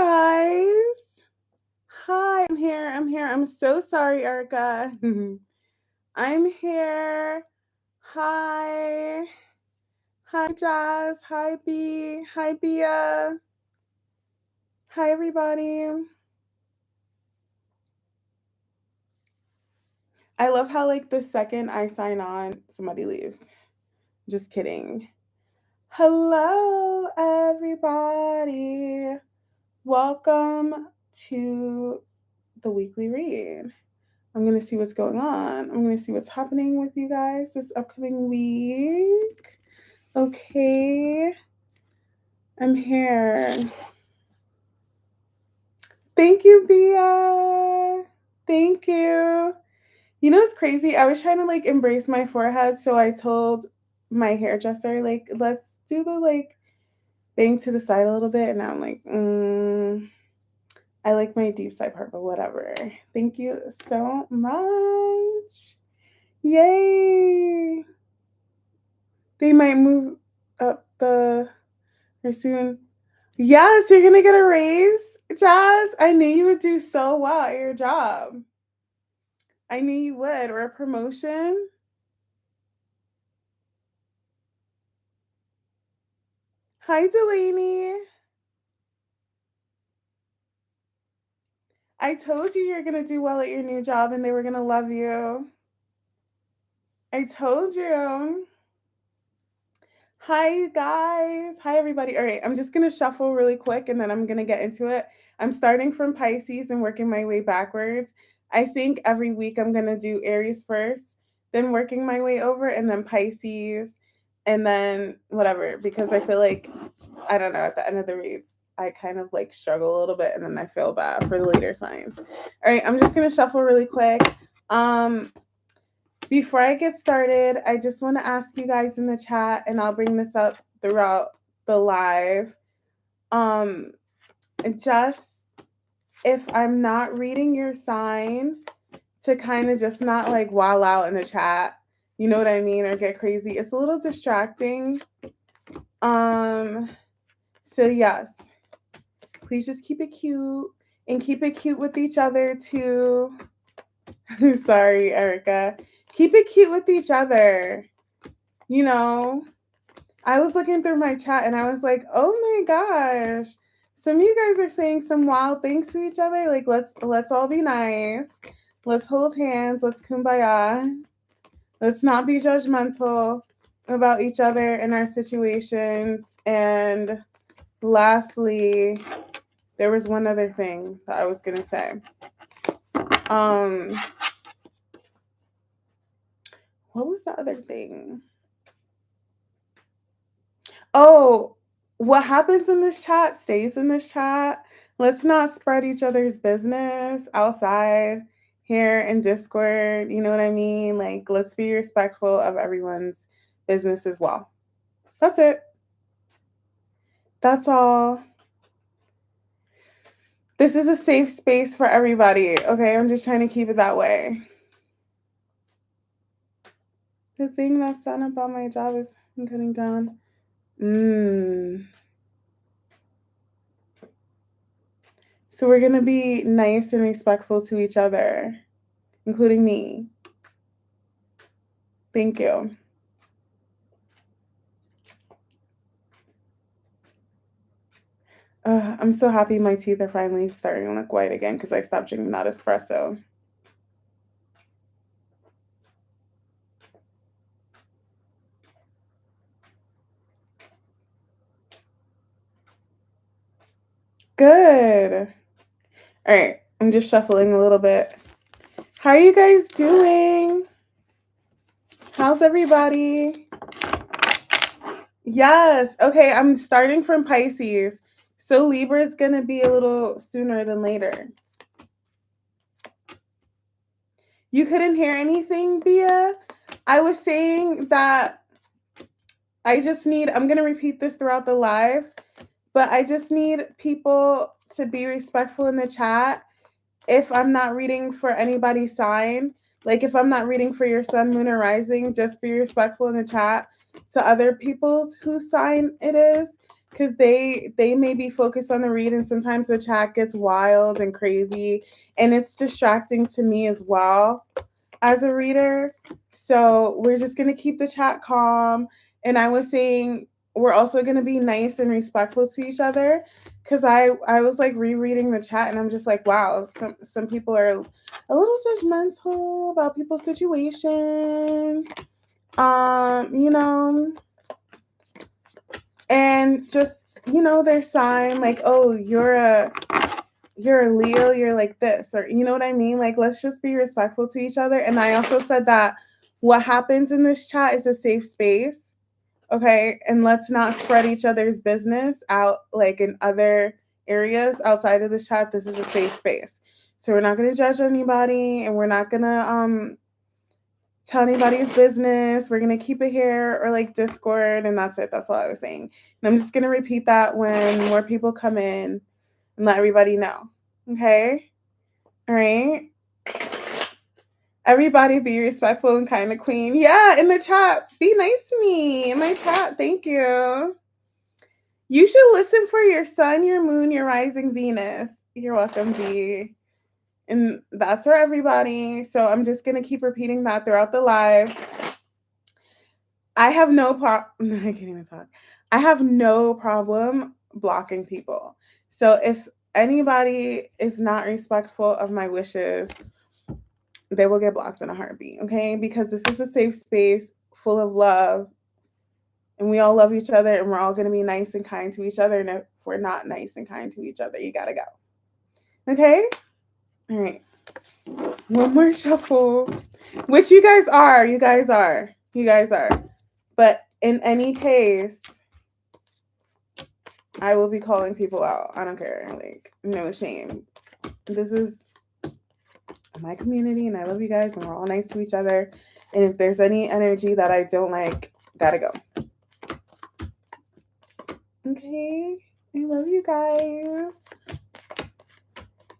guys. Hi, I'm here. I'm so sorry, Erica. I'm here. Hi. Hi, Jazz. Hi, B. Hi, Bia. Hi, everybody. I love how, like, the second I sign on, somebody leaves. Just kidding. Hello, everybody. Welcome to the weekly read. I'm going to see what's going on. I'm going to see what's happening with you guys this upcoming week. Okay. I'm here. Thank you, Bia. Thank you. You know what's crazy? I was trying to like embrace my forehead, so I told my hairdresser, like, let's do the like bang to the side a little bit. And now I'm like, I like my deep side part, but whatever. Thank you so much. Yay. They might move up or soon. Yes, you're gonna get a raise, Jazz. I knew you would do so well at your job. I knew you would, or a promotion. Hi, Delaney. I told you you're gonna do well at your new job and they were gonna love you. I told you. Hi, guys. Hi, everybody. All right, I'm just going to shuffle really quick and then I'm going to get into it. I'm starting from Pisces and working my way backwards. I think every week I'm going to do Aries first, then working my way over, and then Pisces, and then whatever, because I feel like, I don't know, at the end of the reads, I kind of like struggle a little bit and then I feel bad for the later signs. All right, I'm just going to shuffle really quick. Before I get started, I just want to ask you guys in the chat, and I'll bring this up throughout the live. Just if I'm not reading your sign, to kind of just not like wow out in the chat, you know what I mean, or get crazy. It's a little distracting. So yes, please just keep it cute and keep it cute with each other too. Sorry, Erica. Keep it cute with each other. You know, I was looking through my chat and I was like, oh my gosh, some of you guys are saying some wild things to each other. Like, let's all be nice. Let's hold hands. Let's kumbaya. Let's not be judgmental about each other and our situations. And lastly, there was one other thing that I was gonna say. What was the other thing? Oh, what happens in this chat stays in this chat. Let's not spread each other's business outside here in Discord. You know what I mean? Like, let's be respectful of everyone's business as well. That's it. That's all. This is a safe space for everybody. Okay, I'm just trying to keep it that way. The thing that's sad about my job is I'm cutting down. So we're going to be nice and respectful to each other, including me. Thank you. I'm so happy my teeth are finally starting to look white again because I stopped drinking that espresso. Good. All right, I'm just shuffling a little bit. How are you guys doing? How's everybody? Yes. Okay, I'm starting from Pisces. So Libra is going to be a little sooner than later. You couldn't hear anything, Bia? I was saying that I'm going to repeat this throughout the live, but I just need people to be respectful in the chat. If I'm not reading for anybody's sign, like if I'm not reading for your sun, moon, or rising, just be respectful in the chat to other people's whose sign it is. because they may be focused on the read, and sometimes the chat gets wild and crazy, and it's distracting to me as well as a reader. So we're just going to keep the chat calm. And I was saying we're also going to be nice and respectful to each other, because I was like rereading the chat, and I'm just like, wow, some people are a little judgmental about people's situations, you know, and just, you know, their sign, like, oh, you're a Leo, you're like this, or you know what I mean? Like, let's just be respectful to each other. And I also said that what happens in this chat is a safe space. Okay. And let's not spread each other's business out like in other areas outside of the chat. This is a safe space. So we're not gonna judge anybody, and we're not gonna tell anybody's business. We're gonna keep it here, or like Discord, and that's it. That's all I was saying. And I'm just gonna repeat that when more people come in and let everybody know. Okay? All right. Everybody be respectful and kind of queen. Yeah, in the chat. Be nice to me in my chat. Thank you. You should listen for your sun, your moon, your rising Venus. You're welcome, D. And that's for everybody. So I'm just going to keep repeating that throughout the live. I have no problem. I can't even talk. I have no problem blocking people. So if anybody is not respectful of my wishes, they will get blocked in a heartbeat, okay? Because this is a safe space full of love, and we all love each other, and we're all going to be nice and kind to each other. And if we're not nice and kind to each other, you got to go. Okay? All right. One more shuffle, which you guys are. You guys are. You guys are. But in any case, I will be calling people out. I don't care. Like, no shame. This is my community, and I love you guys, and we're all nice to each other. And if there's any energy that I don't like, gotta go. Okay? I love you guys.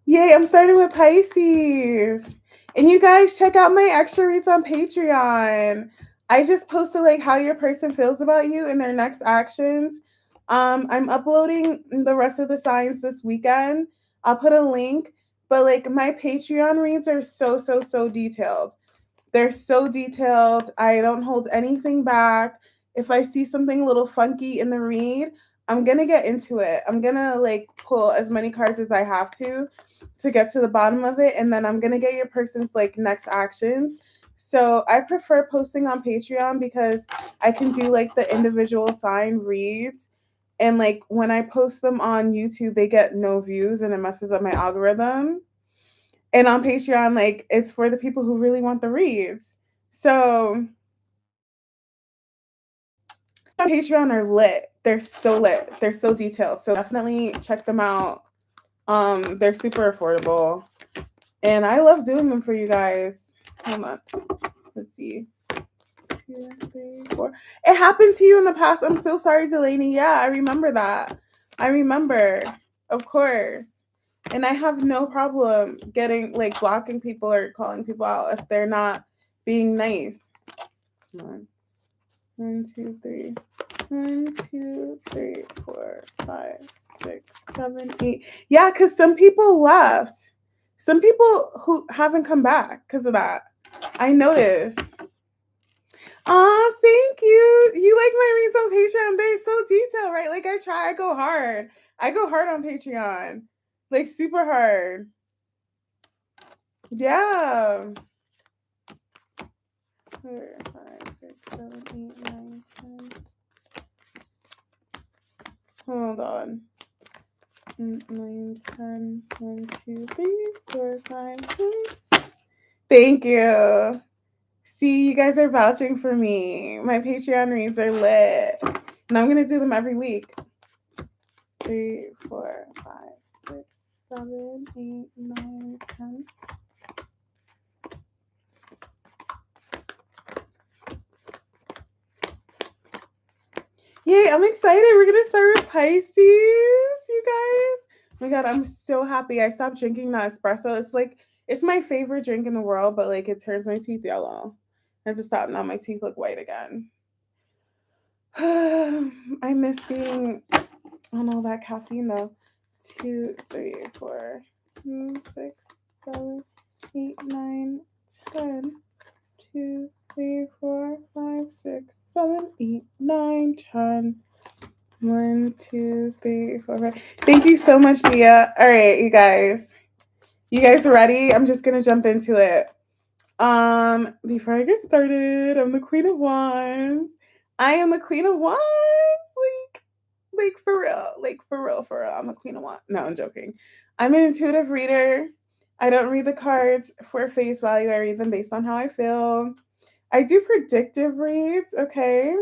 Yay, I'm starting with Pisces. And you guys check out my extra reads on Patreon. I just posted like how your person feels about you and their next actions. I'm uploading the rest of the signs this weekend. I'll put a link, but like my Patreon reads are so detailed. They're so detailed. I don't hold anything back. If I see something a little funky in the read, I'm going to get into it. I'm going to like pull as many cards as I have to get to the bottom of it. And then I'm going to get your person's like next actions. So I prefer posting on Patreon because I can do like the individual sign reads. And like when I post them on YouTube, they get no views and it messes up my algorithm. And on Patreon, like it's for the people who really want the reads. So on Patreon are lit. They're so lit. They're so detailed. So definitely check them out. They're super affordable. And I love doing them for you guys. Hold on. Let's see. 2, 3, 4. It happened to you in the past. I'm so sorry, Delaney. Yeah, I remember that. I remember. Of course. And I have no problem getting like blocking people or calling people out if they're not being nice. Come on. 1, 2, 3. 1, 2, 3, 4, 5, 6, 7, 8. Yeah, because some people left. Some people who haven't come back because of that. I noticed. Oh, thank you. You like my reads on Patreon. They're so detailed, right? Like I go hard. I go hard on Patreon. Like super hard. Yeah. 4, 5, 6, 7, 8, 9, 10. Hold on. 9, 10, 1, 2, 3, 4, 5, 6. Thank you. See, you guys are vouching for me. My Patreon reads are lit. And I'm going to do them every week. 3, 4, 5, 6, 7, 8, 9, 10. Yay, I'm excited. We're going to start with Pisces, you guys. Oh my God, I'm so happy. I stopped drinking that espresso. It's like, it's my favorite drink in the world, but like it turns my teeth yellow. I have to stop now. My teeth look white again. I miss being on all that caffeine though. 2, 3, 4, 6, 7, 8, 9, 10. 2, 3, 4, 5, 6, 7, 8, 9, 10. 1, 2, 3, 4, 5. Thank you so much, Mia. All right, you guys. You guys ready? I'm just gonna jump into it. Before I get started, I'm the Queen of Wands. I am the Queen of Wands. Like for real. Like for real, for real. I'm the Queen of Wands. No, I'm joking. I'm an intuitive reader. I don't read the cards for face value. I read them based on how I feel. I do predictive reads, okay?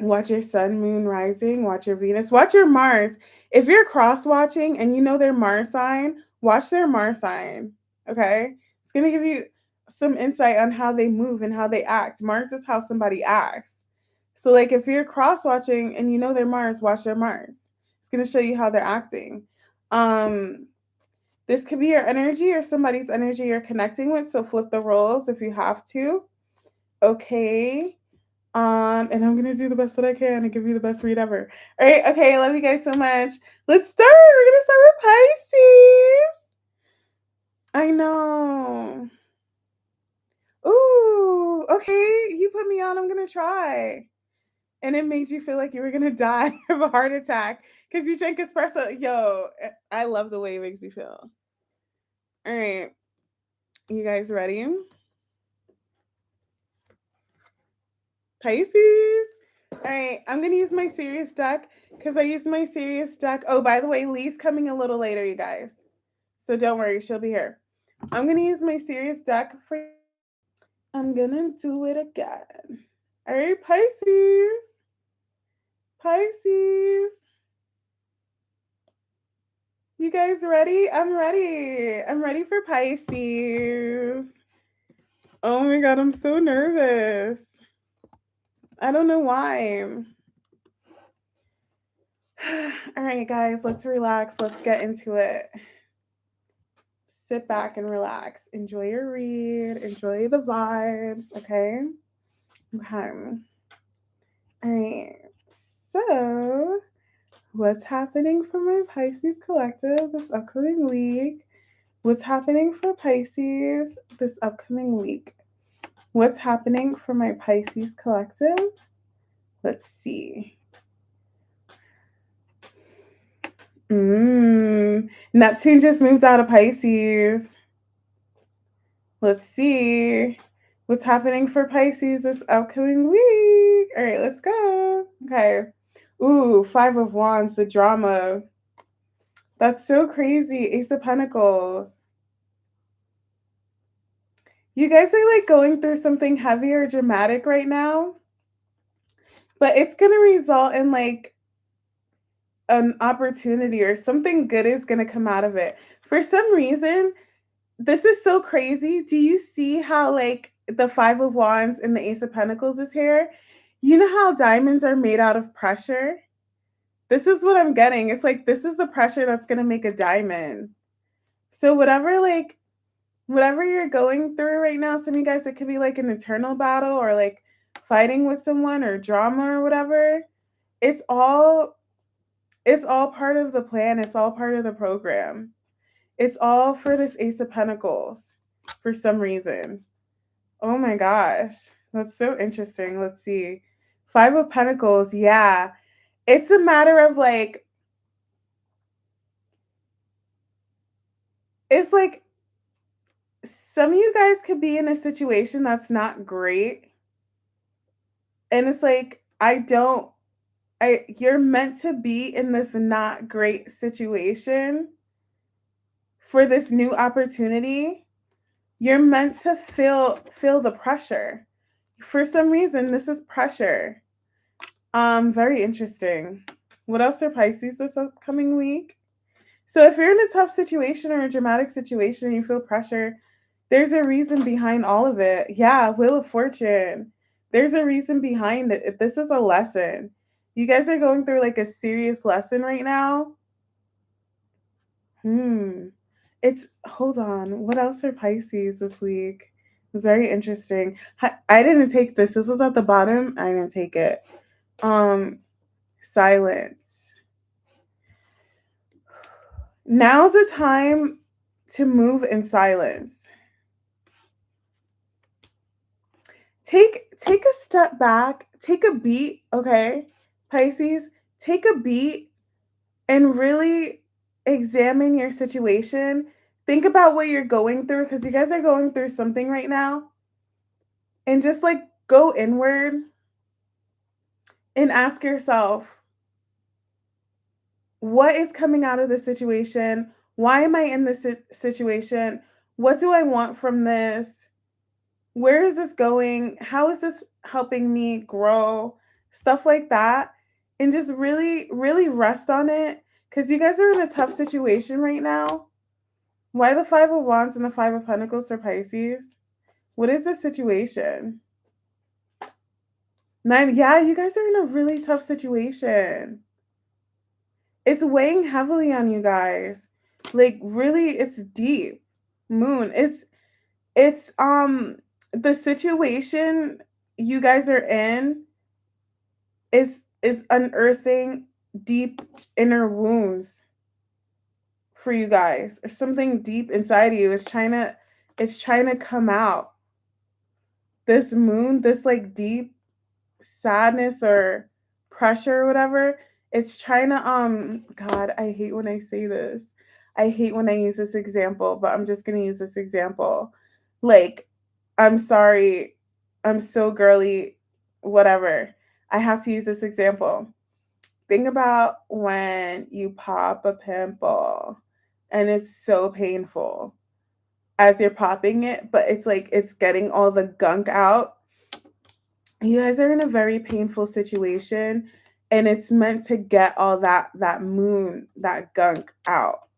Watch your sun, moon, rising, watch your Venus, watch your Mars. If you're cross watching and you know their Mars sign, watch their Mars sign. Okay? It's gonna give you some insight on how they move and how they act. Mars is how somebody acts. So, like, if you're cross watching and you know their Mars, watch their Mars. It's gonna show you how they're acting. This could be your energy or somebody's energy you're connecting with. So flip the roles if you have to. Okay. And I'm gonna do the best that I can and give you the best read ever. All right, okay, I love you guys so much. Let's start. We're gonna start with Pisces. I know. Ooh, okay, you put me on, I'm gonna try. And it made you feel like you were gonna die of a heart attack because you drank espresso. Yo, I love the way it makes you feel. All right, you guys ready? Pisces. All right, I'm going to use my Sirius deck because I used my Sirius deck. Oh, by the way, Lee's coming a little later, you guys. So don't worry, she'll be here. I'm going to use my Sirius deck for. I'm going to do it again. All right, Pisces. Pisces. You guys ready? I'm ready. I'm ready for Pisces. Oh my God, I'm so nervous. I don't know why. All right, guys, let's relax. Let's get into it. Sit back and relax. Enjoy your read. Enjoy the vibes. Okay. Okay. All right. So, what's happening for my Pisces collective this upcoming week? What's happening for Pisces this upcoming week? What's happening for my Pisces collective? Let's see. Neptune just moved out of Pisces. Let's see what's happening for Pisces this upcoming week. All right, let's go. Okay. Ooh, 5 of Wands, the drama. That's so crazy. Ace of Pentacles. You guys are like going through something heavy or dramatic right now, but it's going to result in like an opportunity or something good is going to come out of it. For some reason, this is so crazy. Do you see how like the 5 of Wands and the Ace of Pentacles is here? You know how diamonds are made out of pressure? This is what I'm getting. It's like this is the pressure that's going to make a diamond. So whatever you're going through right now, some of you guys, it could be like an eternal battle or like fighting with someone or drama or whatever. It's all part of the plan. It's all part of the program. It's all for this Ace of Pentacles for some reason. Oh my gosh. That's so interesting. Let's see. 5 of Pentacles. Yeah. It's a matter of like, it's like some of you guys could be in a situation that's not great. And it's like, you're meant to be in this not great situation for this new opportunity. You're meant to feel the pressure. For some reason, this is pressure. Very interesting. What else are Pisces this upcoming week? So if you're in a tough situation or a dramatic situation and you feel pressure, there's a reason behind all of it. Yeah, Wheel of Fortune. There's a reason behind it. This is a lesson. You guys are going through like a serious lesson right now. Hold on. What else are Pisces this week? It's very interesting. I didn't take this. This was at the bottom. I didn't take it. silence. Now's the time to move in silence. Take a step back, take a beat, okay? Pisces, take a beat and really examine your situation. Think about what you're going through because you guys are going through something right now. And just like go inward and ask yourself, what is coming out of this situation? Why am I in this situation? What do I want from this? Where is this going? How is this helping me grow? Stuff like that. And just really, really rest on it because you guys are in a tough situation right now. Why the Five of Wands and the Five of Pentacles for Pisces? What is the situation? Nine, yeah, you guys are in a really tough situation. It's weighing heavily on you guys. Like really, it's deep. Moon, it's the situation you guys are in is unearthing deep inner wounds for you guys. Or something deep inside of you is trying to come out. This moon, this like deep sadness or pressure or whatever, it's trying to God, I hate when I say this. I hate when I use this example, but I'm just going to use this example. Like, I'm sorry. I'm so girly, whatever. I have to use this example. Think about when you pop a pimple and it's so painful as you're popping it, but it's like it's getting all the gunk out. You guys are in a very painful situation and it's meant to get all that moon, that gunk out.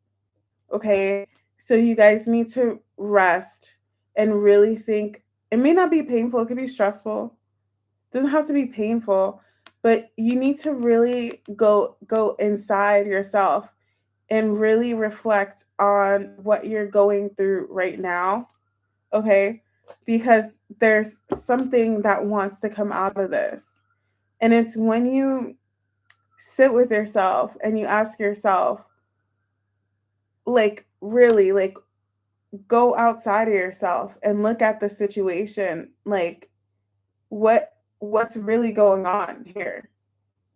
Okay? So you guys need to rest and really think. It may not be painful, it could be stressful. It doesn't have to be painful, but you need to really go inside yourself and really reflect on what you're going through right now. Okay? Because there's something that wants to come out of this. And it's when you sit with yourself and you ask yourself, like, really, like, go outside of yourself and look at the situation. Like, what's really going on here?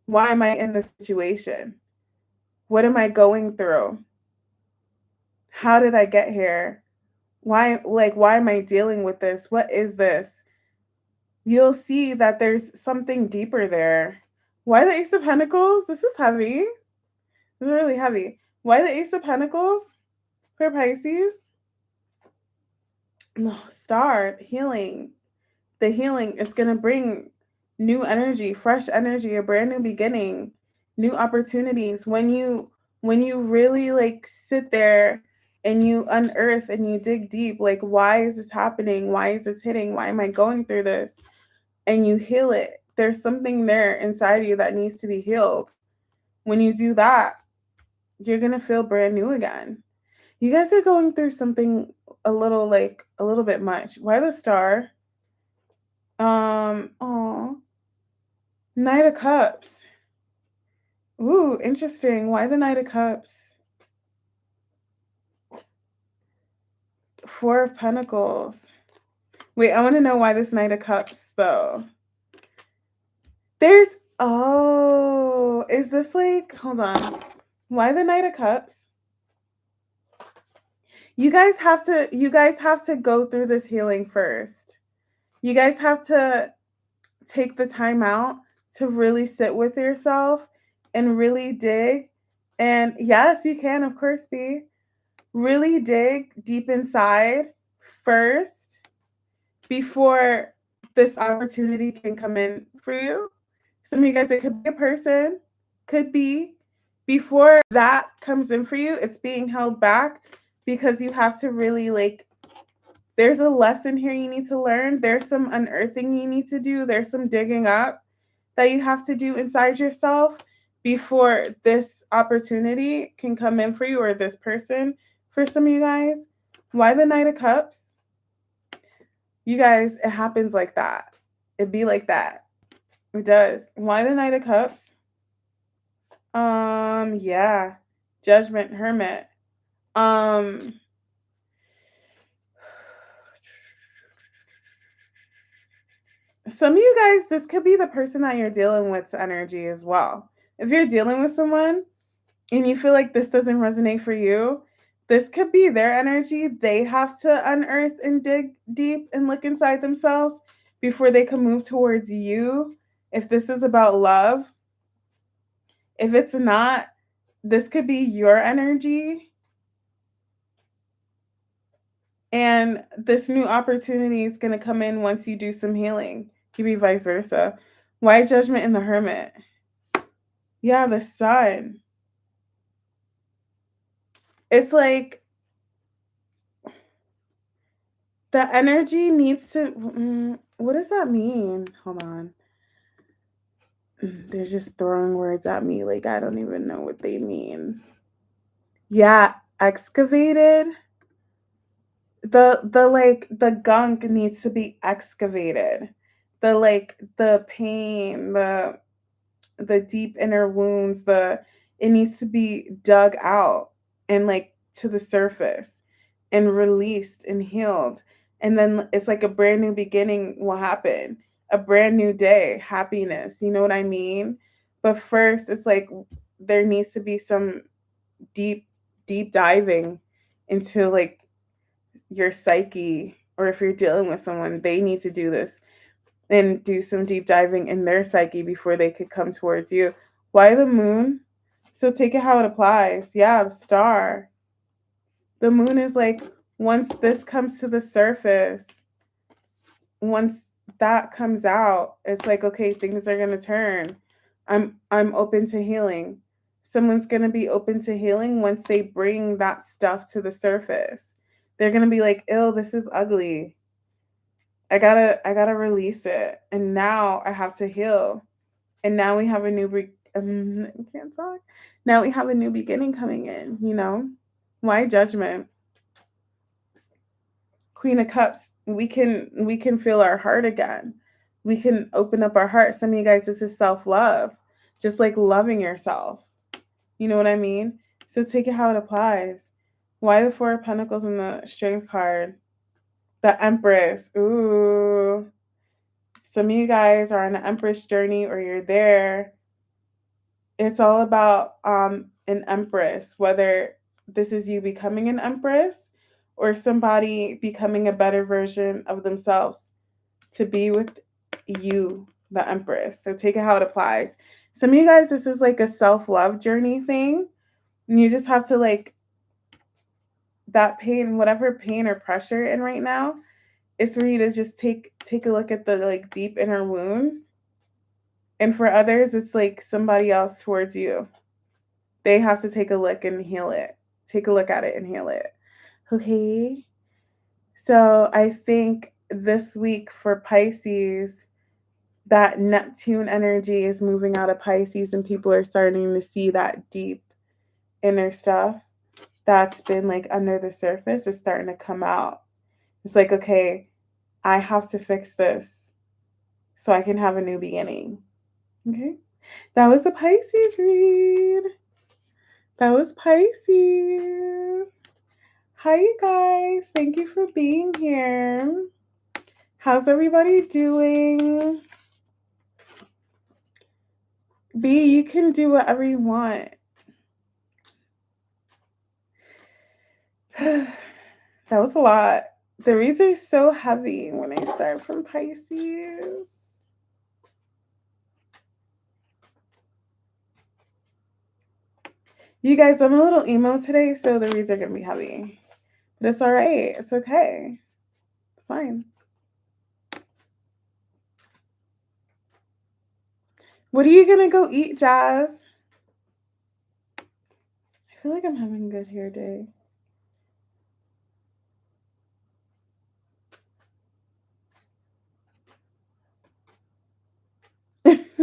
Why am I in this situation? What am I going through? How did I get here? Why am I dealing with this? What is this? You'll see that there's something deeper there. Why the Ace of Pentacles? This is heavy. This is really heavy. Why the Ace of Pentacles for Pisces? No, Star, healing. The healing is going to bring new energy, fresh energy, a brand new beginning, new opportunities. When you really like sit there and you unearth and you dig deep, like, why is this happening? Why is this hitting? Why am I going through this? And you heal it. There's something there inside you that needs to be healed. When you do that, you're going to feel brand new again. You guys are going through something a little bit much. Why the Star? Oh, Knight of Cups. Ooh, interesting. Why the Knight of Cups? Four of Pentacles. Wait, I want to know why this Knight of Cups, though. Is this like, hold on. Why the Knight of Cups? You guys have to go through this healing first. You guys have to take the time out to really sit with yourself and really dig. And yes, you can, of course, be. Really dig deep inside first before this opportunity can come in for you. Some of you guys, it could be a person, could be. Before that comes in for you, it's being held back because you have to really there's a lesson here you need to learn. There's some unearthing you need to do. There's some digging up that you have to do inside yourself before this opportunity can come in for you, or this person for some of you guys. Why the Knight of Cups? You guys, it happens like that. It be like that. It does. Why the Knight of Cups? Yeah. Judgment, Hermit. Um, some of you guys, this could be the person that you're dealing with's energy as well. If you're dealing with someone and you feel like this doesn't resonate for you, this could be their energy. They have to unearth and dig deep and look inside themselves before they can move towards you. If this is about love, if it's not, this could be your energy. And this new opportunity is going to come in once you do some healing. Could be vice versa. Why Judgment and the Hermit? Yeah, the Sun. It's like the energy needs to. What does that mean? Hold on. They're just throwing words at me like I don't even know what they mean. Yeah, excavated. The gunk needs to be excavated. The pain, the deep inner wounds, it needs to be dug out and like to the surface and released and healed. And then it's like a brand new beginning will happen. A brand new day, happiness, you know what I mean? But first it's like there needs to be some deep deep diving into like your psyche, or if you're dealing with someone, they need to do this and do some deep diving in their psyche before they could come towards you. Why the moon? So take it how it applies. Yeah, the star. The moon is like once this comes to the surface, once that comes out, it's like okay, things are going to turn. I'm open to healing. Someone's going to be open to healing once they bring that stuff to the surface. They're going to be like, "Ew, this is ugly. I gotta release it, and now I have to heal, and now we have a new I can't talk. Now we have a new beginning coming in. You know, why Judgment? Queen of Cups. We can feel our heart again. We can open up our heart. Some of you guys, this is self love, just like loving yourself. You know what I mean? So take it how it applies. Why the Four of Pentacles and the Strength card? The Empress. Ooh. Some of you guys are on an Empress journey or you're there. It's all about an Empress, whether this is you becoming an Empress or somebody becoming a better version of themselves to be with you, the Empress. So take it how it applies. Some of you guys, this is like a self-love journey thing. And you just have to like that pain, whatever pain or pressure in right now, it's for you to just take a look at the like deep inner wounds. And for others, it's like somebody else towards you. They have to take a look and heal it. Take a look at it and heal it. Okay. So I think this week for Pisces, that Neptune energy is moving out of Pisces and people are starting to see that deep inner stuff that's been like under the surface is starting to come out. It's like, okay, I have to fix this so I can have a new beginning. Okay. That was a Pisces read. That was Pisces. Hi, you guys. Thank you for being here. How's everybody doing? B, you can do whatever you want. That was a lot. The reads are so heavy when I start from Pisces. You guys, I'm a little emo today, so the reads are going to be heavy. But it's all right. It's okay. It's fine. What are you going to go eat, Jazz? I feel like I'm having a good hair day.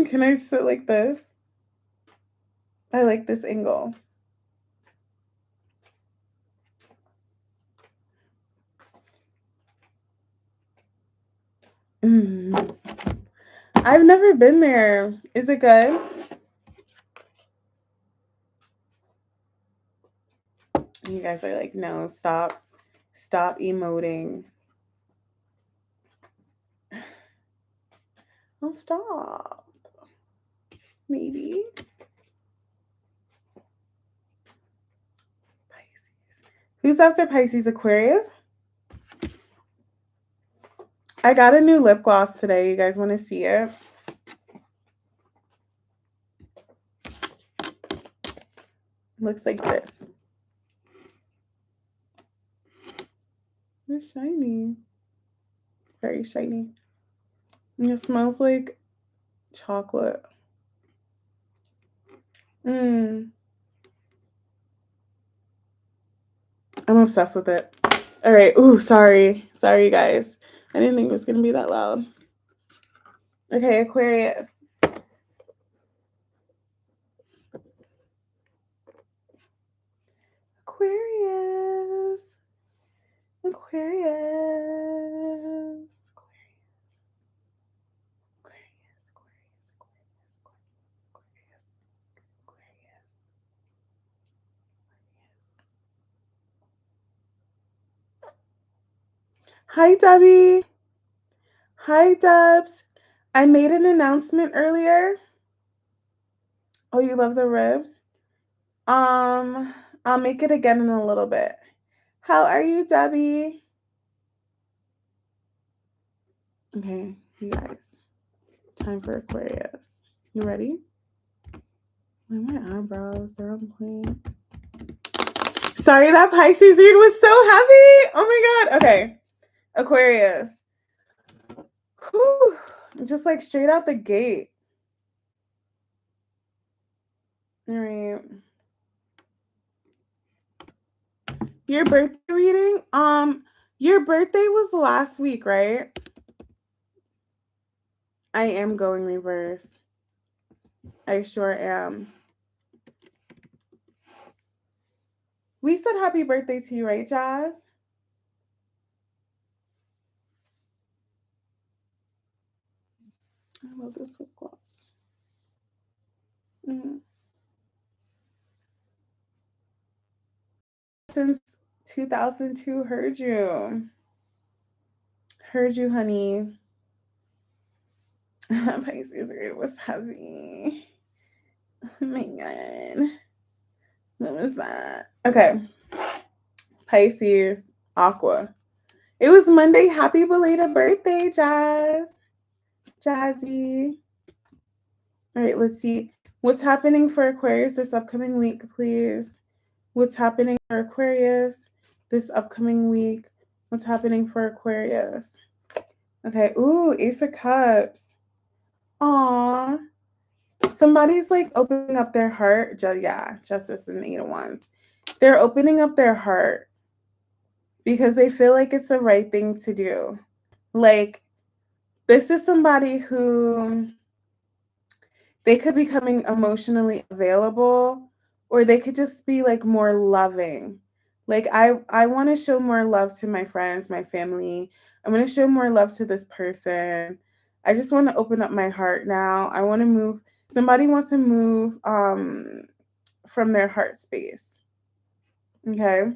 Can I sit like this? I like this angle. I've never been there. Is it good? And you guys are like, no, stop emoting. I'll stop. Maybe. Pisces. Who's after Pisces? Aquarius? I got a new lip gloss today. You guys want to see it? Looks like this. It's shiny. Very shiny. And it smells like chocolate. I'm obsessed with it. All right. Ooh, sorry. Sorry, guys. I didn't think it was going to be that loud. Okay, Aquarius. Aquarius. Aquarius. Hi, Debbie. Hi, Debs. I made an announcement earlier. Oh, you love the ribs? I'll make it again in a little bit. How are you, Debbie? Okay, you guys. Time for Aquarius. You ready? Look at my eyebrows. They're on point. Sorry, that Pisces read was so heavy. Oh my God. Okay. Aquarius. Whew. Just like straight out the gate. All right. Your birthday reading? Your birthday was last week, right? I am going reverse. I sure am. We said happy birthday to you, right, Jazz? I love this lip gloss. Since 2002, heard you. Heard you, honey. Pisces read was heavy. Oh my God. What was that? Okay. Pisces, Aqua. It was Monday. Happy belated birthday, Jazz. Jazzy. All right, let's see. What's happening for Aquarius this upcoming week, please? What's happening for Aquarius this upcoming week? What's happening for Aquarius? Okay. Ooh, Ace of Cups. Aw. Somebody's like opening up their heart. Justice and Eight of Wands. They're opening up their heart because they feel like it's the right thing to do. Like, this is somebody who they could be becoming emotionally available, or they could just be like more loving. Like, I want to show more love to my friends, my family. I'm going to show more love to this person. I just want to open up my heart now. I want to move. Somebody wants to move from their heart space. Okay.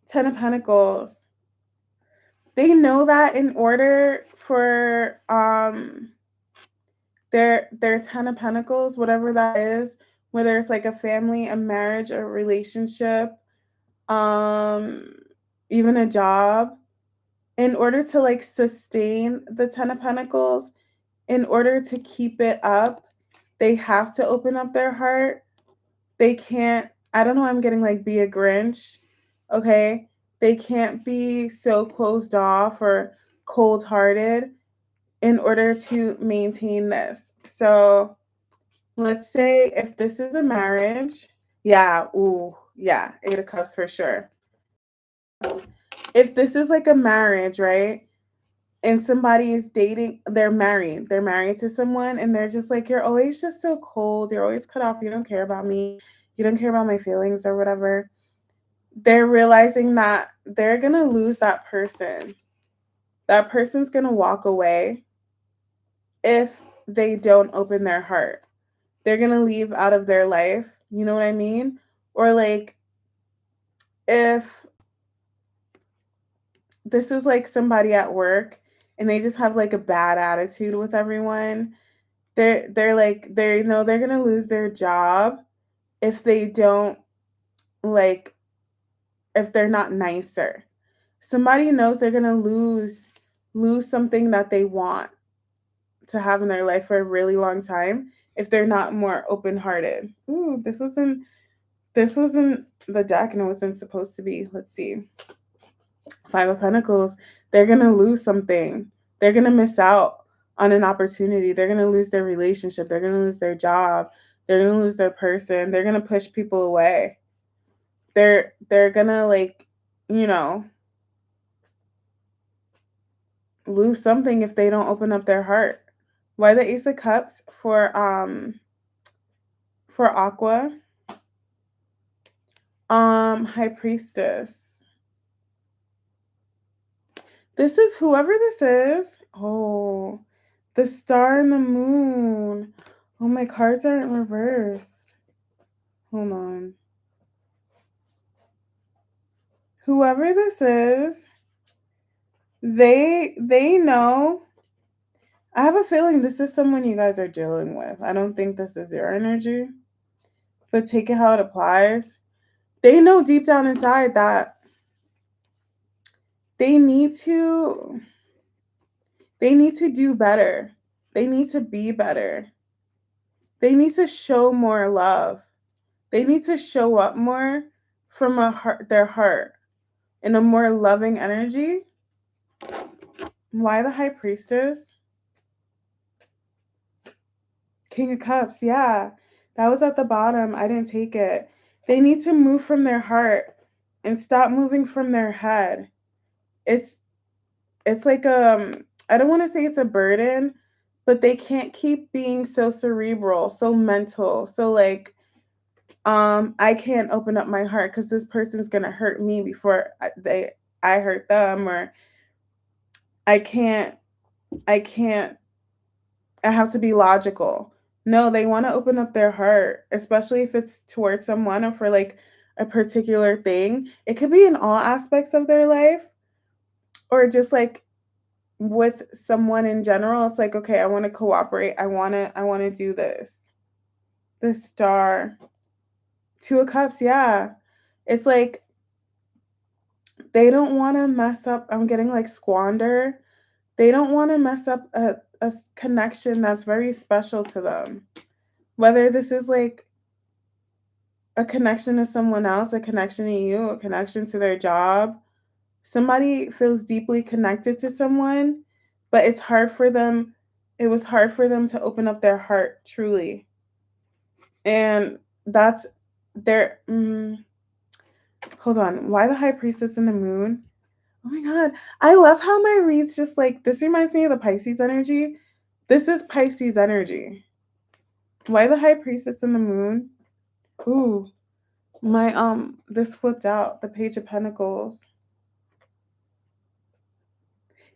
10 of Pentacles. They know that in order for their 10 of Pentacles, whatever that is, whether it's like a family, a marriage, a relationship, even a job, in order to like sustain the 10 of Pentacles, in order to keep it up, they have to open up their heart. They can't, I don't know, I'm getting like be a Grinch, okay? They can't be so closed off or cold-hearted in order to maintain this. So let's say if this is a marriage, Eight of Cups for sure. If this is like a marriage, right? And somebody is dating, they're married to someone, and they're just like, you're always just so cold, you're always cut off, you don't care about me, you don't care about my feelings or whatever. They're realizing that they're gonna lose that person. That person's gonna walk away if they don't open their heart. they're going to leave out of their life. You know what I mean? Or like if this is like somebody at work and they just have like a bad attitude with everyone, they're like they know they're going to lose their job if they don't like if they're not nicer. Somebody knows they're going to lose something that they want to have in their life for a really long time if they're not more open-hearted. Ooh, this wasn't the deck and it wasn't supposed to be. Let's see. Five of Pentacles. They're going to lose something. They're going to miss out on an opportunity. They're going to lose their relationship. They're going to lose their job. They're going to lose their person. They're going to push people away. They're going to like, you know, lose something if they don't open up their heart. Why the Ace of Cups for Aqua? High Priestess. This is whoever this is. Oh, the Star and the Moon. Oh, my cards aren't reversed. Hold on. Whoever this is, they know. I have a feeling this is someone you guys are dealing with. I don't think this is your energy, but take it how it applies. They know deep down inside that they need to do better. They need to be better. They need to show more love. They need to show up more from their heart in a more loving energy. Why the High Priestess? King of Cups, yeah. That was at the bottom. I didn't take it. They need to move from their heart and stop moving from their head. It's like I don't want to say it's a burden, but they can't keep being so cerebral, so mental, so like I can't open up my heart because this person's gonna hurt me before I hurt them, or I can't I have to be logical. No, they want to open up their heart, especially if it's towards someone or for like a particular thing. It could be in all aspects of their life or just like with someone in general. It's like, okay, I want to cooperate. I want to do this. The Star. Two of Cups, yeah. It's like they don't want to mess up. I'm getting like squander. They don't want to mess up a connection that's very special to them. Whether this is like a connection to someone else, a connection to you, a connection to their job. Somebody feels deeply connected to someone, but it was hard for them to open up their heart truly. And that's their hold on. Why the High Priestess and the Moon? Oh my God. I love how my reads just like, this reminds me of the Pisces energy. This is Pisces energy. Why the High Priestess and the Moon? Ooh, my, this flipped out, the Page of Pentacles.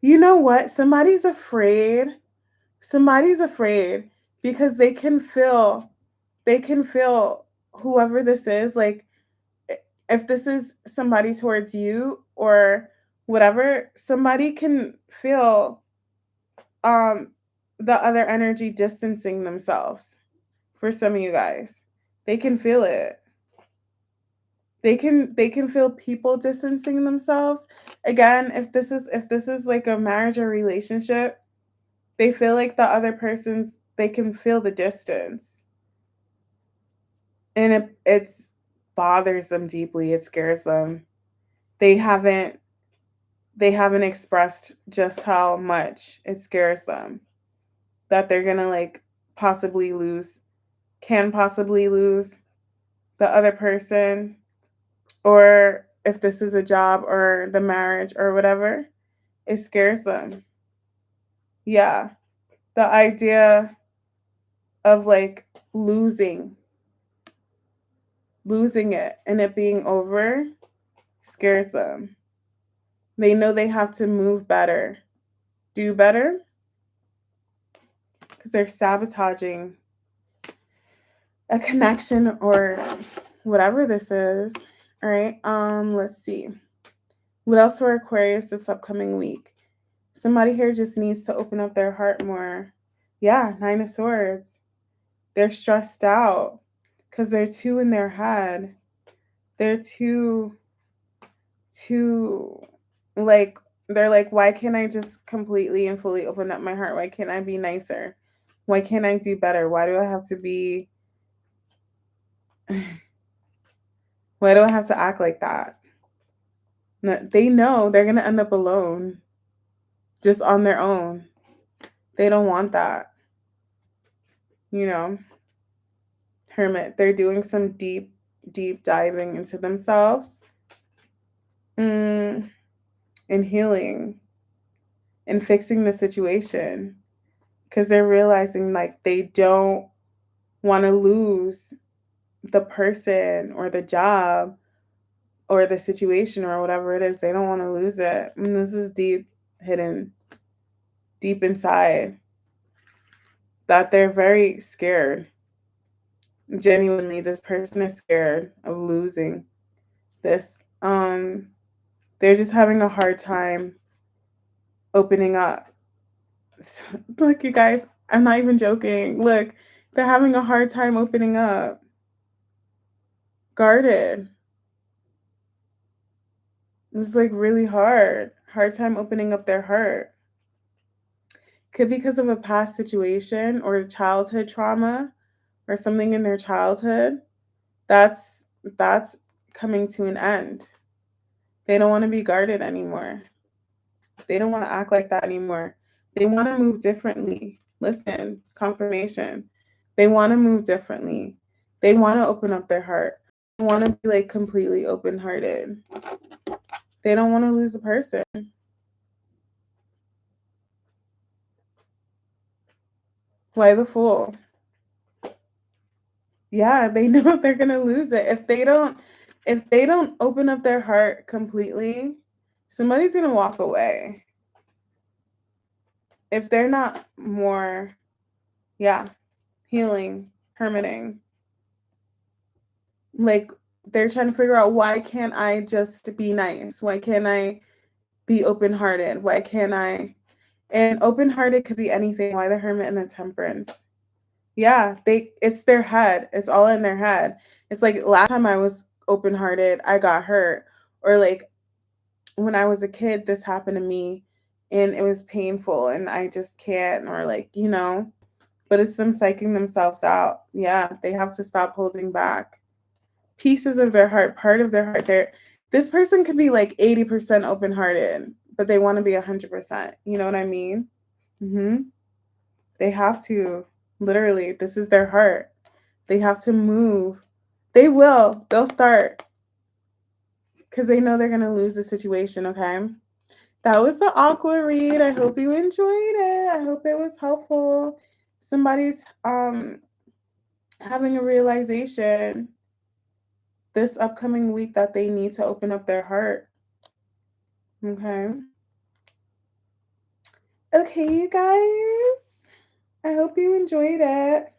You know what? Somebody's afraid because they can feel whoever this is, like if this is somebody towards you or whatever, somebody can feel the other energy distancing themselves. For some of you guys, they can feel it. They can feel people distancing themselves. Again, if this is like a marriage or relationship, they feel like the other person's, they can feel the distance. And it bothers them deeply. It scares them. They haven't expressed just how much it scares them that they're gonna like possibly lose the other person, or if this is a job or the marriage or whatever, it scares them. Yeah. The idea of like losing it and it being over scares them. They know they have to move better, do better, because they're sabotaging. a connection or whatever this is. All right. Let's see. What else for Aquarius this upcoming week? Somebody here just needs to open up their heart more. Yeah, Nine of Swords. They're stressed out because they're too in their head. They're too like, they're like, why can't I just completely and fully open up my heart? Why can't I be nicer? Why can't I do better? Why do I have to be why do I have to act like that? No, they know they're going to end up alone, just on their own. They don't want that. You know, Hermit, they're doing some deep, deep diving into themselves, and healing and fixing the situation because they're realizing like they don't want to lose the person or the job or the situation or whatever it is. They don't want to lose it. And this is deep, hidden, deep inside, that they're very scared. Genuinely, this person is scared of losing this. They're just having a hard time opening up. Look, you guys, I'm not even joking. Look, they're having a hard time opening up. Guarded. It's like really hard. Hard time opening up their heart. Could be because of a past situation or childhood trauma or something in their childhood. That's coming to an end. They don't want to be guarded anymore. They don't want to act like that anymore. They want to move differently. Listen, confirmation. They want to move differently. They want to open up their heart. They want to be like completely open-hearted. They don't want to lose a person. Why the Fool? Yeah, they know they're going to lose it. If they don't open up their heart completely, somebody's going to walk away. If they're not more, healing, hermiting, like they're trying to figure out, why can't I just be nice? Why can't I be open-hearted? Why can't I? And open-hearted could be anything. Why the Hermit and the Temperance? Yeah, it's their head. It's all in their head. It's like last time I was open-hearted, I got hurt. Or like when I was a kid, this happened to me and it was painful and I just can't, or like, but it's them psyching themselves out. Yeah, they have to stop holding back pieces of their heart, part of their heart. This person could be like 80% open-hearted, but they want to be 100%. You know what I mean? They have to, literally, this is their heart. They have to move. They'll start, because they know they're going to lose the situation. Okay, that was the Aqua read. I hope you enjoyed it. I hope it was helpful. Somebody's having a realization this upcoming week that they need to open up their heart. Okay. Okay, you guys. I hope you enjoyed it.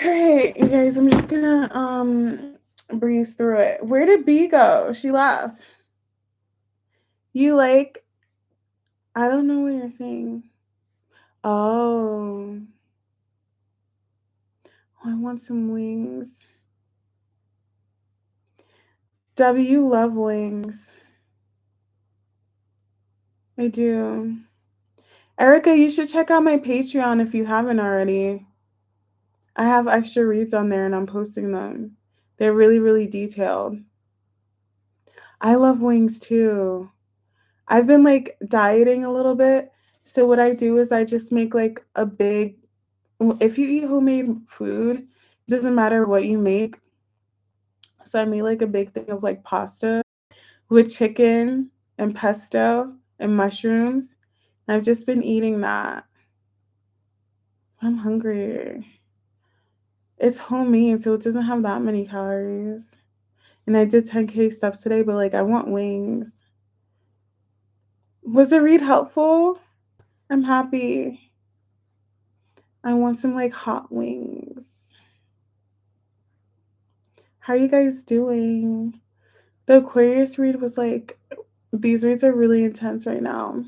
All right, you guys, I'm just gonna breeze through it. Where did B go? She left. You like, I don't know what you're saying. Oh, I want some wings. W, love wings. I do. Erica, you should check out my Patreon if you haven't already. I have extra reads on there and I'm posting them. They're really, really detailed. I love wings too. I've been like dieting a little bit. So what I do is I just make like a big, if you eat homemade food, it doesn't matter what you make. So I made like a big thing of like pasta with chicken and pesto and mushrooms. And I've just been eating that. I'm hungry. It's homemade, so it doesn't have that many calories. And I did 10K steps today, but like I want wings. Was the read helpful? I'm happy. I want some like hot wings. How are you guys doing? The Aquarius read was like, these reads are really intense right now.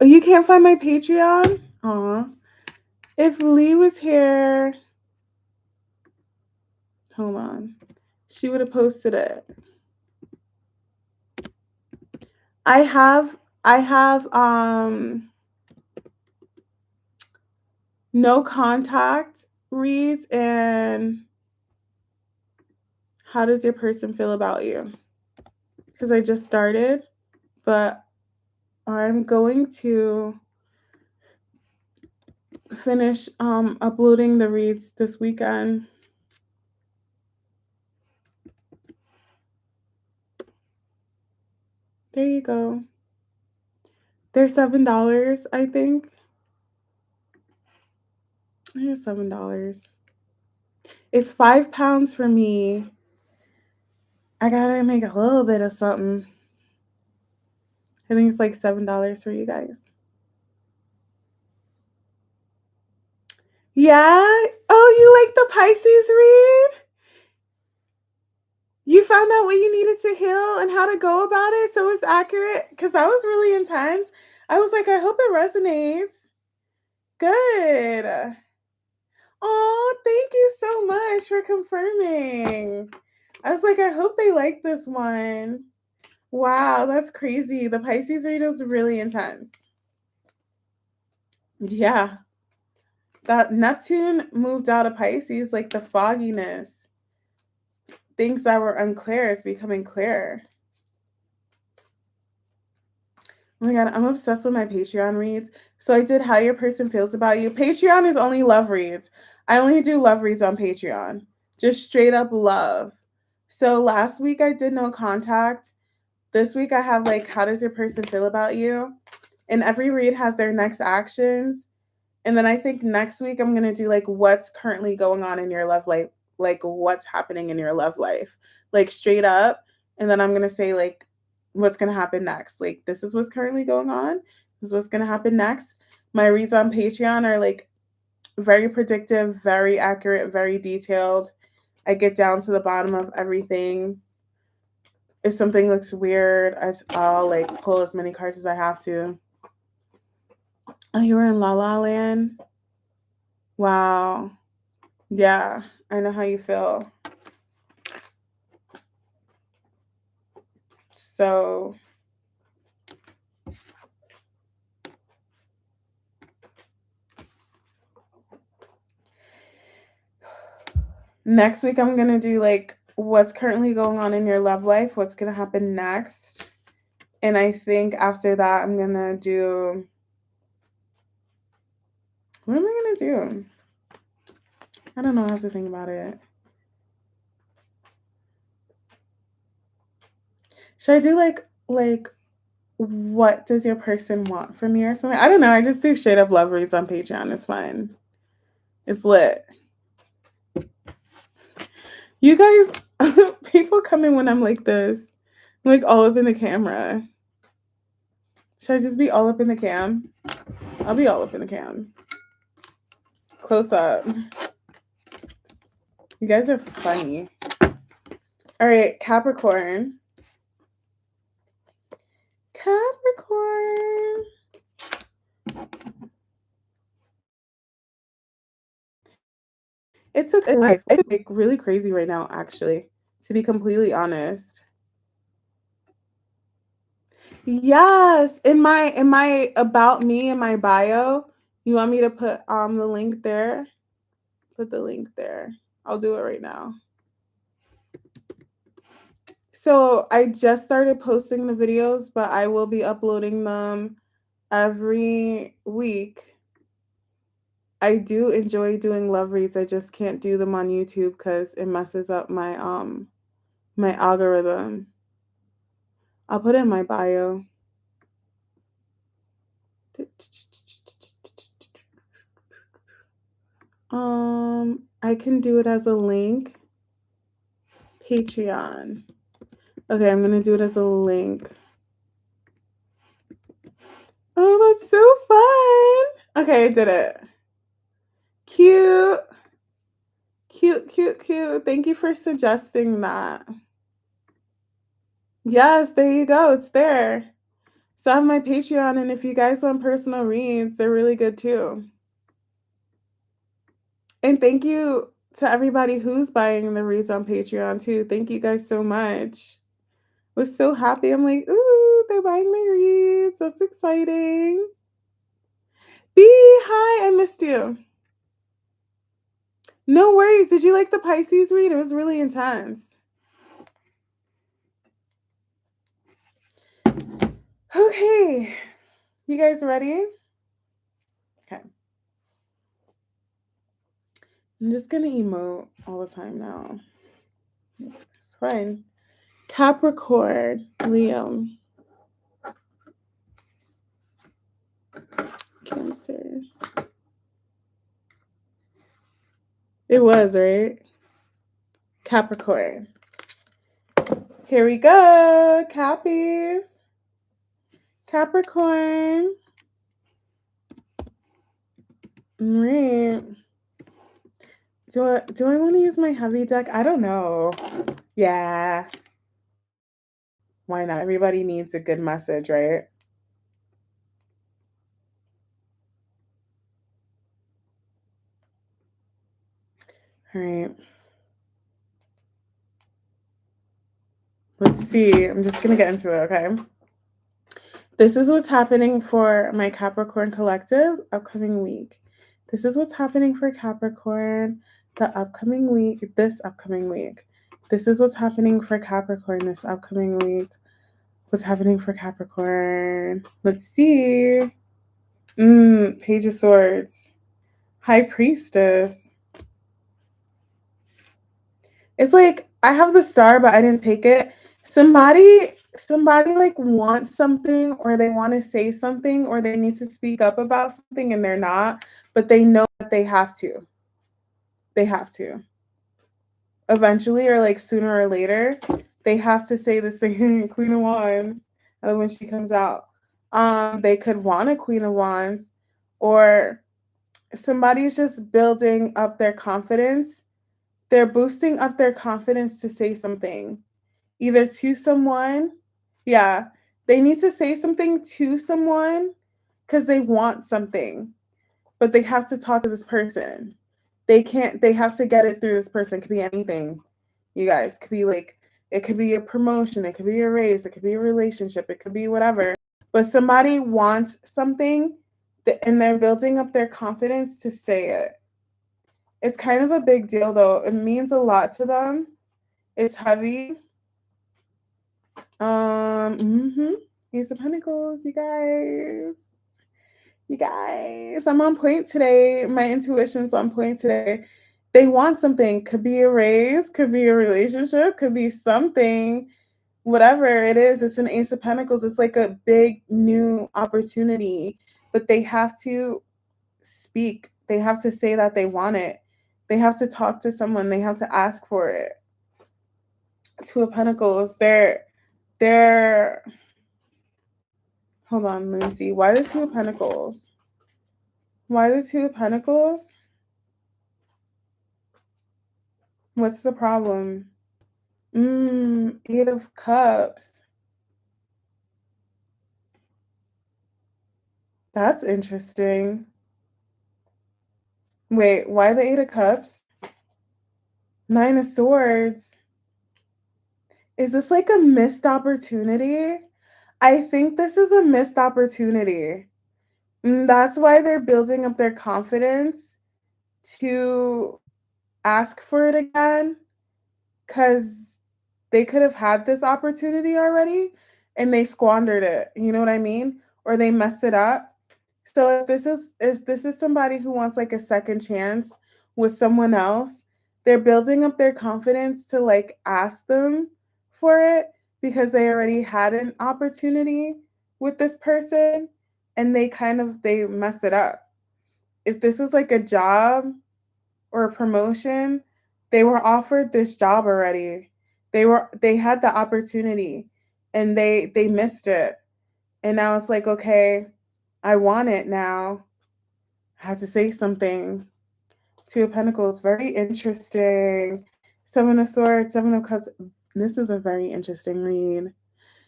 Oh, you can't find my Patreon? Aw. If Lee was here, hold on. She would have posted it. I have no contact reads and how does your person feel about you? Because I just started, but I'm going to finish uploading the reads this weekend. There you go. They're $7, I think. Here's $7. It's £5 for me. I gotta make a little bit of something. I think it's like $7 for you guys. Yeah? Oh, you like the Pisces read? You found out what you needed to heal and how to go about it so it's accurate? Because that was really intense. I was like, I hope it resonates. Good. Oh, thank you so much for confirming. I was like, I hope they like this one. Wow, that's crazy. The Pisces read was really intense. Yeah. That Neptune moved out of Pisces, like the fogginess. Things that were unclear is becoming clear. Oh my god, I'm obsessed with my Patreon reads. So I did How Your Person Feels About You. Patreon is only love reads. I only do love reads on Patreon. Just straight up love. So last week I did No Contact. This week I have like How Does Your Person Feel About You? And every read has their next actions. And then I think next week I'm going to do like what's currently going on in your love life, like what's happening in your love life, like straight up. And then I'm going to say like what's going to happen next. Like this is what's currently going on. This is what's going to happen next. My reads on Patreon are like very predictive, very accurate, very detailed. I get down to the bottom of everything. If something looks weird, I'll like pull as many cards as I have to. Oh, you were in La La Land? Wow. Yeah, I know how you feel. So next week I'm gonna do like what's currently going on in your love life, what's gonna happen next. And I think after that I'm gonna do, what am I gonna do? I don't know, I have to think about it. Should I do like what does your person want from me or something? I don't know. I just do straight up love reads on Patreon. It's fine. It's lit. You guys, people come in when I'm like this, like all up in the camera. Should I just be all up in the cam? I'll be all up in the cam. Close up. You guys are funny. All right, Capricorn. Capricorn. It's okay. Life. It's like really crazy right now, actually, to be completely honest. Yes, in my about me in my bio, you want me to put the link there? Put the link there. I'll do it right now. So I just started posting the videos, but I will be uploading them every week. I do enjoy doing love reads. I just can't do them on YouTube because it messes up my my algorithm. I'll put it in my bio. I can do it as a link. Patreon. Okay, I'm going to do it as a link. Oh, that's so fun. Okay, I did it. Cute. Cute, cute, cute. Thank you for suggesting that. Yes, there you go. It's there. So I have my Patreon, and if you guys want personal reads, they're really good too. And thank you to everybody who's buying the reads on Patreon too. Thank you guys so much. I was so happy. I'm like, ooh, they're buying my reads. That's exciting. B, hi, I missed you. No worries. Did you like the Pisces read? It was really intense. Okay. You guys ready? Okay. I'm just going to emote all the time now. It's fine. Capricorn, Leo, Cancer. It was, right? Capricorn. Here we go. Cappies. Capricorn. All right. Do I want to use my heavy deck? I don't know. Yeah. Why not? Everybody needs a good message, right? All right. Let's see. I'm just going to get into it, okay? This is what's happening for my Capricorn collective upcoming week. This is what's happening for Capricorn the upcoming week, this upcoming week. This is what's happening for Capricorn this upcoming week. What's happening for Capricorn? Let's see. Page of Swords. High Priestess. It's like I have the star, but I didn't take it. Somebody like wants something, or they want to say something, or they need to speak up about something and they're not, but they know that they have to. They have to. Eventually, or like sooner or later, they have to say this thing, Queen of Wands, when she comes out. They could want a Queen of Wands, or somebody's just building up their confidence. They're boosting up their confidence to say something, either to someone. Yeah, they need to say something to someone because they want something, but they have to talk to this person. They have to get it through this person. It could be anything, you guys. It could be like, it could be a promotion, it could be a raise, it could be a relationship, it could be whatever. But somebody wants something and they're building up their confidence to say it. It's kind of a big deal though. It means a lot to them. It's heavy. Ace of Pentacles, you guys. You guys, I'm on point today. My intuition's on point today. They want something. Could be a raise, could be a relationship, could be something. Whatever it is, it's an Ace of Pentacles. It's like a big new opportunity. But they have to speak. They have to say that they want it. They have to talk to someone. They have to ask for it. Two of Pentacles. They're hold on, let me see. Why the Two of Pentacles? Why the Two of Pentacles? What's the problem? Eight of Cups. That's interesting. Wait, why the Eight of Cups? Nine of Swords. Is this like a missed opportunity? I think this is a missed opportunity. That's why they're building up their confidence to ask for it again, because they could have had this opportunity already and they squandered it. You know what I mean? Or they messed it up. So if this is somebody who wants like a second chance with someone else, they're building up their confidence to like ask them for it because they already had an opportunity with this person and they mess it up. If this is like a job or a promotion, they were offered this job already They had the opportunity and they missed it. And now it's like, okay, I want it now. I have to say something. Two of Pentacles, very interesting. Seven of Swords, Seven of Cups. This is a very interesting read.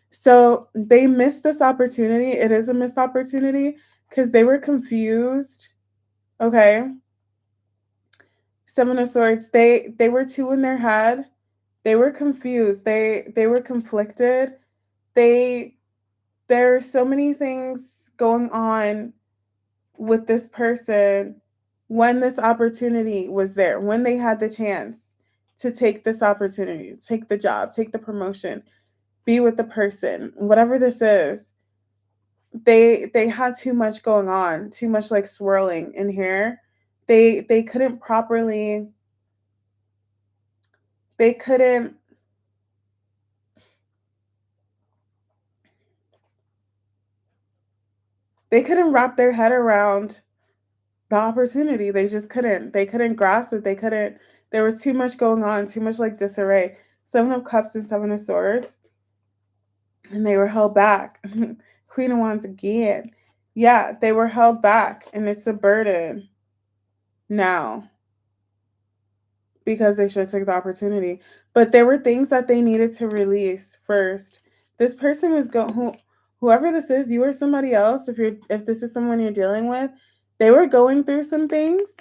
So they missed this opportunity. It is a missed opportunity because they were confused. Okay. Seven of Swords, they were two in their head. They were confused. They were conflicted. There are so many things going on with this person when this opportunity was there, when they had the chance to take this opportunity, take the job, take the promotion, be with the person, whatever this is. They had too much going on, too much like swirling in here. They couldn't properly they couldn't wrap their head around the opportunity. They just couldn't. They couldn't grasp it. There was too much going on, too much like disarray. Seven of Cups and Seven of Swords. And they were held back. Queen of Wands again. Yeah, they were held back and it's a burden now because they should have took the opportunity. But there were things that they needed to release first. This person was whoever this is, you or somebody else, if this is someone you're dealing with, they were going through some things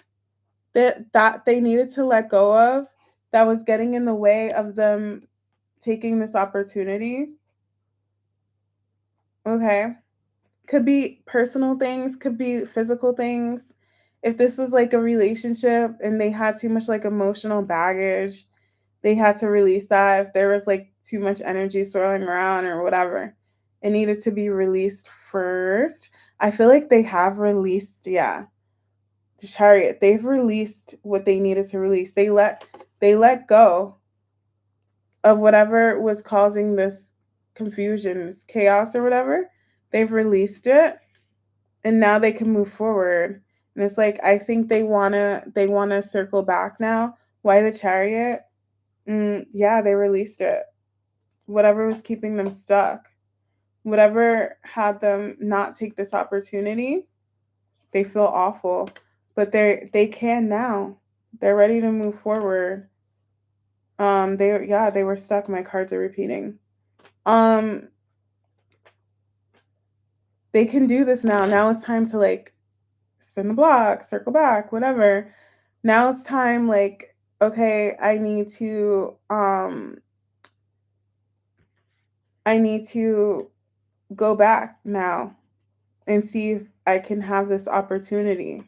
that they needed to let go of that was getting in the way of them taking this opportunity. Okay. Could be personal things, could be physical things. If this was like a relationship and they had too much like emotional baggage, they had to release that. If there was like too much energy swirling around or whatever, it needed to be released first. I feel like they have released, the Chariot. They've released what they needed to release. They let go of whatever was causing this confusion, this chaos or whatever. They've released it and now they can move forward. And it's like, I think they wanna circle back now. Why the Chariot? Yeah, they released it. Whatever was keeping them stuck, whatever had them not take this opportunity, they feel awful. But they can now. They're ready to move forward. They were stuck. My cards are repeating. They can do this now. Now it's time to like spin the block, circle back, whatever. Now it's time, like, okay, I need to go back now and see if I can have this opportunity,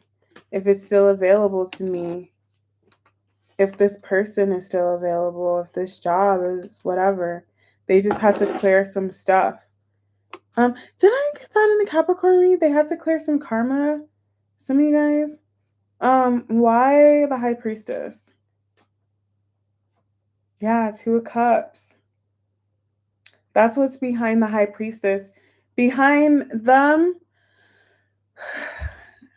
if it's still available to me, if this person is still available, if this job is whatever. They just had to clear some stuff. Did I get that in the Capricorn read? They had to clear some karma. Some of you guys. Why the High Priestess? Yeah, Two of Cups. That's what's behind the High Priestess. Behind them,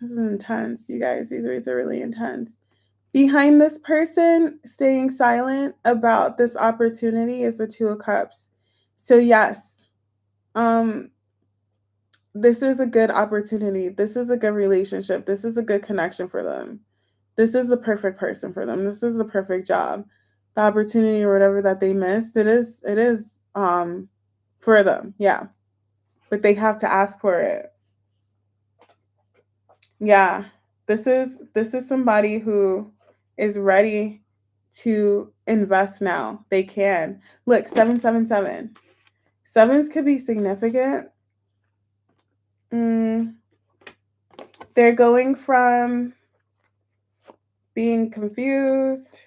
this is intense, you guys. These reads are really intense. Behind this person staying silent about this opportunity is the Two of Cups. So yes, this is a good opportunity. This is a good relationship. This is a good connection for them. This is the perfect person for them. This is the perfect job. The opportunity or whatever that they missed, it is for them. Yeah. But they have to ask for it. Yeah. This is somebody who is ready to invest now. They can. Look, 777. Sevens could be significant. They're going from being confused,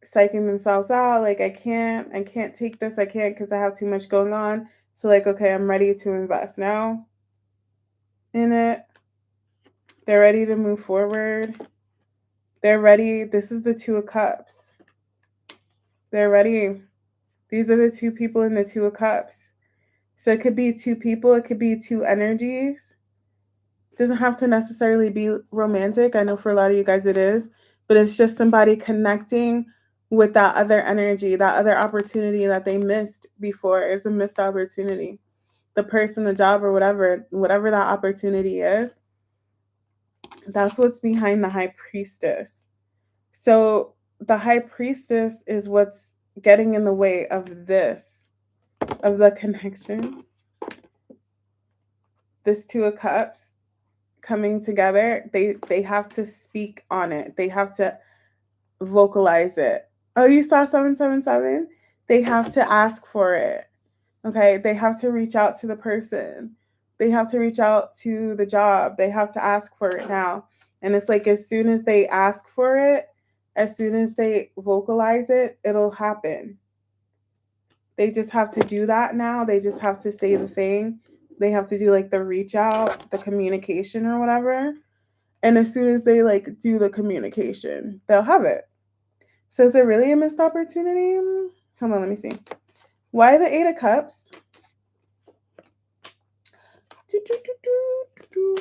psyching themselves out, like I can't take this, I can't because I have too much going on. So like, okay, I'm ready to invest now in it. They're ready to move forward. They're ready. This is the Two of Cups. They're ready. These are the two people in the Two of Cups. So it could be two people, it could be two energies. It doesn't have to necessarily be romantic. I know for a lot of you guys it is, but it's just somebody connecting with that other energy, that other opportunity that they missed before is a missed opportunity. The person, the job, or whatever that opportunity is, that's what's behind the High Priestess. So the High Priestess is what's getting in the way of this, of the connection. This Two of Cups coming together, they have to speak on it. They have to vocalize it. Oh, you saw 777? They have to ask for it. Okay, they have to reach out to the person. They have to reach out to the job. They have to ask for it now. And it's like as soon as they ask for it, as soon as they vocalize it, it'll happen. They just have to do that now. They just have to say the thing. They have to do like the reach out, the communication or whatever. And as soon as they like do the communication, they'll have it. So is it really a missed opportunity? Hold on, let me see. Why the Eight of Cups?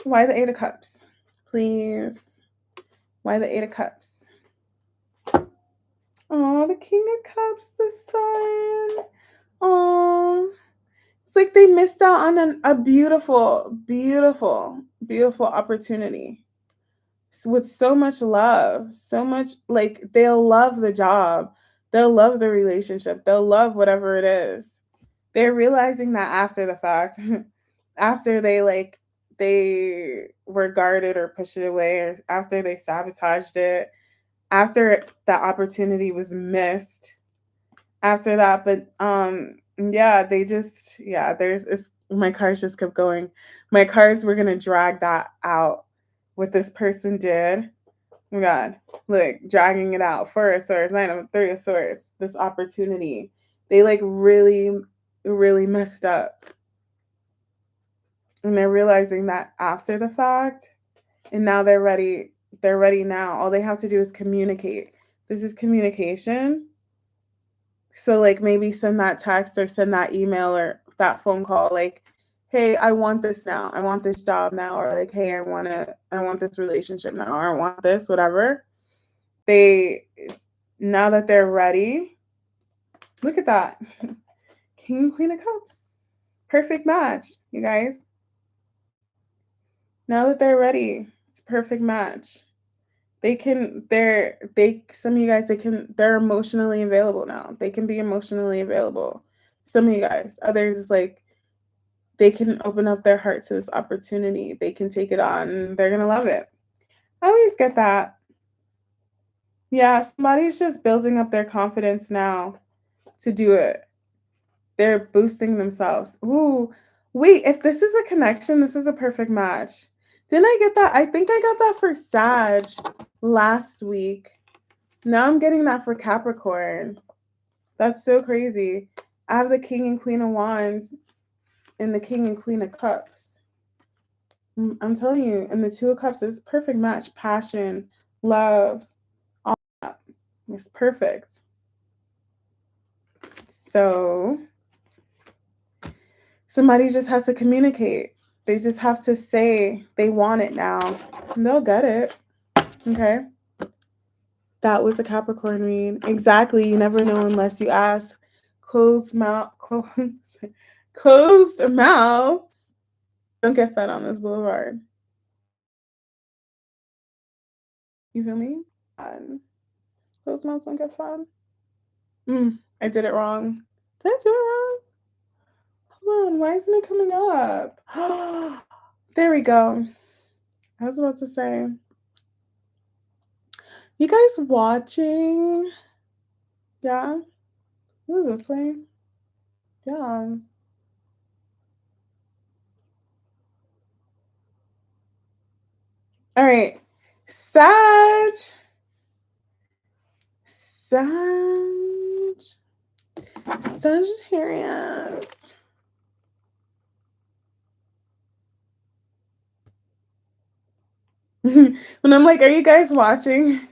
Why the Eight of Cups? Please. Why the Eight of Cups? Oh, the King of Cups, the Sun. Oh, it's like they missed out on a beautiful, beautiful, beautiful opportunity with so much love, so much, like they'll love the job, they'll love the relationship, they'll love whatever it is. They're realizing that after the fact, after they were guarded or pushed it away, or after they sabotaged it, after that opportunity was missed, after that. But yeah, my cards just kept going. My cards were gonna drag that out. What this person did. Oh my God, look, dragging it out. Four of Swords, Nine of Three of Swords. This opportunity, they like really, really messed up, and they're realizing that after the fact, and now they're ready. They're ready now. All they have to do is communicate. This is communication. So like maybe send that text or send that email or that phone call, like, hey, I want this now. I want this job now. Or like, hey, I want this relationship now, or I want this, whatever. Now that they're ready, look at that. King and Queen of Cups. Perfect match, you guys. Now that they're ready, it's a perfect match. Some of you guys, they're emotionally available now. They can be emotionally available. Some of you guys, others is like, they can open up their heart to this opportunity. They can take it on and they're going to love it. I always get that. Yeah, somebody's just building up their confidence now to do it. They're boosting themselves. Ooh, wait, if this is a connection, this is a perfect match. Didn't I get that? I think I got that for Sag last week. Now I'm getting that for Capricorn. That's so crazy. I have the King and Queen of Wands and the King and Queen of Cups. I'm telling you, and the Two of Cups is perfect match. Passion, love, all that. It's perfect. So somebody just has to communicate. They just have to say they want it now. And they'll get it. Okay. That was a Capricorn read. Exactly. You never know unless you ask. Closed mouths don't get fed on this boulevard. You feel me? Closed mouths don't get fed. I did it wrong. Did I do it wrong? Hold on. Why isn't it coming up? There we go. I was about to say. You guys watching? Yeah. Is it this way? Yeah. All right. Sagittarius. When I'm like, are you guys watching?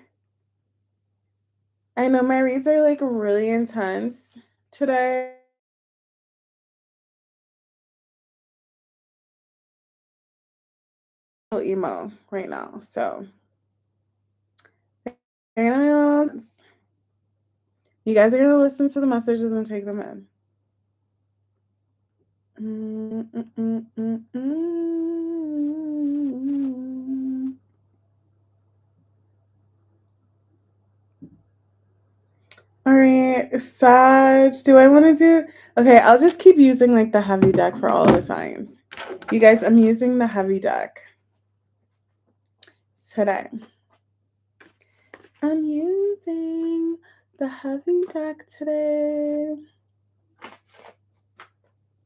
I know my reads are like really intense today. Emo right now, so You guys are going to listen to the messages and take them in. All right, Sag, do I want to do... Okay, I'll just keep using like the heavy deck for all the signs. You guys, I'm using the heavy deck today. I'm using the heavy deck today.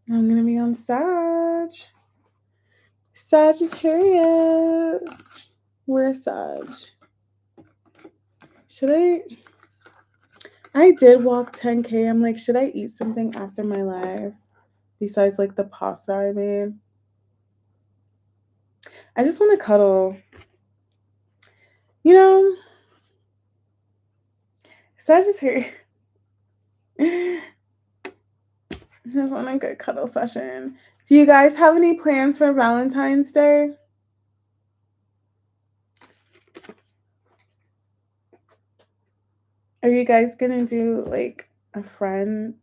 I'm going to be on Sag. Sagittarius. Where's Sag? Should I did walk 10K. I'm like, should I eat something after my live? Besides like the pasta I made. I just want to cuddle. You know, Sagittarius. Just want a good cuddle session. Do you guys have any plans for Valentine's Day? Are you guys gonna do like a Galentine's?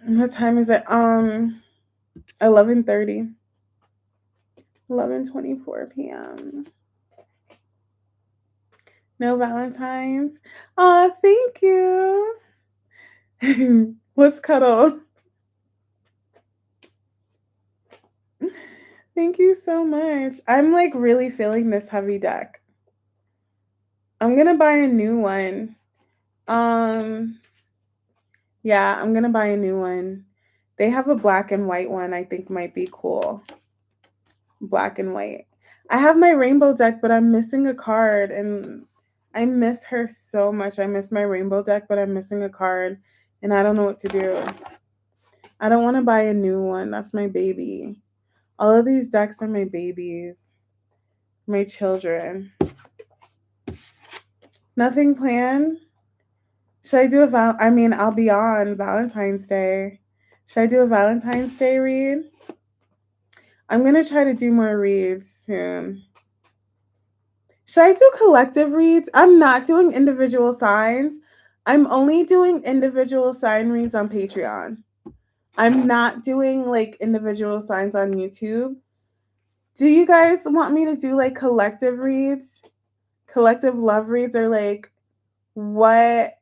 What time is it? 11:30. 11:24 p.m. No Valentine's? Oh, thank you. Let's cuddle. Thank you so much. I'm like really feeling this heavy deck. I'm gonna buy a new one. Yeah, I'm gonna buy a new one. They have a black and white one I think might be cool. Black and white. I have my rainbow deck, but I'm missing a card and I miss her so much. I miss my rainbow deck, but I'm missing a card and I don't know what to do. I don't want to buy a new one. That's my baby. All of these decks are my babies. My children. Nothing planned? Should I do I'll be on Valentine's Day. Should I do a Valentine's Day read? I'm going to try to do more reads soon. Should I do collective reads? I'm not doing individual signs. I'm only doing individual sign reads on Patreon. I'm not doing like individual signs on YouTube. Do you guys want me to do like collective reads? Collective love reads or like what?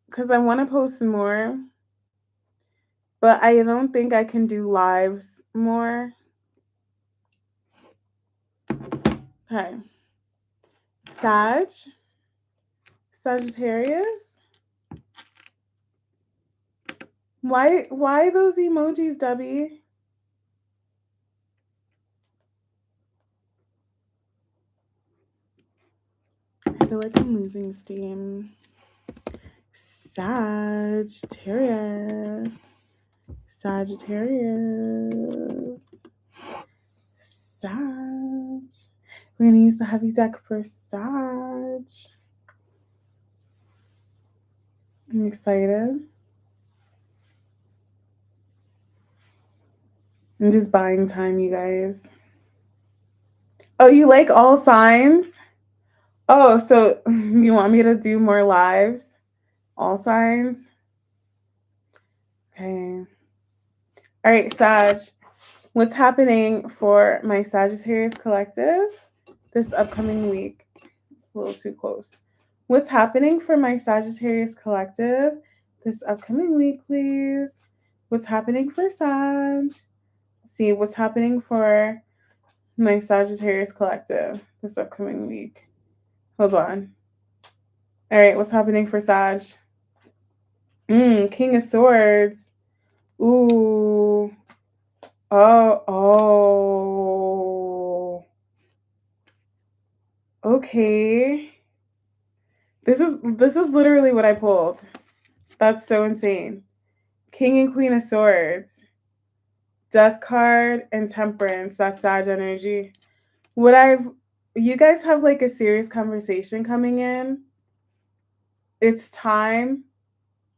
Because I want to post more. But I don't think I can do lives more. Okay. Sagittarius. Why those emojis, Debbie? I feel like I'm losing steam. Sagittarius. Sag. We're gonna use the heavy deck for Sag. I'm excited. I'm just buying time, you guys. Oh, you like all signs? Oh, so you want me to do more lives? All signs? Okay. All right, Sag. What's happening for my Sagittarius collective this upcoming week? It's a little too close. What's happening for my Sagittarius collective this upcoming week, please? What's happening for Sag? See what's happening for my Sagittarius collective this upcoming week. Hold on. All right, what's happening for Sag? King of Swords. Ooh. Oh. Okay. This is literally what I pulled. That's so insane. King and Queen of Swords. Death card and Temperance. That's Sag energy. You guys have like a serious conversation coming in. It's time.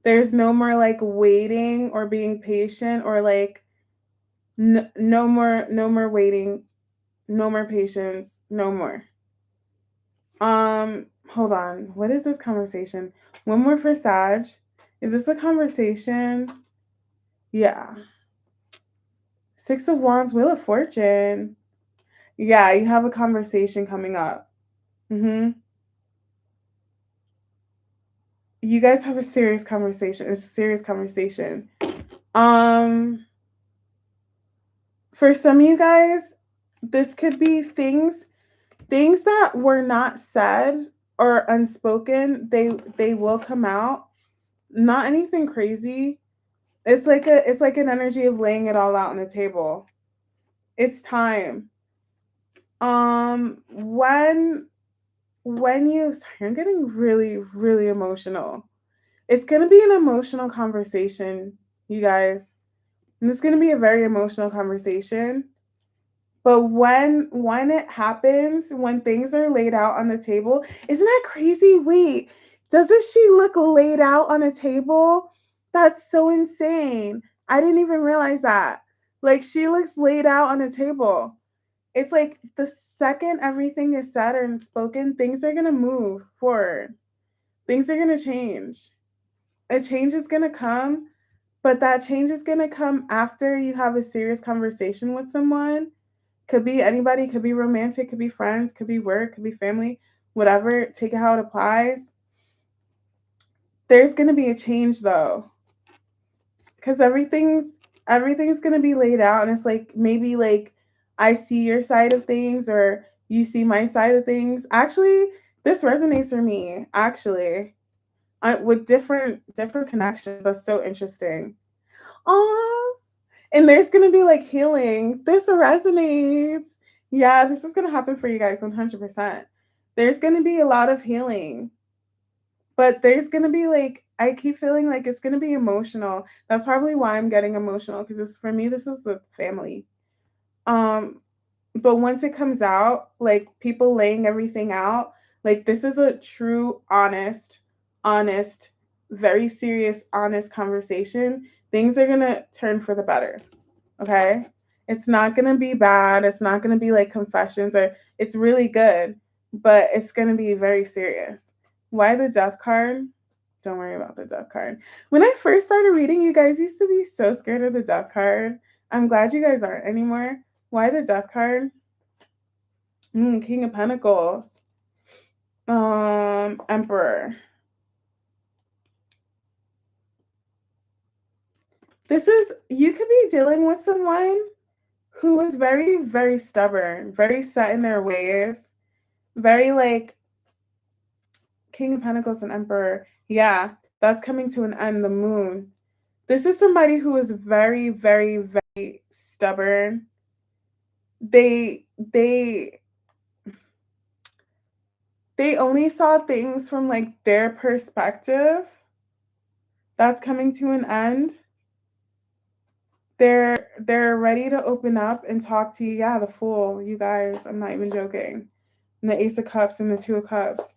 There's no more like waiting or being patient or like no more waiting, no more patience, no more. Hold on. What is this conversation? One more for Sag. Is this a conversation? Yeah. Six of Wands, Wheel of Fortune. Yeah, you have a conversation coming up. You guys have a serious conversation. It's a serious conversation. For some of you guys, this could be things that were not said or unspoken. They will come out. Not anything crazy. It's like an energy of laying it all out on the table. It's time. When you, sorry, I'm getting really, really emotional. It's going to be an emotional conversation, you guys. And it's going to be a very emotional conversation. But when it happens, when things are laid out on the table, isn't that crazy? Wait, doesn't she look laid out on a table? That's so insane. I didn't even realize that. Like, she looks laid out on a table. It's like the second everything is said and spoken, things are going to move forward. Things are going to change. A change is going to come, but that change is going to come after you have a serious conversation with someone. Could be anybody, could be romantic, could be friends, could be work, could be family, whatever. Take it how it applies. There's going to be a change though, because everything's going to be laid out, and it's like maybe like I see your side of things or you see my side of things. Actually, this resonates for me. Actually, with different connections. That's so interesting. Oh, and there's going to be like healing. This resonates. Yeah, this is going to happen for you guys 100%. There's going to be a lot of healing. But there's going to be like, I keep feeling like it's going to be emotional. That's probably why I'm getting emotional, because for me, this is the family. But once it comes out, like people laying everything out, like this is a true, honest, very serious, honest conversation. Things are going to turn for the better. Okay. It's not going to be bad. It's not going to be like confessions, or it's really good, but it's going to be very serious. Why the Death card? Don't worry about the Death card. When I first started reading, you guys used to be so scared of the Death card. I'm glad you guys aren't anymore. Why the Death card? King of Pentacles. Emperor. You could be dealing with someone who is very, very stubborn, very set in their ways, very like King of Pentacles and Emperor. Yeah, that's coming to an end. The Moon. This is somebody who is very, very, very stubborn. They only saw things from like their perspective. That's coming to an end. They're ready to open up and talk to you. Yeah, the Fool, you guys. I'm not even joking. And the Ace of Cups and the Two of Cups.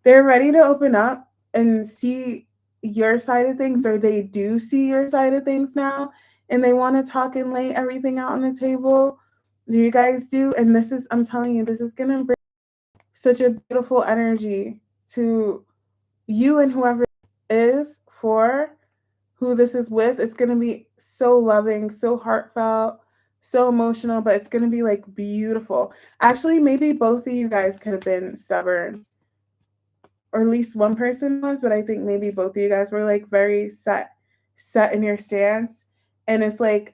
They're ready to open up and see your side of things, or they do see your side of things now, and they want to talk and lay everything out on the table. You guys do, and this is, I'm telling you, this is going to bring such a beautiful energy to you and whoever is for who this is with. It's going to be so loving, so heartfelt, so emotional, but it's going to be like beautiful. Actually, maybe both of you guys could have been stubborn, or at least one person was, but I think maybe both of you guys were like very set in your stance. And it's like,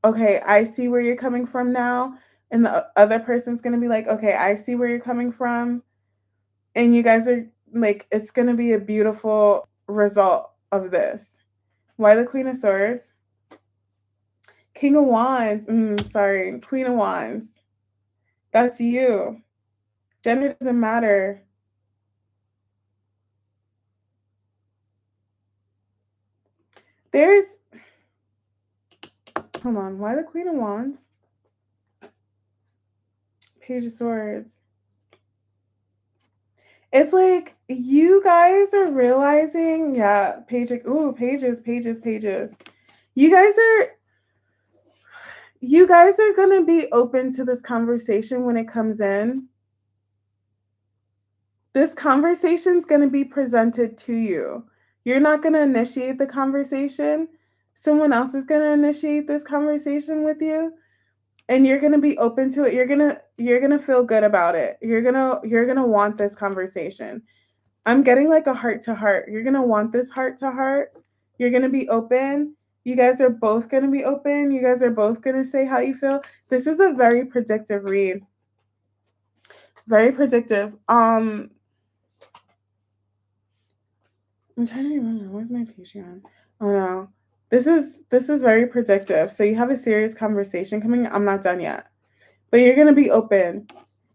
okay, I see where you're coming from now. And the other person's going to be like, okay, I see where you're coming from. And you guys are like, it's going to be a beautiful result of this. Why the Queen of Swords? King of Wands. Sorry, Queen of Wands. That's you. Gender doesn't matter. Hold on. Why the Queen of Wands? Page of Swords. It's like you guys are realizing, yeah, pages. You guys are going to be open to this conversation when it comes in. This conversation's going to be presented to you. You're not going to initiate the conversation. Someone else is going to initiate this conversation with you, and you're going to be open to it. You're going to feel good about it. You're going to want this conversation. I'm getting like a heart to heart. You're going to want this heart to heart. You're going to be open. You guys are both going to be open. You guys are both going to say how you feel. This is a very predictive read. Very predictive. I'm trying to remember. Where's my Patreon? Oh no. This is very predictive. So you have a serious conversation coming. I'm not done yet. But you're going to be open.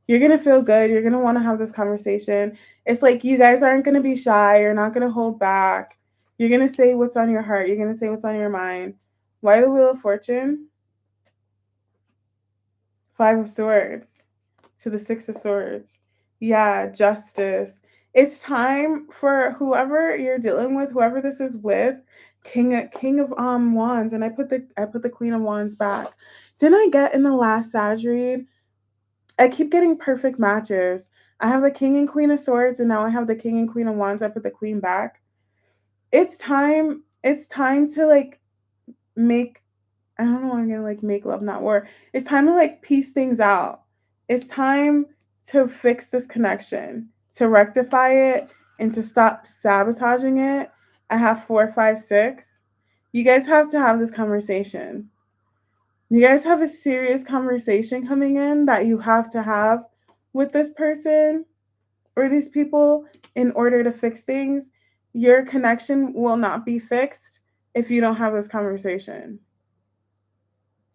You're going to feel good. You're going to want to have this conversation. It's like you guys aren't going to be shy. You're not going to hold back. You're going to say what's on your heart. You're going to say what's on your mind. Why the Wheel of Fortune? 5 of Swords to the 6 of Swords. Yeah, justice. It's time for whoever you're dealing with, whoever this is with, King of Wands, and I put the Queen of Wands back. Didn't I get in the last Sag read? I keep getting perfect matches. I have the King and Queen of Swords, and now I have the King and Queen of Wands. I put the Queen back. It's time to like make, I don't know, I'm gonna like make love, not war. It's time to like piece things out. It's time to fix this connection, to rectify it, and to stop sabotaging it. I have 4, 5, 6. You guys have to have this conversation. You guys have a serious conversation coming in that you have to have with this person or these people in order to fix things. Your connection will not be fixed if you don't have this conversation.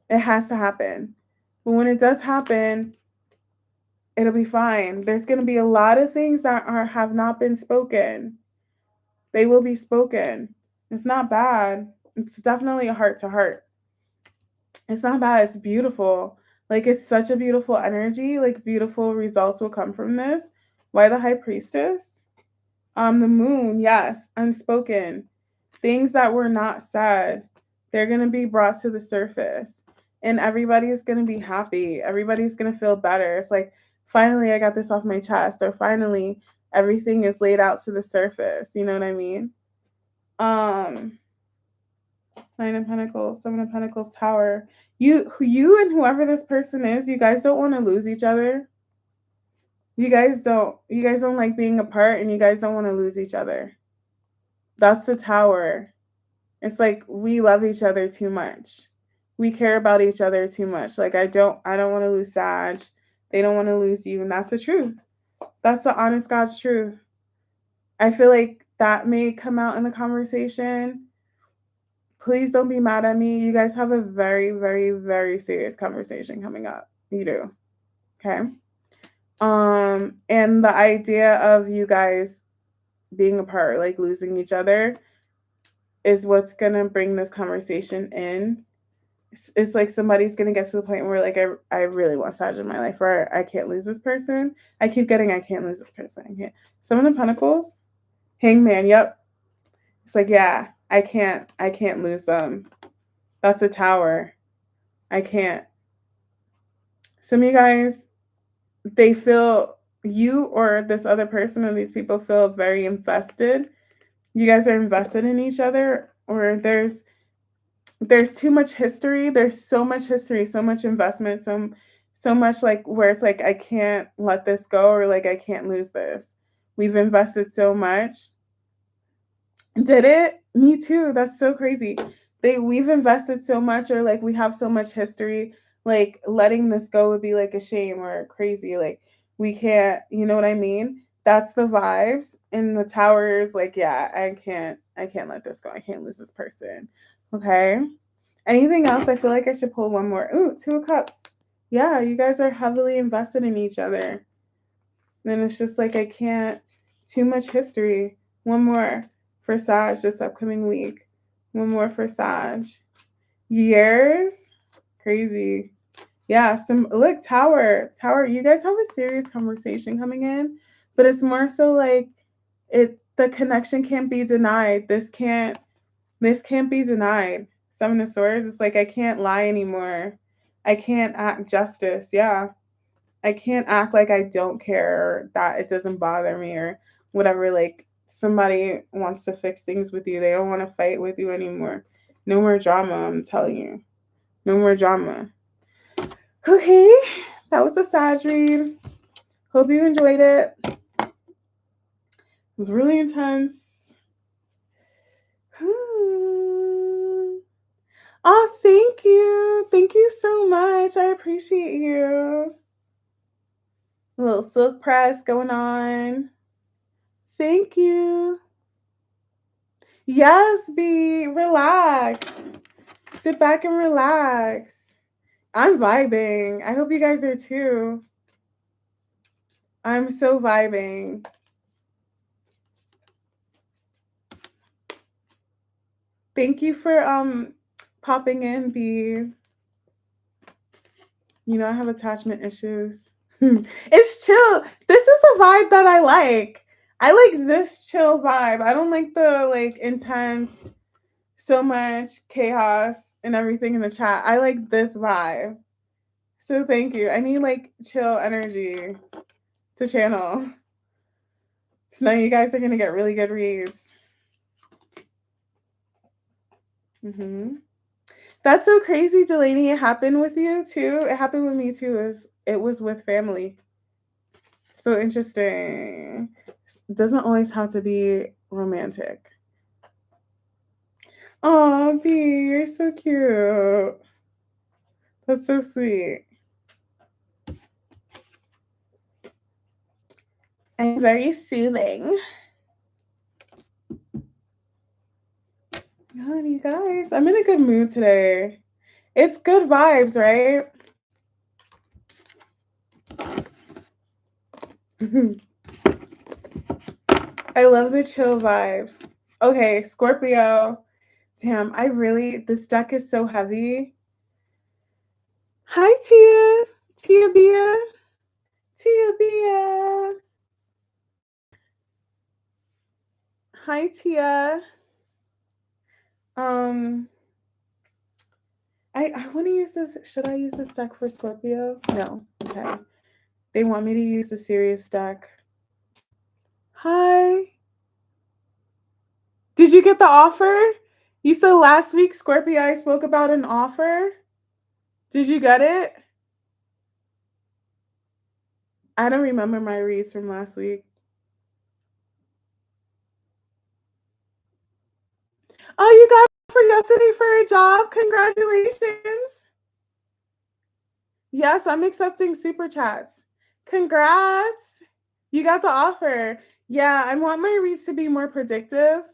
It has to happen. But when it does happen, it'll be fine. There's going to be a lot of things that have not been spoken. They will be spoken. It's not bad. It's definitely a heart to heart. It's not bad. It's beautiful. Like, it's such a beautiful energy. Like, beautiful results will come from this. Why the High Priestess? The Moon, yes, unspoken. Things that were not said, they're going to be brought to the surface. And everybody's going to be happy. Everybody's going to feel better. It's like, finally, I got this off my chest. Or finally, everything is laid out to the surface. You know what I mean? 9 of Pentacles, 7 of Pentacles, Tower. You and whoever this person is, you guys don't want to lose each other. You guys don't like being apart, and you guys don't want to lose each other. That's the Tower. It's like we love each other too much. We care about each other too much. Like I don't want to lose Sag. They don't want to lose you, and that's the truth. That's the honest God's truth. I feel like that may come out in the conversation. Please don't be mad at me. You guys have a very, very, very serious conversation coming up. You do. Okay? And the idea of you guys being apart, like losing each other, is what's going to bring this conversation in. It's like somebody's going to get to the point where like I really want Sag in my life, or I can't lose this person. I keep getting I can't lose this person. I can't. 7 of Pentacles, Hangman, yep. It's like, yeah, I can't lose them. That's a Tower. I can't. Some of you guys, they feel, you or this other person or these people feel very invested. You guys are invested in each other, or there's too much history. There's so much history, so much investment, so much like where it's like I can't let this go, or like I can't lose this. We've invested so much. Did it? Me too. That's so crazy. We've invested so much, or like we have so much history. Like letting this go would be like a shame or crazy. Like we can't, you know what I mean? That's the vibes. And the Towers, like, yeah, I can't let this go. I can't lose this person. Okay. Anything else? I feel like I should pull one more. Ooh, 2 of Cups. Yeah, you guys are heavily invested in each other. Then it's just like I can't. Too much history. One more for Sag this upcoming week. One more for Sag. Years? Crazy. Yeah, look, Tower. You guys have a serious conversation coming in, but it's more so like the connection can't be denied. This can't be denied. 7 of Swords, it's like I can't lie anymore. I can't act justice. Yeah. I can't act like I don't care, that it doesn't bother me or whatever. Like, somebody wants to fix things with you. They don't want to fight with you anymore. No more drama, I'm telling you. No more drama. Okay, that was a Sag read. Hope you enjoyed it. It was really intense. Oh, thank you. Thank you so much. I appreciate you. A little silk press going on. Thank you. Yes, B. Relax. Sit back and relax. I'm vibing. I hope you guys are too. I'm so vibing. Thank you for popping in, B. You know I have attachment issues. It's chill. This is the vibe that I like. I like this chill vibe. I don't like the like intense, so much chaos and everything in the chat. I like this vibe. So thank you. I need like chill energy to channel. So now you guys are gonna get really good reads. That's so crazy, Delaney. It happened with you too. It happened with me too. It was with family. So interesting. It doesn't always have to be romantic. Oh, B, you're so cute. That's so sweet. And very soothing. God, you guys, I'm in a good mood today. It's good vibes, right? I love the chill vibes. Okay, Scorpio. Damn, this deck is so heavy. Hi, Tia. Tia Bia. Tia Bia. Hi, Tia. I want to use this. Should I use this deck for Scorpio? No. Okay. They want me to use the serious deck. Hi. Did you get the offer? You said last week, Scorpio, I spoke about an offer. Did you get it? I don't remember my reads from last week. Oh, you got for yesterday for a job. Congratulations. Yes, I'm accepting super chats. Congrats. You got the offer. Yeah, I want my reads to be more predictive.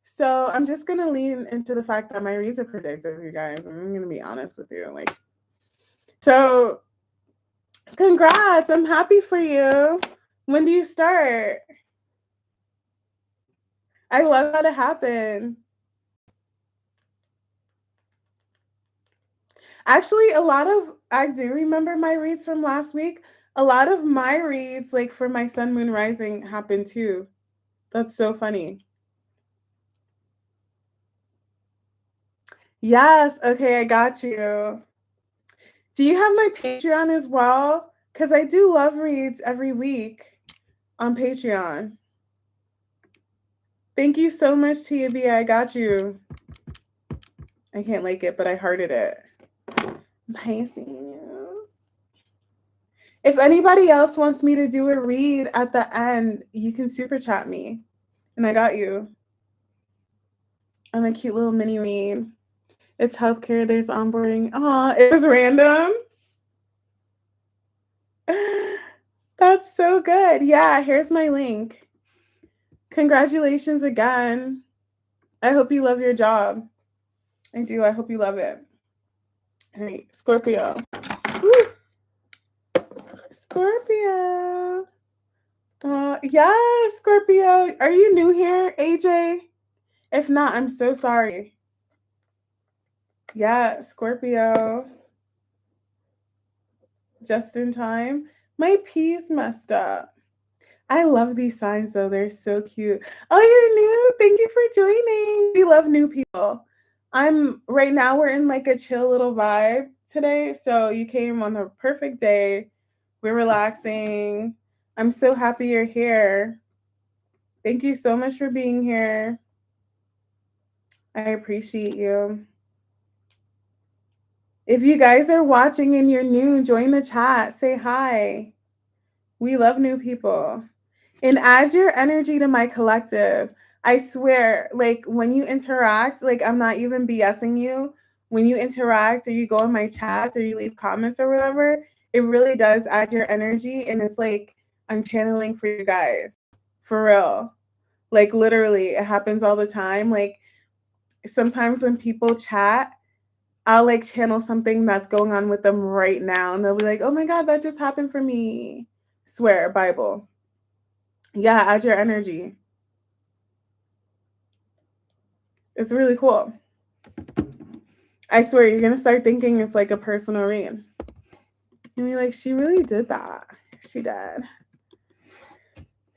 So I'm just going to lean into the fact that my reads are predictive, you guys. I'm going to be honest with you. So congrats. I'm happy for you. When do you start? I love that it happened. Actually, I do remember my reads from last week. A lot of my reads, like for my sun, moon, rising, happened too. That's so funny. Yes. Okay, I got you. Do you have my Patreon as well? Because I do love reads every week on Patreon. Thank you so much, Tia B. I got you. I can't like it, but I hearted it. Pisces. If anybody else wants me to do a read at the end, you can super chat me. And I got you. I'm a cute little mini read. It's healthcare, there's onboarding. Aw, it was random. That's so good. Yeah, here's my link. Congratulations again. I hope you love your job. I do. I hope you love it. All right, Scorpio. Woo. Scorpio. Yes, Scorpio. Are you new here, AJ? If not, I'm so sorry. Yeah, Scorpio. Just in time. My P's messed up. I love these signs, though. They're so cute. Oh, you're new. Thank you for joining. We love new people. Right now, we're in like a chill little vibe today. So you came on the perfect day We're relaxing. I'm so happy you're here. Thank you so much for being here. I appreciate you. If you guys are watching and you're new, join the chat. Say hi. We love new people. And add your energy to my collective. I swear, like when you interact, like I'm not even BSing you. When you interact or you go in my chats or you leave comments or whatever, it really does add your energy. And it's like I'm channeling for you guys. For real. Like literally, it happens all the time. Like sometimes when people chat, I'll like channel something that's going on with them right now. And they'll be like, oh my God, that just happened for me. Swear, Bible. Yeah, add your energy. It's really cool. I swear, you're going to start thinking it's like a personal read. And be like, she really did that. She did.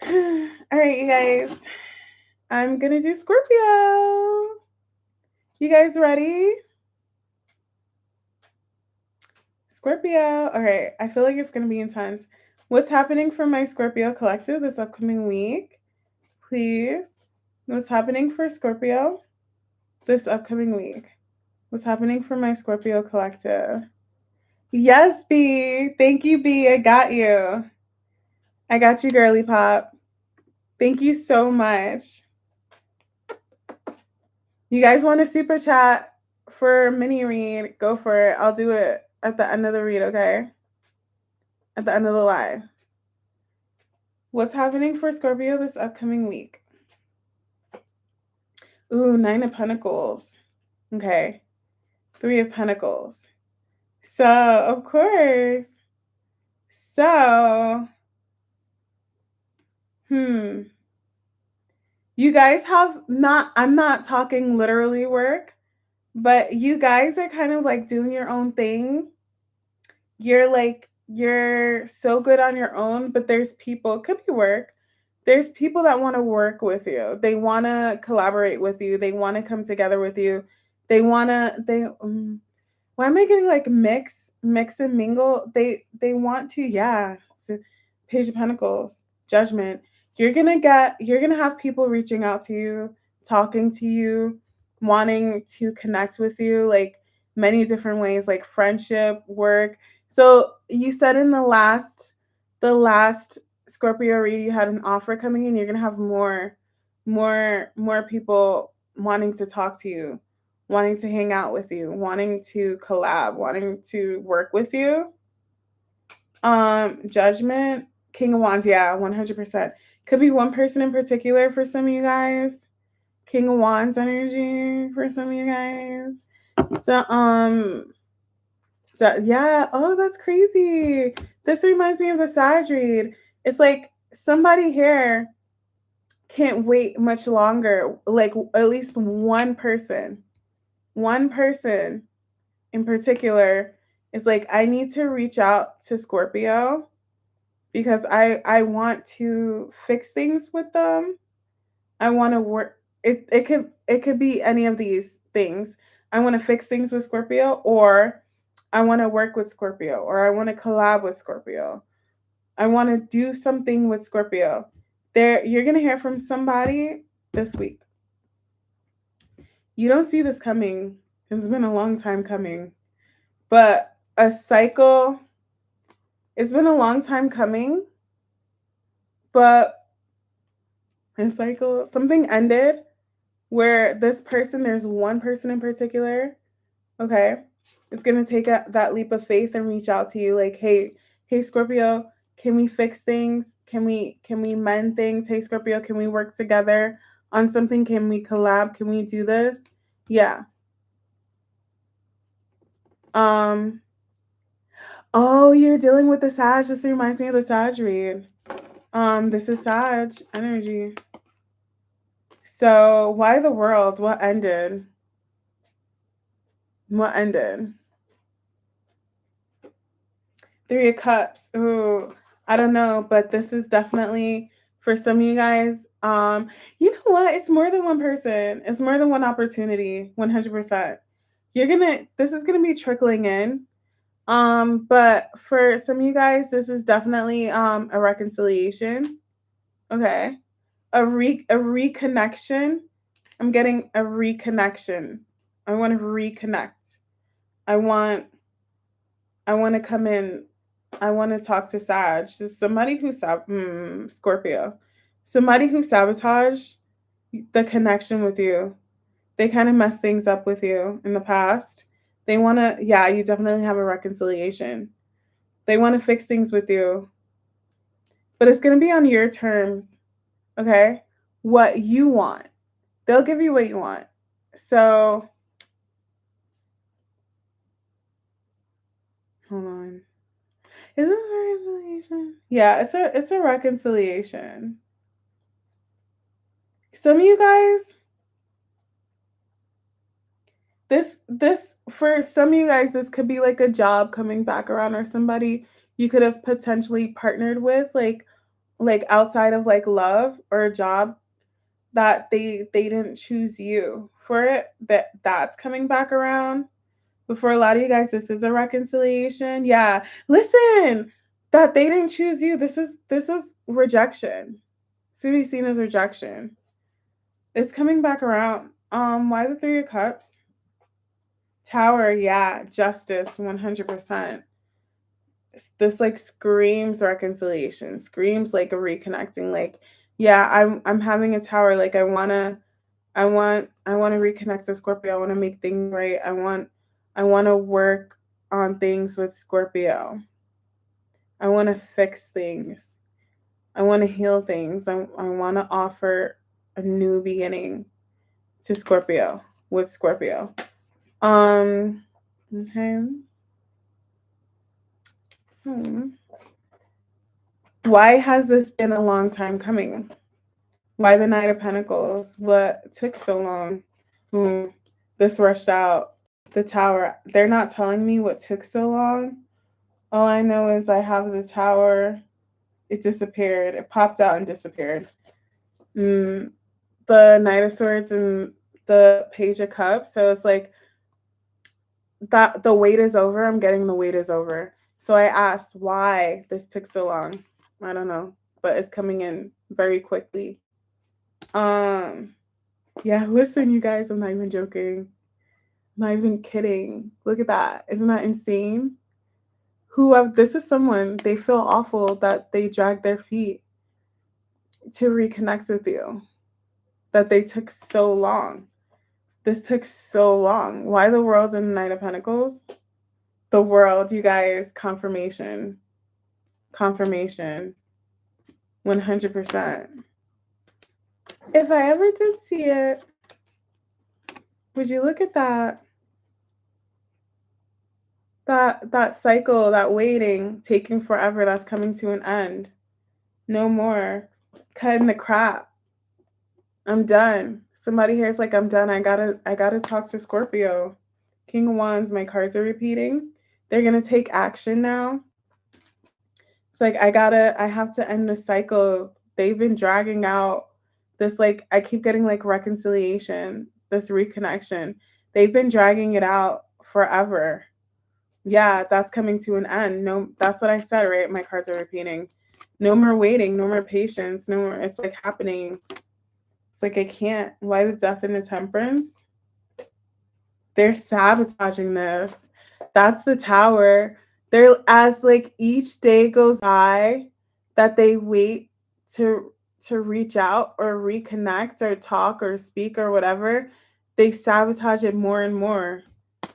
All right, you guys. I'm going to do Scorpio. You guys ready? Scorpio. All right. I feel like it's going to be intense. What's happening for my Scorpio collective this upcoming week? Please. What's happening for Scorpio this upcoming week? What's happening for my Scorpio collective? Yes, B. Thank you, B. I got you. I got you, girly pop. Thank you so much. You guys want a super chat for mini read? Go for it. I'll do it at the end of the read, okay? At the end of the live. What's happening for Scorpio this upcoming week? Ooh, 9 of Pentacles. Okay. 3 of Pentacles. So, of course. So, you guys have I'm not talking literally work, but you guys are kind of like doing your own thing. You're so good on your own, but there's people, it could be work. There's people that want to work with you. They want to collaborate with you. They want to come together with you. Why am I getting like mix and mingle? They want to, yeah. Page of Pentacles, Judgment. You're gonna have people reaching out to you, talking to you, wanting to connect with you, like many different ways, like friendship, work. So you said in the last Scorpio read, you had an offer coming in. You're gonna have more people wanting to talk to you, wanting to hang out with you, wanting to collab, wanting to work with you. Judgment, King of Wands, yeah, 100%. Could be one person in particular for some of you guys. King of Wands energy for some of you guys. So, yeah. Oh, that's crazy. This reminds me of the Sag read. It's like somebody here can't wait much longer. Like at least one person in particular is like, I need to reach out to Scorpio because I want to fix things with them. I want to work. It could be any of these things. I want to fix things with Scorpio, or I want to work with Scorpio, or I want to collab with Scorpio. I want to do something with Scorpio. You're gonna hear from somebody this week. You don't see this coming. It's been a long time coming, but it's been a long time coming, but something ended where there's one person in particular, okay, it's going to take that leap of faith and reach out to you like, hey Scorpio, can we fix things? Can we mend things? Hey Scorpio, can we work together on something? Can we collab? Can we do this? Yeah. Oh, you're dealing with the Sag. This reminds me of the Sag read. This is Sag energy. So why the world? What ended? What ended? 3 of Cups. Ooh, I don't know, but this is definitely for some of you guys. You know what? It's more than one person. It's more than one opportunity. 100%. This is gonna be trickling in. But for some of you guys, this is definitely a reconciliation. Okay. A reconnection. I'm getting a reconnection. I want to reconnect. I want I want to come in. I want to talk to Sag. Just somebody who Scorpio. Somebody who sabotaged the connection with you. They kind of messed things up with you in the past. They want to, yeah, you definitely have a reconciliation. They want to fix things with you, but it's going to be on your terms, okay? What you want. They'll give you what you want. So, hold on. Is this a reconciliation? Yeah, it's a reconciliation. Some of you guys, this for some of you guys, this could be like a job coming back around, or somebody you could have potentially partnered with, like outside of like love or a job that they didn't choose you for it, that's coming back around. But for a lot of you guys, this is a reconciliation. Yeah, listen, that they didn't choose you. This is rejection. It's to be seen as rejection. It's coming back around. Why the Three of Cups? Tower, yeah, justice, 100%. This like screams reconciliation, screams like a reconnecting. Like, yeah, I'm having a tower. Like, I want to reconnect with Scorpio. I want to make things right. I want to work on things with Scorpio. I want to fix things. I want to heal things. I want to offer a new beginning to Scorpio with Scorpio. Okay. Why has this been a long time coming? Why the Knight of Pentacles? What took so long? This rushed out. The Tower. They're not telling me what took so long. All I know is I have the Tower. It disappeared. It popped out and disappeared. The Knight of Swords and the Page of Cups. So it's like that the wait is over. I'm getting the wait is over. So I asked why this took so long. I don't know, but it's coming in very quickly. Yeah, listen, you guys, I'm not even joking. I'm not even kidding. Look at that. Isn't that insane? This is someone, they feel awful that they dragged their feet to reconnect with you. That they took so long. This took so long. Why the World and the Knight of Pentacles? The World, you guys, confirmation. Confirmation. 100%. If I ever did see it, would you look at that? That cycle, that waiting, taking forever, that's coming to an end. No more. Cutting the crap. I'm done. Somebody here is like, I'm done. I gotta talk to Scorpio. King of Wands, my cards are repeating. They're gonna take action now. It's like I have to end this cycle. They've been dragging out this, like, I keep getting like reconciliation, this reconnection. They've been dragging it out forever. Yeah, that's coming to an end. No, that's what I said, right? My cards are repeating. No more waiting, no more patience, no more. It's like happening. It's like I can't. Why the Death and the Temperance? They're sabotaging this. That's the Tower. They're, as like each day goes by that they wait to reach out or reconnect or talk or speak or whatever, they sabotage it more and more.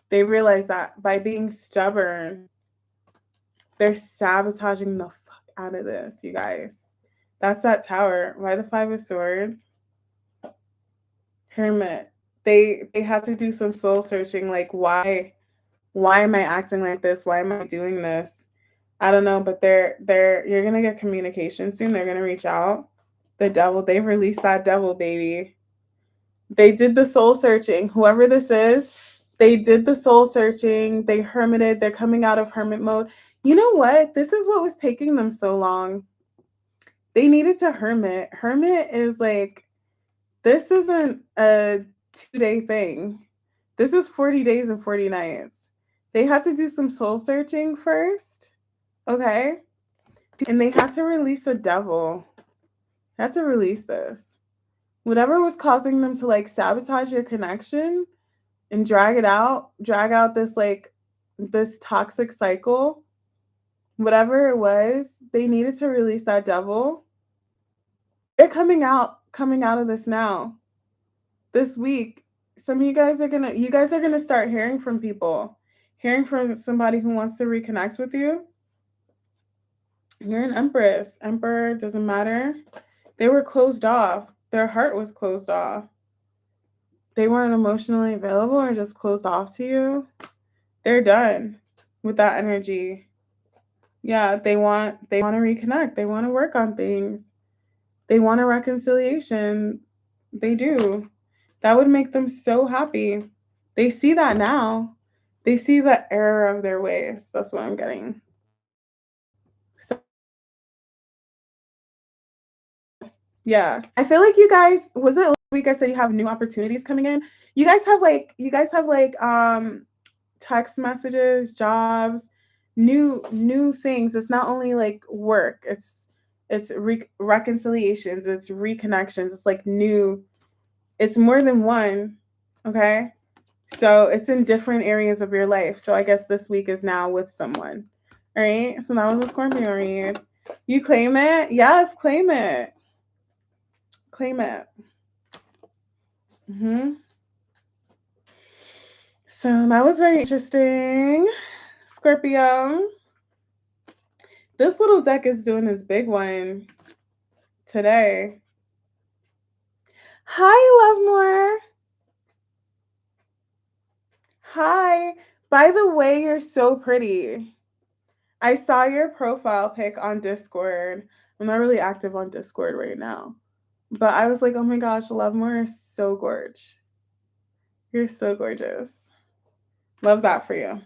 They realize that by being stubborn, they're sabotaging the fuck out of this, you guys. That's that Tower. Why the Five of Swords? Hermit. They had to do some soul searching, like why am I acting like this? Why am I doing this? I don't know, but you're gonna get communication soon. They're gonna reach out. The Devil, they released that Devil, baby. They did the soul searching. Whoever this is, they did the soul searching. They hermited. They're coming out of hermit mode. You know what? This is what was taking them so long. They needed to hermit. Hermit is like, this isn't a 2-day thing. This is 40 days and 40 nights. They had to do some soul searching first, okay? And they had to release a devil. Had to release this. Whatever was causing them to like sabotage your connection and drag out this toxic cycle, whatever it was, they needed to release that devil. They're coming out of this now. This week, some of you guys are gonna start hearing from people, hearing from somebody who wants to reconnect with you. You're an Empress, Emperor, doesn't matter. They were closed off. Their heart was closed off. They weren't emotionally available or just closed off to you. They're done with that energy. Yeah, they want to reconnect. They want to work on things. They want a reconciliation. They do. That would make them so happy. They see that now. They see the error of their ways. That's what I'm getting. So, yeah. I feel like you guys, was it last week I said you have new opportunities coming in? You guys have text messages, jobs, new things. It's not only like work. It's reconciliations, it's reconnections. It's like new. It's more than one, okay? So it's in different areas of your life. So I guess this week is now with someone. All right? So that was a Scorpio read. You claim it? Yes, claim it. Claim it. So that was very interesting. Scorpio. This little deck is doing this big one today. Hi, Lovemore. Hi. By the way, you're so pretty. I saw your profile pic on Discord. I'm not really active on Discord right now. But I was like, oh my gosh, Lovemore is so gorgeous. You're so gorgeous. Love that for you.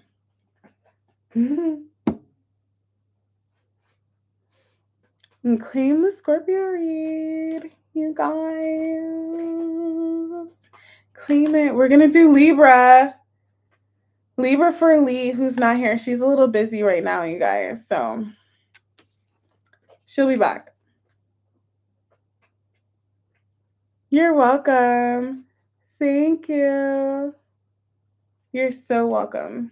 And claim the Scorpio read, you guys. Claim it. We're going to do Libra. Libra for Lee, who's not here. She's a little busy right now, you guys. So she'll be back. You're welcome. Thank you. You're so welcome.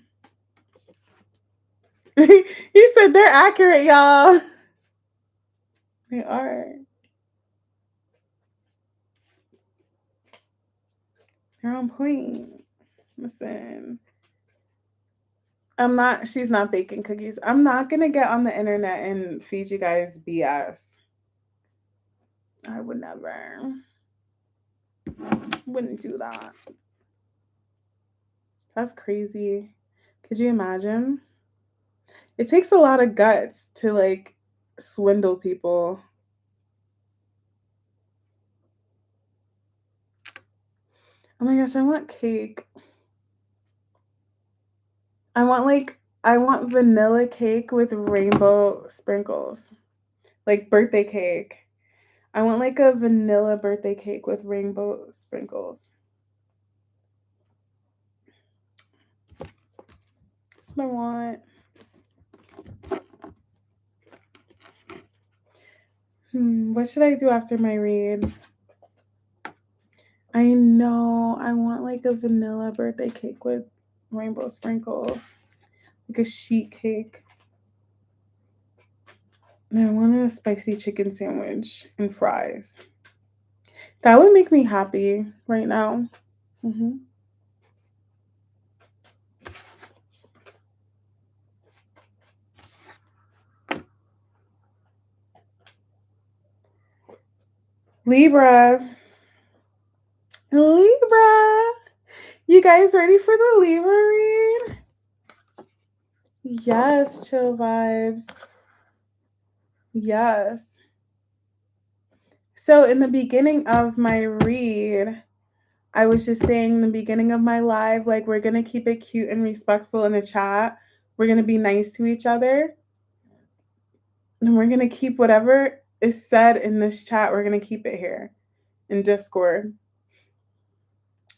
He said they're accurate, y'all. They are. They're on point. Listen. She's not baking cookies. I'm not going to get on the internet and feed you guys BS. I would never. Wouldn't do that. That's crazy. Could you imagine? It takes a lot of guts to like swindle people. Oh my gosh, I want cake. I want vanilla cake with rainbow sprinkles. Like birthday cake. I want like a vanilla birthday cake with rainbow sprinkles. That's what I want. What should I do after my read? I know. I want like a vanilla birthday cake with rainbow sprinkles. Like a sheet cake. And I want a spicy chicken sandwich and fries. That would make me happy right now. Libra. You guys ready for the Libra read? Yes, chill vibes. Yes. So in the beginning of my read, I was just saying in the beginning of my live, like we're going to keep it cute and respectful in the chat. We're going to be nice to each other. And we're going to keep whatever is said in this chat, we're going to keep it here in Discord.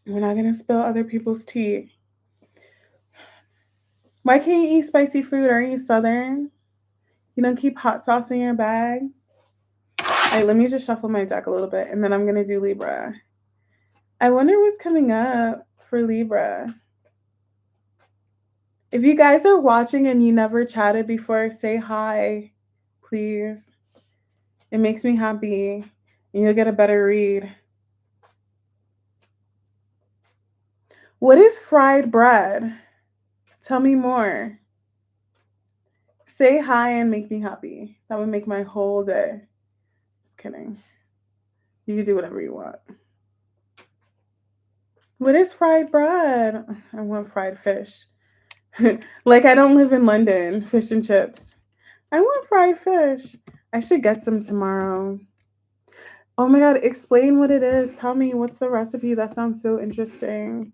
We're not going to spill other people's tea. Why can't you eat spicy food? Are you Southern? You don't keep hot sauce in your bag? All right, let me just shuffle my deck a little bit, and then I'm going to do Libra. I wonder what's coming up for Libra. If you guys are watching and you never chatted before, say hi, please. It makes me happy, and you'll get a better read. What is fried bread? Tell me more. Say hi and make me happy. That would make my whole day. Just kidding. You can do whatever you want. What is fried bread? I want fried fish. Like I don't live in London. Fish and chips. I want fried fish. I should get some tomorrow. Oh my god, explain what it is. Tell me what's the recipe. That sounds so interesting.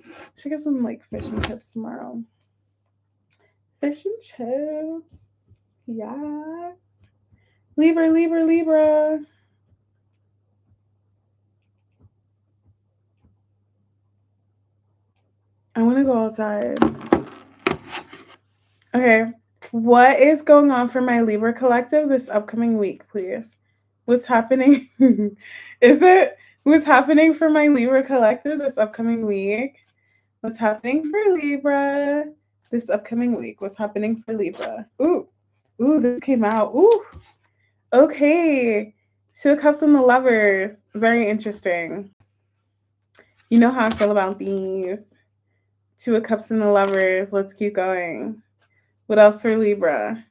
I should get some like fish and chips tomorrow. Fish and chips. Yes. Libra, Libra, Libra. I want to go outside. Okay. What is going on for my Libra collective this upcoming week, please? What's happening? Is it what's happening for my Libra collective this upcoming week? What's happening for Libra this upcoming week? What's happening for Libra? Ooh, this came out. Ooh, okay. Two of Cups and the Lovers. Very interesting. You know how I feel about these. Two of Cups and the Lovers. Let's keep going. What else for Libra?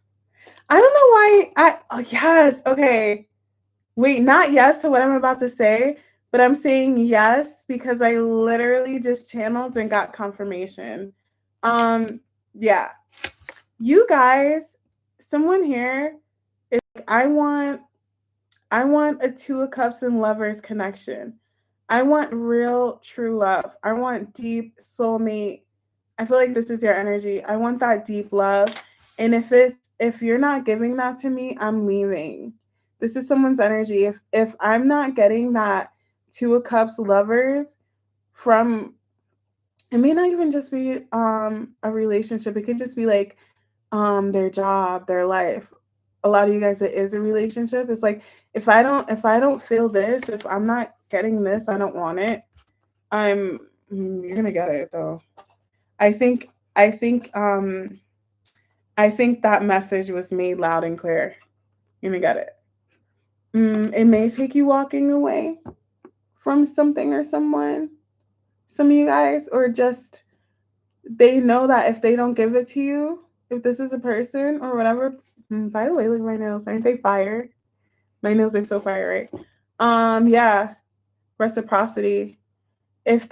I don't know why oh yes, okay. Wait, not yes to what I'm about to say, but I'm saying yes because I literally just channeled and got confirmation. Yeah. You guys, someone here is like, I want a Two of Cups and Lovers connection. I want real true love. I want deep soulmate. I feel like this is your energy. I want that deep love. And if you're not giving that to me, I'm leaving. This is someone's energy. If I'm not getting that Two of Cups Lovers from, it may not even just be a relationship. It could just be like their job, their life. A lot of you guys, it is a relationship. It's like if I don't feel this, if I'm not getting this, I don't want it. You're gonna get it though. I think that message was made loud and clear. You're gonna get it. It may take you walking away from something or someone, some of you guys, or just they know that if they don't give it to you, if this is a person or whatever. By the way, look at my nails. Aren't they fire? My nails are so fire, right? Yeah. Reciprocity. If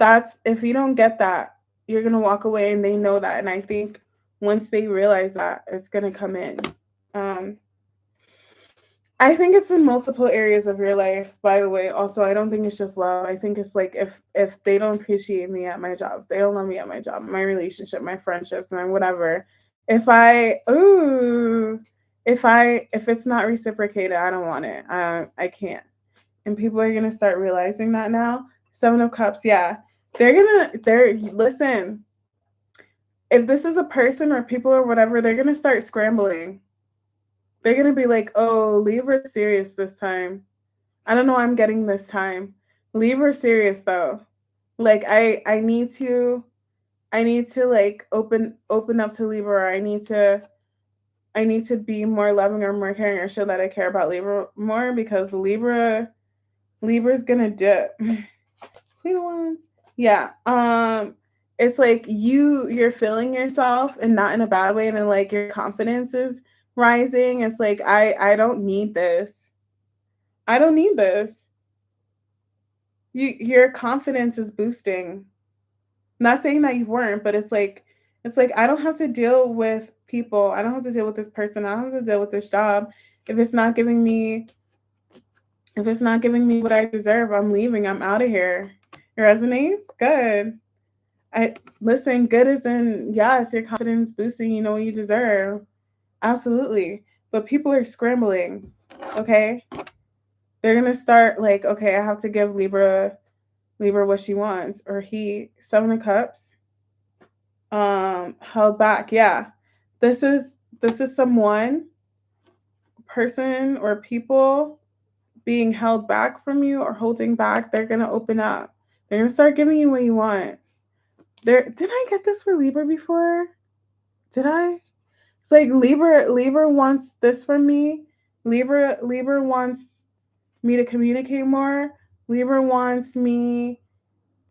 you don't get that, you're gonna walk away and they know that. And I think once they realize that, it's gonna come in. I think it's in multiple areas of your life, by the way. Also, I don't think it's just love. I think it's like if they don't appreciate me at my job, they don't love me at my job, my relationship, my friendships, and whatever. If it's not reciprocated, I don't want it. I can't. And people are gonna start realizing that now. Seven of Cups, yeah. Listen, if this is a person or people or whatever, they're gonna start scrambling. They're gonna be like, oh, Libra serious this time. I don't know what I'm getting this time. Libra serious though. Like I need to like open up to Libra. I need to be more loving or more caring or show that I care about Libra more because Libra's gonna dip. Queen of Wands. Yeah. It's like you're feeling yourself and not in a bad way, and then like your confidence is rising. It's like I don't need this. I don't need this. Your confidence is boosting. Not saying that you weren't, but it's like I don't have to deal with people. I don't have to deal with this person. I don't have to deal with this job. If it's not giving me what I deserve, I'm leaving. I'm out of here. It resonates? Good. Listen, good is in yes, your confidence boosting, you know what you deserve. Absolutely. But people are scrambling. Okay? They're gonna start like, okay, I have to give Libra what she wants. Or he, Seven of Cups. Held back. Yeah. This is someone, person or people being held back from you or holding back. They're going to open up. They're going to start giving you what you want. Did I get this for Libra before? Did I? It's like Libra wants this from me. Libra wants me to communicate more. Libra wants me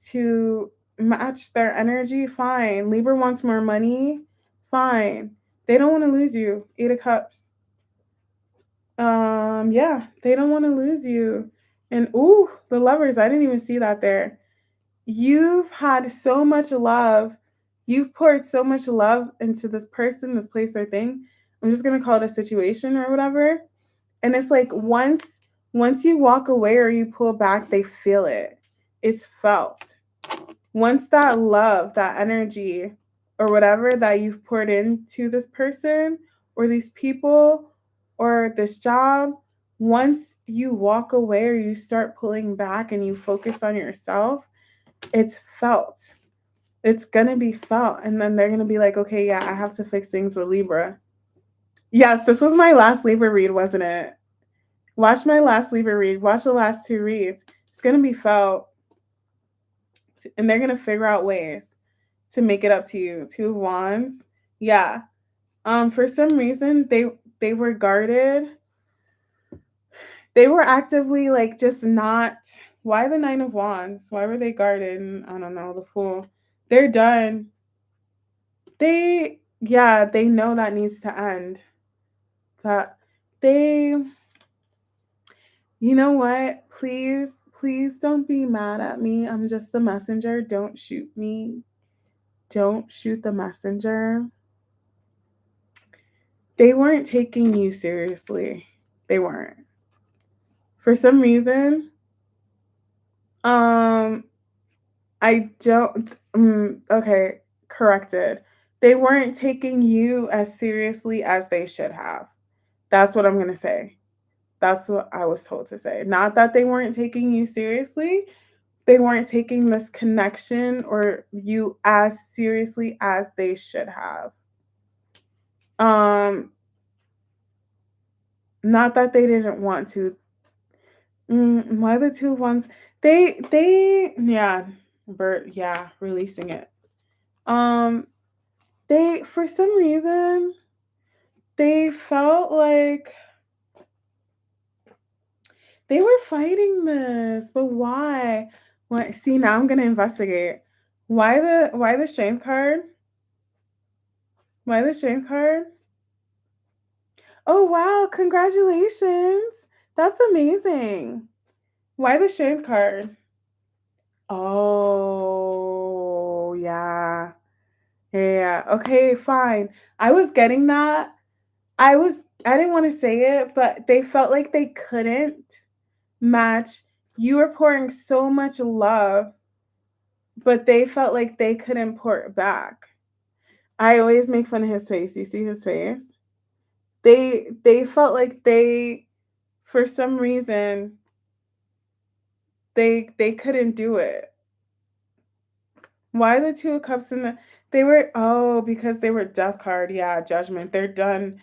to match their energy. Fine. Libra wants more money. Fine. They don't want to lose you. 8 of Cups. Yeah, they don't want to lose you. And ooh, the Lovers, I didn't even see that there. You've had so much love. You've poured so much love into this person, this place, or thing. I'm just gonna call it a situation or whatever. And it's like once you walk away or you pull back, they feel it. It's felt. Once that love, that energy, or whatever that you've poured into this person or these people or this job, once you walk away or you start pulling back and you focus on yourself, it's felt. It's going to be felt. And then they're going to be like, okay, yeah, I have to fix things with Libra. Yes, this was my last Libra read, wasn't it? Watch my last Libra read. Watch the last 2 reads. It's going to be felt. And they're going to figure out ways to make it up to you. 2 of Wands. Yeah. For some reason, they were guarded. They were actively like just not. Why the 9 of Wands? Why were they guarded? I don't know. The Fool. They're done. They know that needs to end. But you know what? Please don't be mad at me. I'm just the messenger. Don't shoot me. Don't shoot the messenger. They weren't taking you seriously. They weren't. For some reason, I don't, okay, corrected. They weren't taking you as seriously as they should have. That's what I'm going to say. That's what I was told to say. Not that they weren't taking you seriously. They weren't taking this connection or you as seriously as they should have. Not that they didn't want to. Why the 2 ones? Releasing it. They, for some reason, they felt like they were fighting this, but why? What? See, now I'm gonna investigate. Why the Strength card? Why the Strength card? Oh wow! Congratulations! That's amazing. Why the Strength card? Oh yeah. Yeah. Okay, fine. I was getting that. I didn't want to say it, but they felt like they couldn't match. You were pouring so much love, but they felt like they couldn't pour it back. I always make fun of his face. You see his face? They felt like for some reason they couldn't do it. Why the 2 of Cups in the because they were Death card. Yeah, Judgment. They're done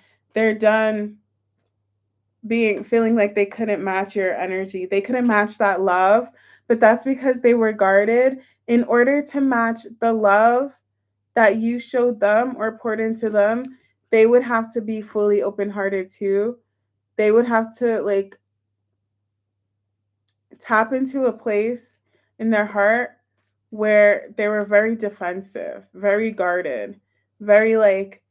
feeling like they couldn't match your energy. They couldn't match that love, but that's because they were guarded. In order to match the love that you showed them or poured into them, they would have to be fully open-hearted too. They would have to like tap into a place in their heart where they were very defensive, very guarded, very like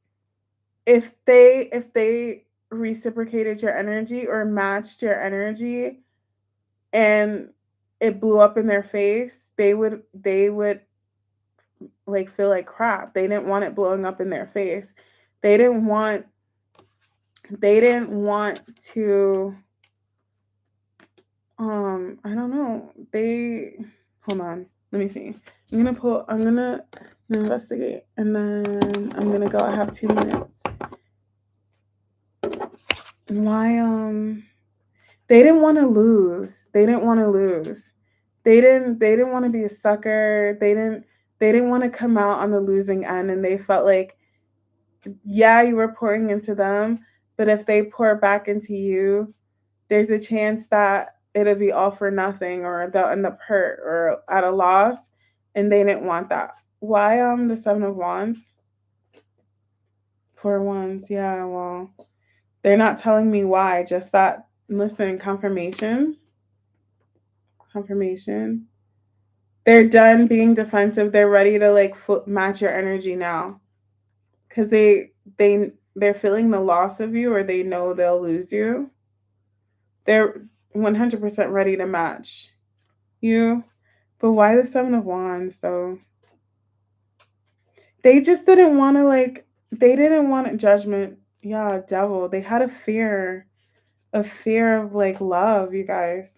if they reciprocated your energy or matched your energy and it blew up in their face, they would like feel like crap. They didn't want it blowing up in their face. They didn't want to I don't know. Hold on. Let me see. I'm gonna investigate and then I'm gonna go. I have 2 minutes. Why they didn't want to lose. They didn't want to lose. They didn't want to be a sucker. They they didn't want to come out on the losing end, and they felt like, yeah, you were pouring into them, but if they pour back into you, there's a chance that it'll be all for nothing, or they'll end up hurt or at a loss, and they didn't want that. Why the Seven of Wands? 4 wands, yeah, well, they're not telling me why, just that, listen, confirmation. They're done being defensive. They're ready to like match your energy now, because they're feeling the loss of you, or they know they'll lose you. They're 100% ready to match you. But why the Seven of Wands though? They just didn't want to they didn't want judgment. Yeah, devil. They had a fear of like love, you guys.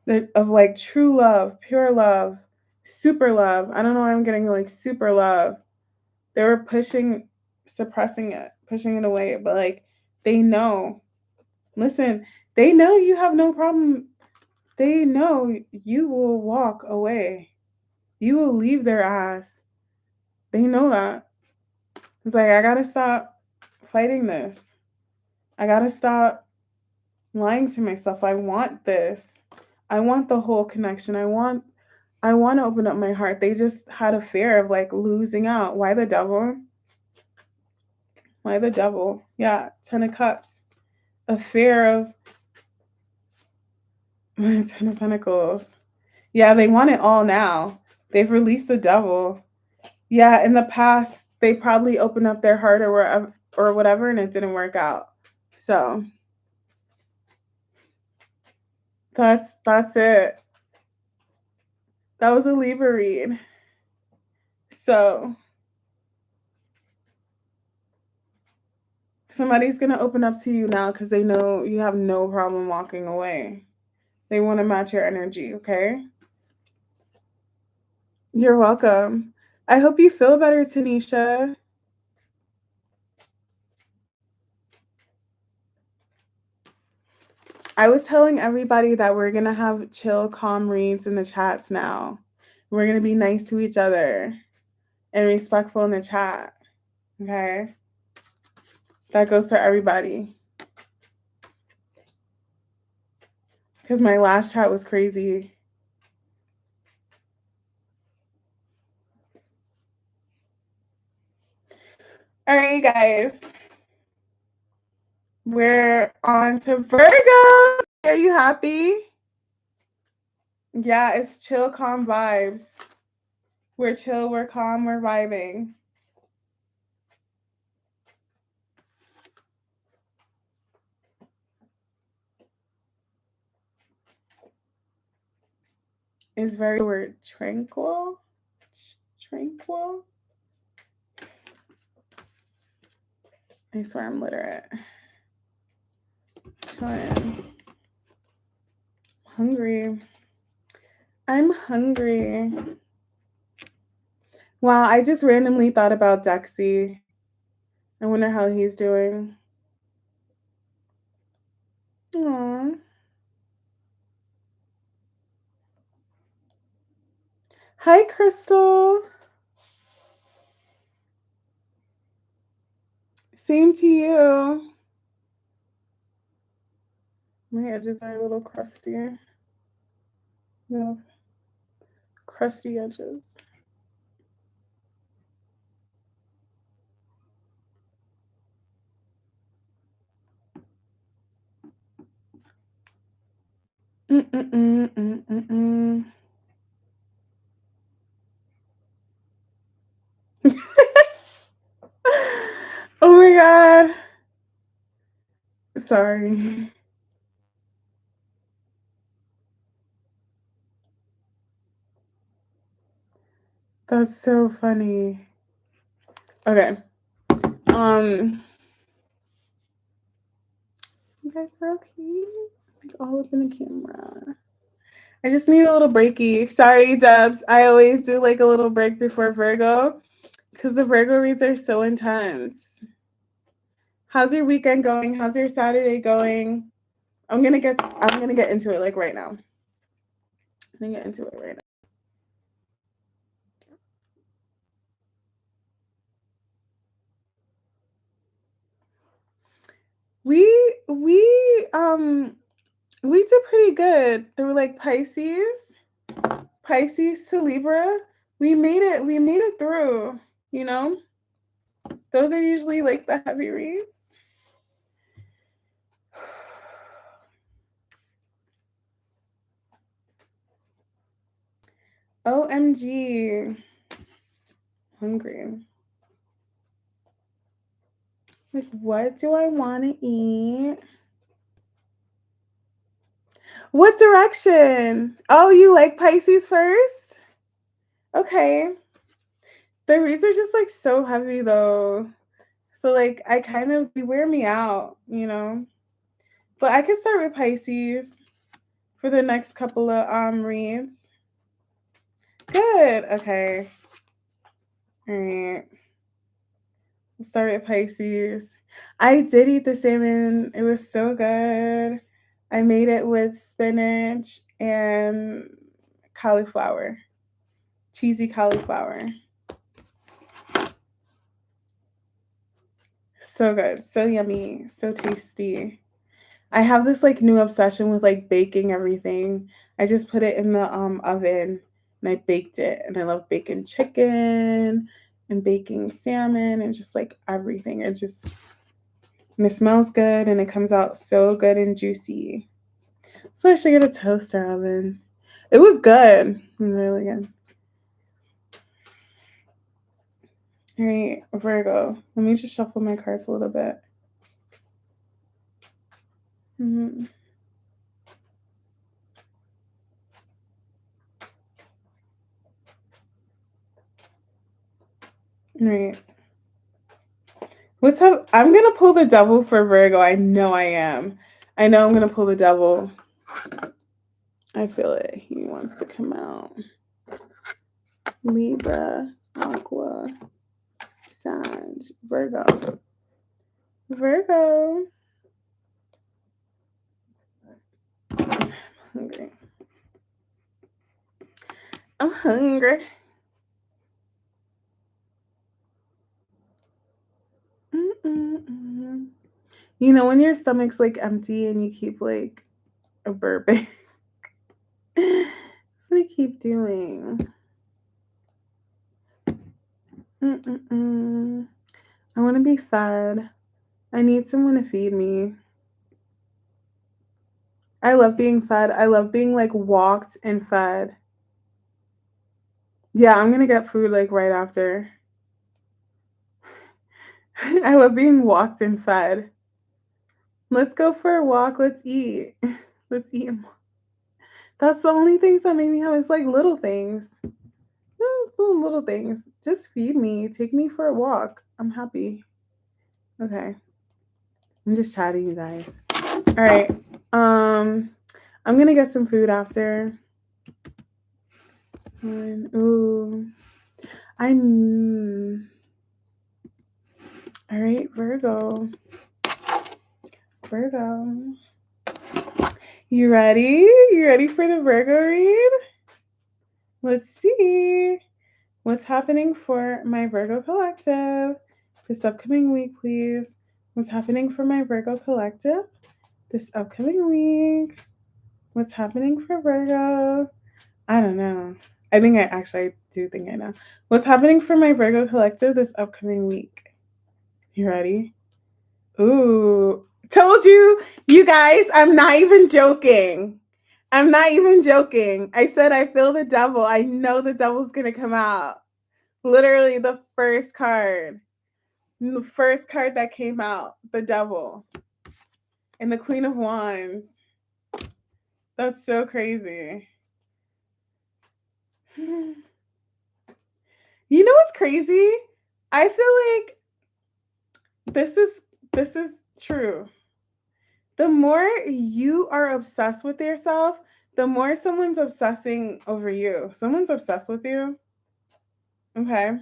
Of like true love, pure love, super love. I don't know why I'm getting like super love. They were suppressing it, pushing it away, but like they know. Listen, they know you have no problem. They know you will walk away. You will leave their ass. They know that. It's like, I gotta stop fighting this. I gotta stop lying to myself. I want this. I want the whole connection. I want to open up my heart. They just had a fear of like losing out. Why the devil? Why the devil? Yeah, 10 of Cups. A fear of 10 of Pentacles. Yeah, they want it all now. They've released the devil. Yeah, in the past, they probably opened up their heart or whatever, and it didn't work out. So that's it. That was a Libra read. So somebody's going to open up to you now because they know you have no problem walking away. They want to match your energy, okay? You're welcome. I hope you feel better, Tanisha. I was telling everybody that we're going to have chill, calm reads in the chats now. We're going to be nice to each other and respectful in the chat, okay? That goes for everybody. Because my last chat was crazy. All right, you guys. We're on to Virgo. Are you happy? Yeah, it's chill, calm vibes. We're chill, we're calm, we're vibing. Is very word tranquil? Tranquil? I swear I'm literate. Chilling. Hungry. I'm hungry. Wow, I just randomly thought about Dexy. I wonder how he's doing. Aww. Hi, Crystal. Same to you. My edges are a little crusty. Yeah. Crusty edges. Oh my God. Sorry. That's so funny. Okay. You guys are okay? Like all up in the camera. I just need a little breaky. Sorry, Debs. I always do like a little break before Virgo because the Virgo reads are so intense. How's your weekend going? How's your Saturday going? I'm gonna get into it like right now. I'm gonna get into it right now. We did pretty good through like Pisces to Libra. We made it through, you know? Those are usually like the heavy reads. OMG. Hungry. Like, what do I want to eat? What direction? Oh, you like Pisces first? Okay. The reads are just like so heavy though. So like they wear me out, you know. But I could start with Pisces for the next couple of reads. Good. Okay. All right. We'll start with Pisces. I did eat the salmon. It was so good. I made it with spinach and cauliflower. Cheesy cauliflower. So good. So yummy. So tasty. I have this like new obsession with like baking everything. I just put it in the oven and I baked it. And I love baking chicken and baking salmon and just like everything. And it smells good and it comes out so good and juicy. So I should get a toaster oven. It was good. Really good. All right, Virgo. Let me just shuffle my cards a little bit. Mm-hmm. All right. What's up? I'm going to pull the devil for Virgo. I know I am. I know I'm going to pull the devil. I feel it. He wants to come out. Libra, Aqua, Sag, Virgo. Virgo. I'm hungry. I'm hungry. Mm-mm-mm. You know, when your stomach's like empty and you keep like a burping. That's what I keep doing. Mm-mm-mm. I want to be fed. I need someone to feed me. I love being fed. I love being like walked and fed. Yeah, I'm gonna get food like right after. I love being walked and fed. Let's go for a walk. Let's eat. Let's eat. That's the only things that make me happy. It's like little things. Little things. Just feed me. Take me for a walk. I'm happy. Okay. I'm just chatting, you guys. All right. I'm gonna get some food after. And ooh. All right, Virgo. Virgo. You ready? You ready for the Virgo read? Let's see. What's happening for my Virgo collective this upcoming week, please? What's happening for my Virgo collective this upcoming week? What's happening for Virgo? I don't know. I do think I know. What's happening for my Virgo collective this upcoming week? You ready? Ooh, told you guys, I'm not even joking. I'm not even joking. I said I feel the devil. I know the devil's going to come out. Literally the first card. The first card that came out, the devil. And the Queen of Wands. That's so crazy. You know what's crazy? I feel like this is true. The more you are obsessed with yourself, the more someone's obsessing over you. Someone's obsessed with you. Okay.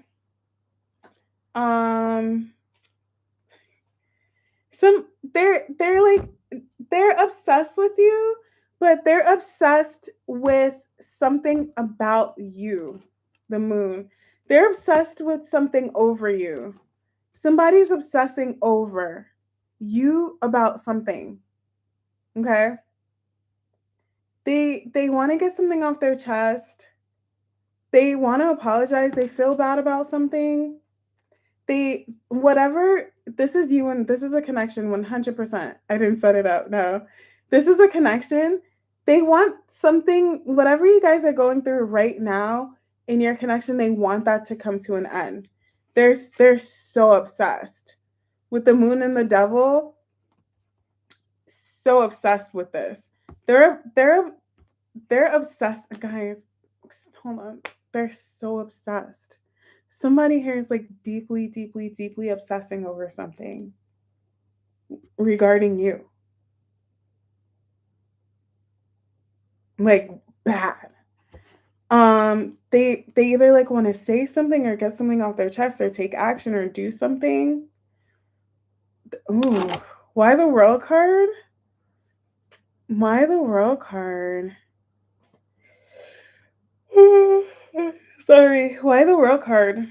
They're obsessed with you, but they're obsessed with something about you, the moon. They're obsessed with something over you. Somebody's obsessing over you about something. Okay? They want to get something off their chest. They want to apologize. They feel bad about something. Whatever, this is you and this is a connection 100%. I didn't set it up. No. This is a connection. They want something, whatever you guys are going through right now in your connection, they want that to come to an end. They're so obsessed with the moon and the devil. So obsessed with this. They're obsessed, guys. Hold on. They're so obsessed. Somebody here is like deeply, deeply, deeply obsessing over something regarding you. Like bad. They either like want to say something or get something off their chest or take action or do something. Ooh, why the World card? Why the World card? Sorry, why the World card?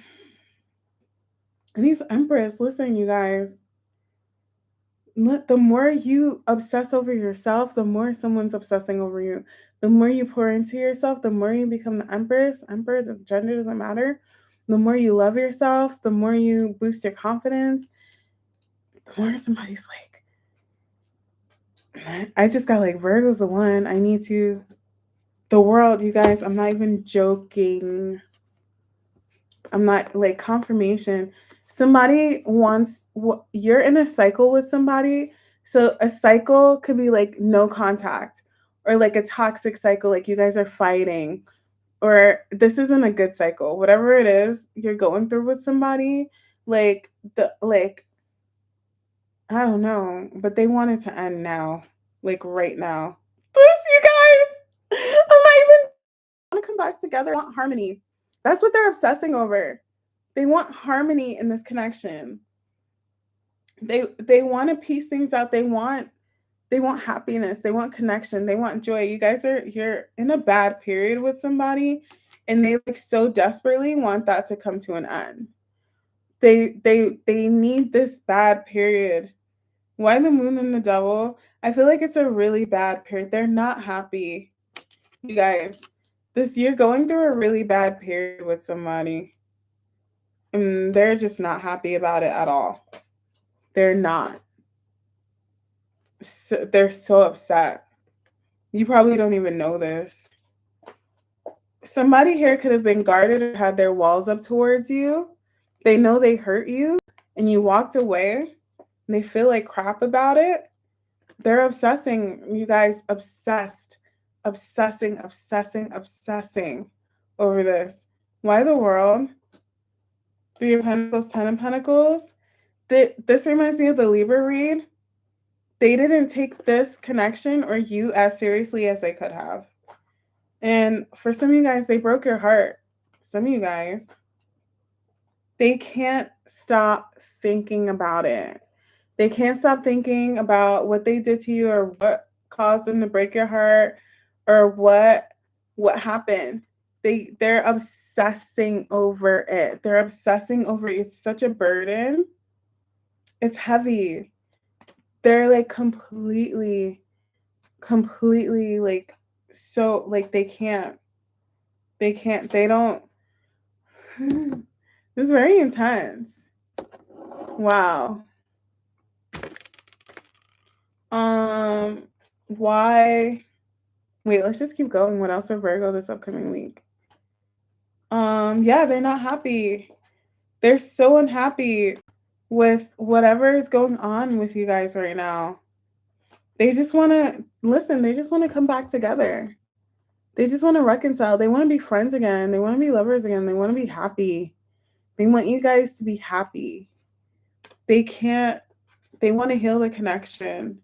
And he's Empress. Listen, you guys. The more you obsess over yourself, the more someone's obsessing over you. The more you pour into yourself, the more you become the Empress. Emperor, the gender doesn't matter. The more you love yourself, the more you boost your confidence, the more somebody's like, I just got like Virgo's the one. I need to. The world, you guys, I'm not even joking. I'm not like confirmation. Somebody wants, you're in a cycle with somebody. So a cycle could be like no contact or like a toxic cycle, like you guys are fighting, or this isn't a good cycle. Whatever it is you're going through with somebody, like I don't know, but they want it to end now, like right now. This, you guys, I'm not even want to come back together. I want harmony. That's what they're obsessing over. They want harmony in this connection. They want to piece things out. They want happiness. They want connection. They want joy. You're in a bad period with somebody, and they like so desperately want that to come to an end. They need this bad period. Why the moon and the devil? I feel like it's a really bad period. They're not happy. You guys, you're going through a really bad period with somebody. And they're just not happy about it at all. They're not. So, they're so upset. You probably don't even know this. Somebody here could have been guarded or had their walls up towards you. They know they hurt you and you walked away and they feel like crap about it. They're obsessing, you guys, obsessing over this. Why the world? Three of Pentacles, 10 of Pentacles. This reminds me of the Libra read. They didn't take this connection or you as seriously as they could have. And for some of you guys, they broke your heart. Some of you guys, they can't stop thinking about it. They can't stop thinking about what they did to you or what caused them to break your heart or what happened. They're obsessing over it. They're obsessing over it. It's such a burden. It's heavy. They're like completely like so like they don't. It's very intense. Wow. Why? Wait, let's just keep going. What else for Virgo this upcoming week? Yeah, they're not happy. They're so unhappy with whatever is going on with you guys right now. They just want to listen. They just want to come back together. They just want to reconcile. They want to be friends again. They want to be lovers again. They want to be happy. They want you guys to be happy. They want to heal the connection.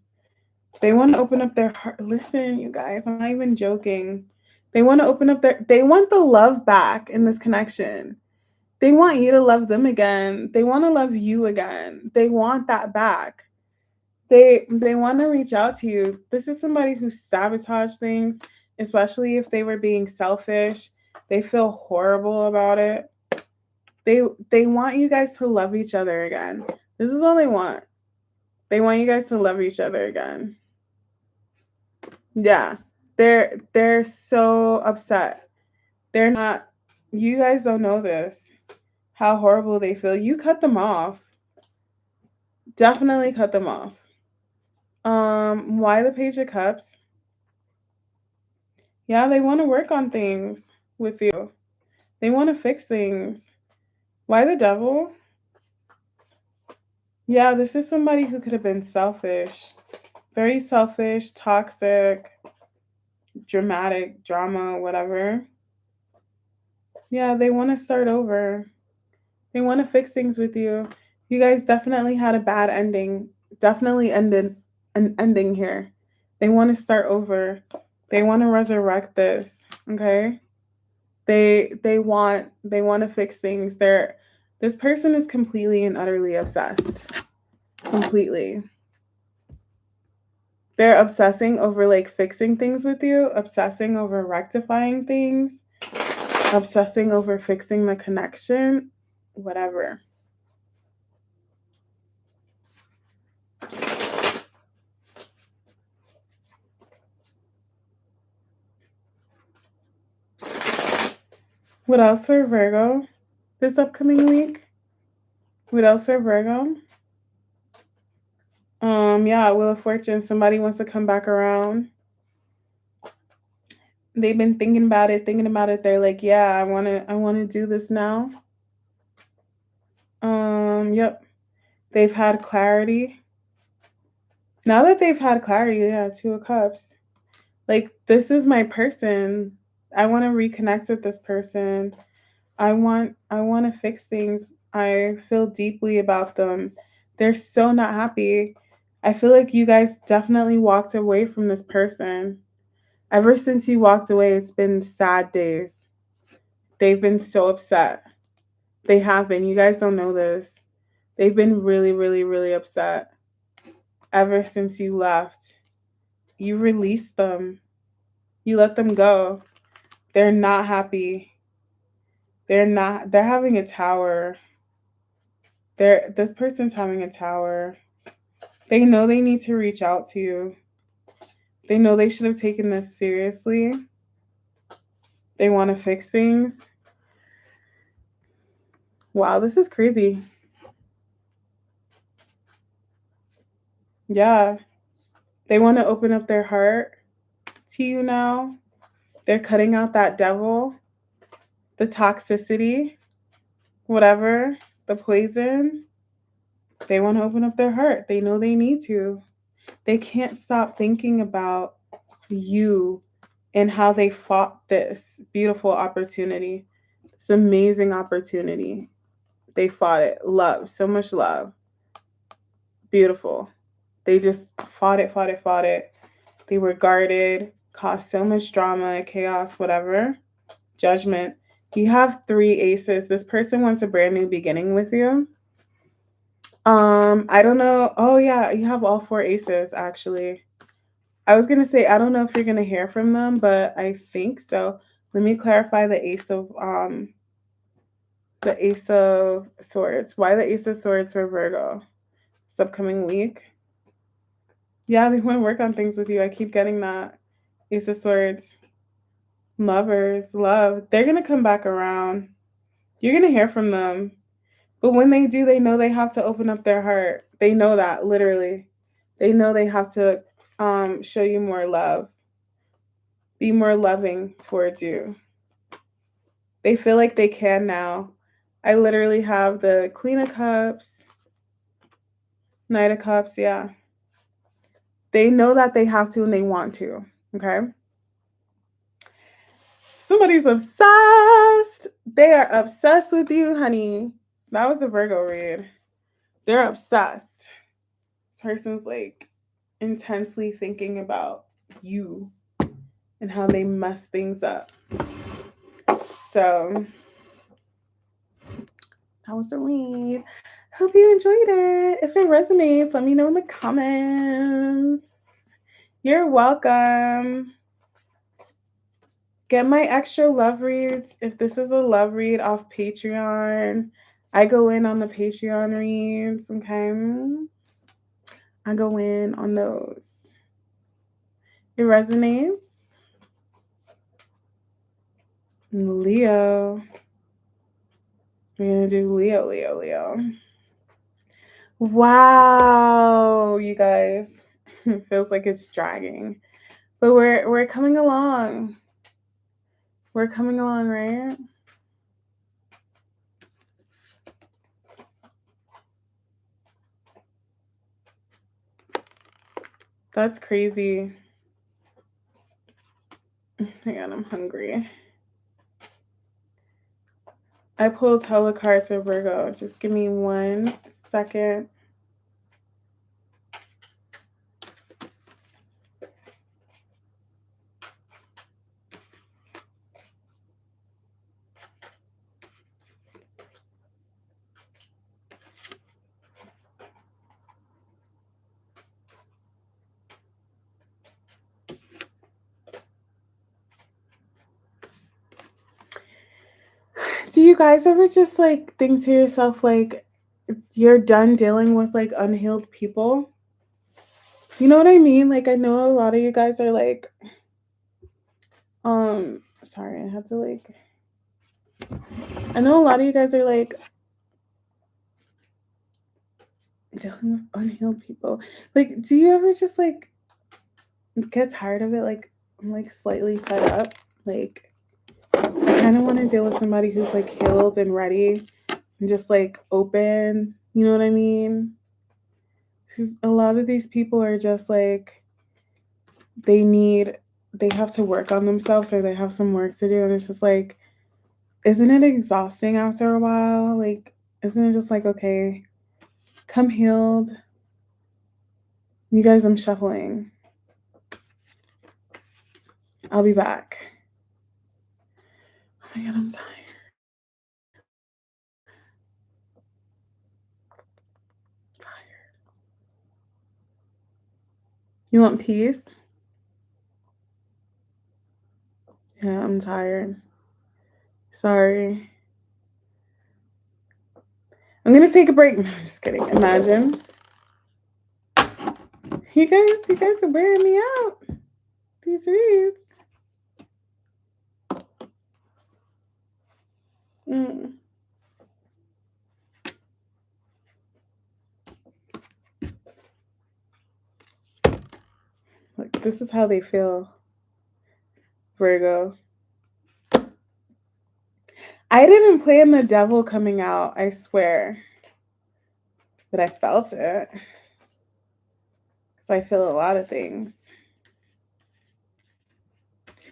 They want to open up their heart. Listen, you guys, I'm not even joking. They want to open up they want the love back in this connection. They want you to love them again. They want to love you again. They want that back. They want to reach out to you. This is somebody who sabotaged things, especially if they were being selfish. They feel horrible about it. They want you guys to love each other again. This is all they want. They want you guys to love each other again. Yeah. They're so upset. They're not, you guys don't know this. How horrible they feel. You cut them off. Definitely cut them off. Why the Page of Cups? Yeah, they want to work on things with you. They want to fix things. Why the Devil? Yeah, this is somebody who could have been selfish. Very selfish, toxic, dramatic, drama, whatever. Yeah, they want to start over. They want to fix things with you. You guys definitely had a bad ending. Definitely ended an ending here. They want to start over. They want to resurrect this. Okay? They want to fix things. This person is completely and utterly obsessed. Completely. They're obsessing over like fixing things with you, obsessing over rectifying things, obsessing over fixing the connection, whatever. What else for Virgo this upcoming week? What else for Virgo? Yeah, Wheel of Fortune. Somebody wants to come back around. They've been thinking about it. They're like, yeah, I wanna do this now. Yep. They've had clarity. Now that they've had clarity, yeah, Two of Cups. Like, this is my person. I want to reconnect with this person. I want to fix things. I feel deeply about them. They're so not happy. I feel like you guys definitely walked away from this person. Ever since you walked away, it's been sad days. They've been so upset. They have been. You guys don't know this. They've been really, really, really upset ever since you left. You released them. You let them go. They're not happy. They're having a tower. This person's having a tower. They know they need to reach out to you. They know they should have taken this seriously. They want to fix things. Wow, this is crazy. Yeah. They want to open up their heart to you now. They're cutting out that devil, the toxicity, whatever, the poison. They want to open up their heart. They know they need to. They can't stop thinking about you and how they fought this beautiful opportunity, this amazing opportunity. They fought it. Love, so much love. Beautiful. They just fought it. They were guarded, caused so much drama, chaos, whatever. Judgment. You have 3 aces. This person wants a brand new beginning with you. I don't know. Oh yeah, you have all 4 aces actually. I was gonna say I don't know if you're gonna hear from them, but I think so. Let me clarify the Ace of Swords. Why the Ace of Swords for Virgo this upcoming week? Yeah, they want to work on things with you. I keep getting that. Ace of Swords. Lovers, love. They're gonna come back around. You're gonna hear from them. But when they do, they know they have to open up their heart. They know that, literally. They know they have to show you more love. Be more loving towards you. They feel like they can now. I literally have the Queen of Cups, Knight of Cups, yeah. They know that they have to and they want to, okay? Somebody's obsessed. They are obsessed with you, honey. That was a Virgo read. They're obsessed. This person's like intensely thinking about you and how they mess things up. So that was the read. Hope you enjoyed it. If it resonates, let me know in the comments. You're welcome. Get my extra love reads. If this is a love read off Patreon, I go in on the Patreon reads, okay? I go in on those. It resonates. Leo. We're going to do Leo, Leo, Leo. Wow, you guys. It feels like it's dragging. But we're coming along. We're coming along, right? That's crazy. Hang on, I'm hungry. I pulled hella cards for Virgo. Just give me 1 second. Do you guys ever just like think to yourself like you're done dealing with like unhealed people? You know what I mean? Like I know a lot of you guys are like sorry, I had to like I know a lot of you guys are like dealing with unhealed people. Like do you ever just like get tired of it? Like I'm like slightly fed up. Like I kind of want to deal with somebody who's like healed and ready and just like open. You know what I mean? Because a lot of these people are just like they have to work on themselves or they have some work to do, and it's just like, isn't it exhausting after a while? Like, isn't it just like, okay, come healed? You guys, I'm shuffling. I'll be back. Oh my god, I'm tired. You want peace? Yeah, I'm tired. Sorry. I'm gonna take a break. No, I'm just kidding. Imagine. You guys are wearing me out. These reads. Like, this is how they feel, Virgo. I didn't plan the devil coming out, I swear. But I felt it. Because I feel a lot of things.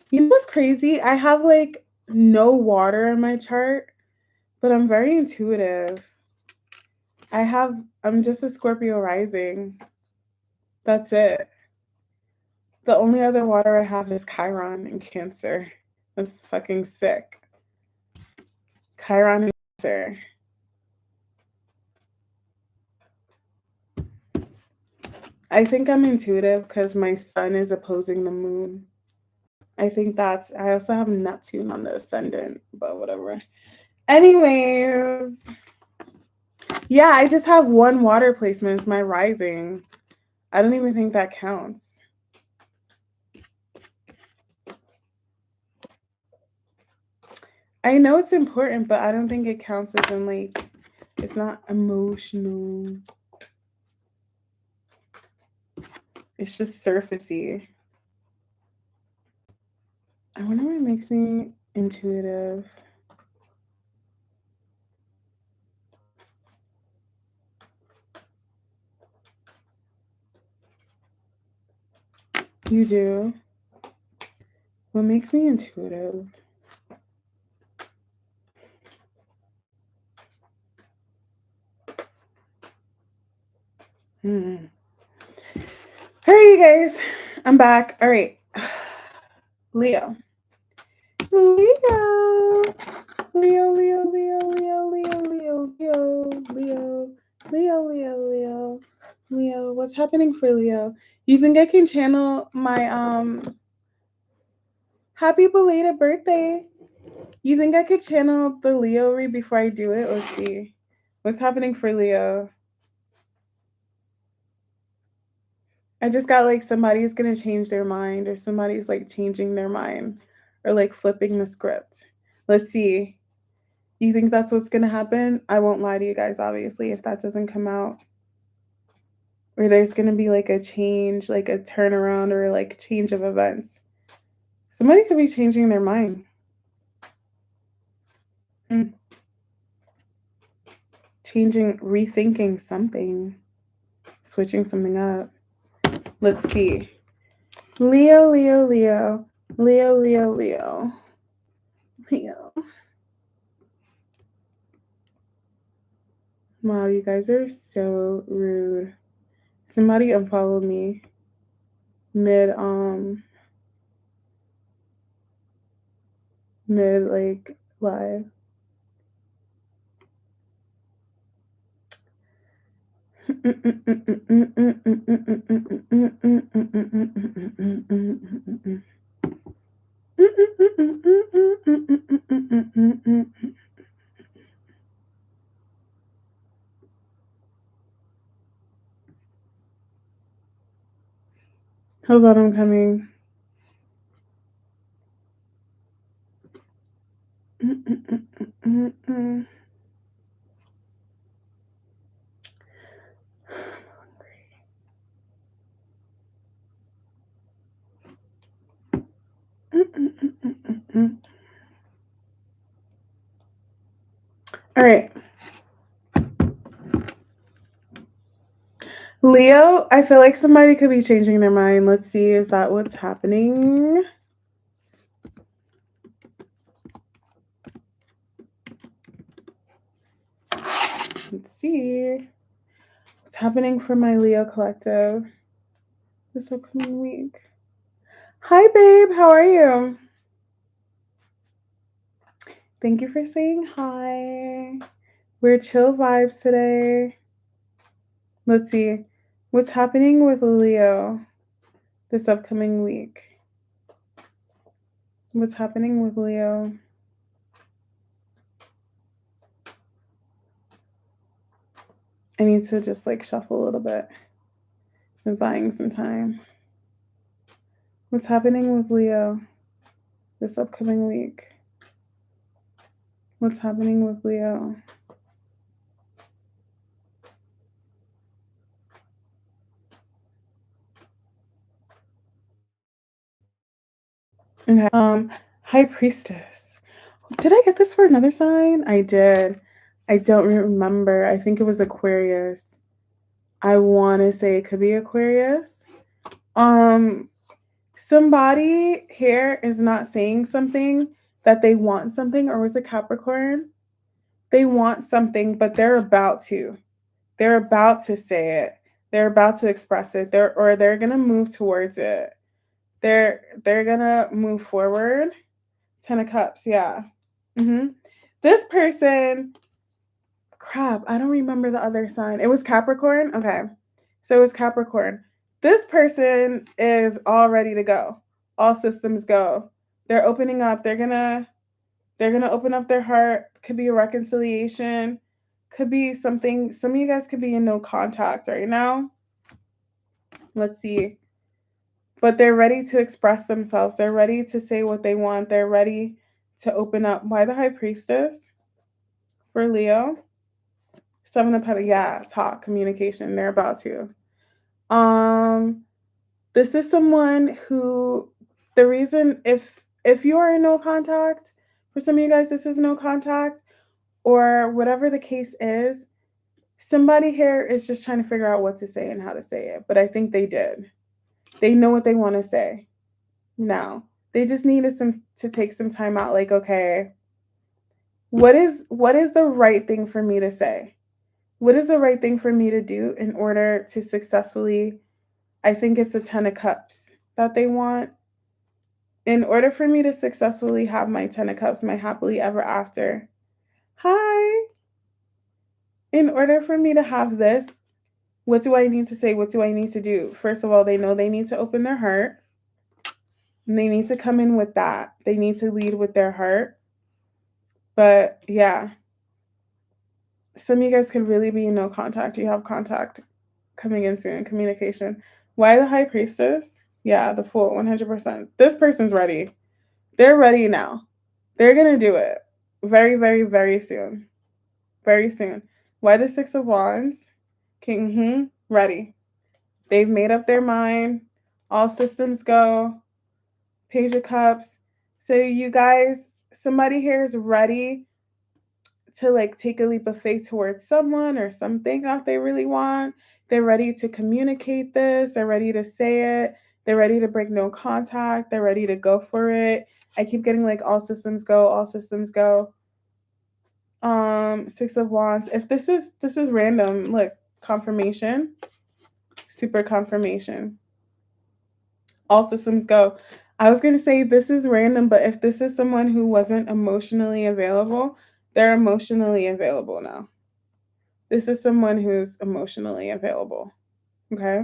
You know what's crazy? I have like no water in my chart, but I'm very intuitive. I'm just a Scorpio rising. That's it. The only other water I have is Chiron and Cancer. That's fucking sick. Chiron and Cancer. I think I'm intuitive because my sun is opposing the moon. I also have Neptune on the ascendant, but whatever. Anyways, yeah, I just have one water placement. It's my rising. I don't even think that counts. I know it's important, but I don't think it counts as in like, it's not emotional. It's just surfacey. I wonder what makes me intuitive. You do? What makes me intuitive? All right, you guys. I'm back. All right. Leo. Leo. Leo, Leo, Leo, Leo, Leo, Leo, Leo, Leo, Leo, Leo, Leo, Leo. What's happening for Leo? You think I can channel my happy belated birthday? You think I could channel the Leo read before I do it? Let's see. What's happening for Leo? I just got like somebody's gonna change their mind, or somebody's like changing their mind, or like flipping the script. Let's see. You think that's what's gonna happen? I won't lie to you guys, obviously, if that doesn't come out. Or there's gonna be like a change, like a turnaround, or like change of events. Somebody could be changing their mind. Mm. Changing, rethinking something, switching something up. Let's see. Leo, Leo, Leo, Leo, Leo, Leo, Leo. Wow, you guys are so rude. Somebody unfollowed me mid like live. Hold on, I'm coming. All right. Leo, I feel like somebody could be changing their mind. Let's see, is that what's happening? Let's see. What's happening for my Leo collective this upcoming week? Hi, babe. How are you? Thank you for saying hi. We're chill vibes today. Let's see. What's happening with Leo this upcoming week? What's happening with Leo? I need to just like shuffle a little bit. I'm buying some time. What's happening with Leo this upcoming week? What's happening with Leo? Okay. High Priestess. Did I get this for another sign? I did. I don't remember. I think it was Aquarius. I want to say it could be Aquarius. Somebody here is not saying something that they want something, or was it Capricorn? They want something, but they're about to. They're about to say it. They're about to express it. They're gonna move towards it. They're gonna move forward. 10 of Cups, yeah. This person, crap, I don't remember the other sign. It was Capricorn? Okay. So it was Capricorn. This person is all ready to go. All systems go. They're opening up. They're gonna open up their heart. Could be a reconciliation. Could be something. Some of you guys could be in no contact right now. Let's see. But they're ready to express themselves. They're ready to say what they want. They're ready to open up. Why the High Priestess for Leo? Seven of Pentacles. Yeah, talk, communication. They're about to. This is someone who, the reason, if you are in no contact, for some of you guys, this is no contact, or whatever the case is, somebody here is just trying to figure out what to say and how to say it. But I think they did. They know what they want to say now. They just needed to take some time out. Like, okay, what is the right thing for me to say? What is the right thing for me to do in order to successfully, I think it's a 10 of Cups that they want. In order for me to successfully have my 10 of Cups, my happily ever after. Hi. In order for me to have this, what do I need to say? What do I need to do? First of all, they know they need to open their heart. And they need to come in with that. They need to lead with their heart. But yeah, some of you guys could really be in no contact. You have contact coming in soon, communication. Why the High Priestess? Yeah, the Fool, 100%. This person's ready. They're ready now. They're going to do it very, very, very soon. Very soon. Why the Six of Wands? King, ready. They've made up their mind. All systems go. Page of Cups. So you guys, somebody here is ready to like take a leap of faith towards someone or something that they really want. They're ready to communicate this. They're ready to say it. They're ready to break no contact. They're ready to go for it. I keep getting like all systems go, all systems go. Six of Wands. If this is random, look, confirmation, super confirmation. All systems go. I was going to say this is random, but if this is someone who wasn't emotionally available, they're emotionally available now. This is someone who's emotionally available. Okay?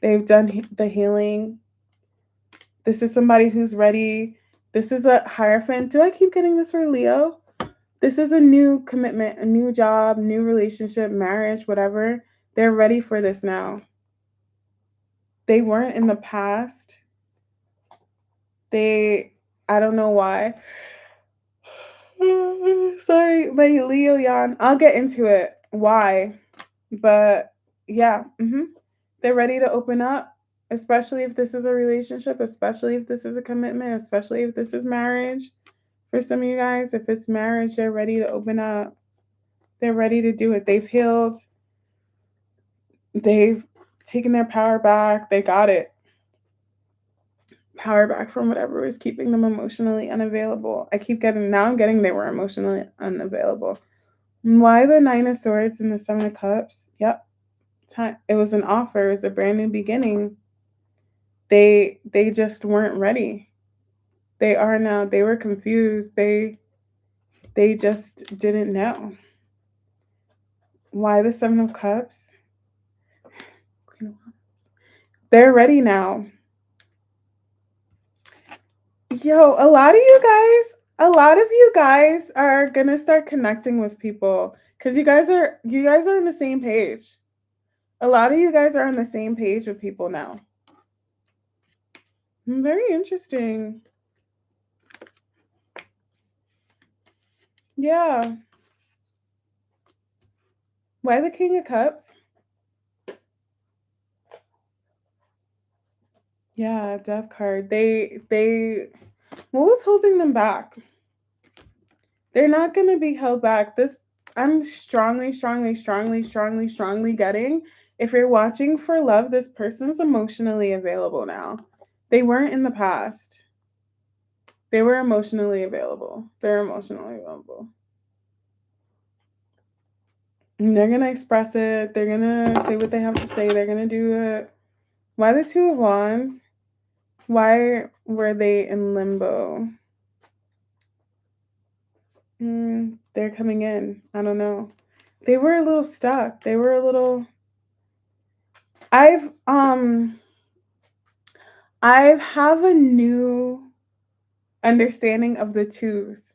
They've done the healing. This is somebody who's ready. This is a Hierophant. Do I keep getting this for Leo? This is a new commitment, a new job, new relationship, marriage, whatever. They're ready for this now. They weren't in the past. I don't know why. Sorry, my Leo yawn. I'll get into it. Why? But yeah, they're ready to open up, especially if this is a relationship, especially if this is a commitment, especially if this is marriage. For some of you guys, if it's marriage, they're ready to open up. They're ready to do it. They've healed. They've taken their power back. They got it. Power back from whatever was keeping them emotionally unavailable. I'm getting they were emotionally unavailable. Why the Nine of Swords and the Seven of Cups? Yep. It was an offer. It was a brand new beginning. They just weren't ready. They are now. They were confused. They just didn't know. Why the Seven of Cups? They're ready now. Yo, a lot of you guys are gonna start connecting with people because you guys are on the same page. A lot of you guys are on the same page with people now. Very interesting. Yeah. Why the King of Cups? Yeah, Death card. What was holding them back? They're not going to be held back. I'm strongly getting, if you're watching for love, this person's emotionally available now. They weren't in the past. They were emotionally available. They're emotionally available. And they're going to express it. They're going to say what they have to say. They're going to do it. Why the Two of Wands? Why were they in limbo? They're coming in. I don't know. They were a little stuck. They were a little. I have a new understanding of the twos.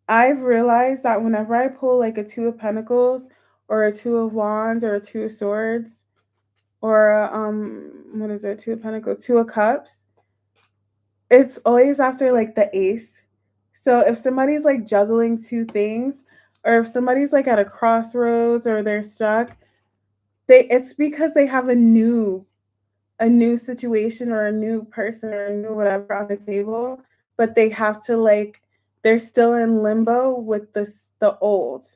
I've realized that whenever I pull like a Two of Pentacles or a Two of Wands or a Two of Swords or what is it? Two of Pentacles, Two of Cups, it's always after like the Ace. So if somebody's like juggling two things, or if somebody's like at a crossroads or they're stuck, it's because they have a new situation or a new person or a new whatever on the table, but they have to like they're still in limbo with the old.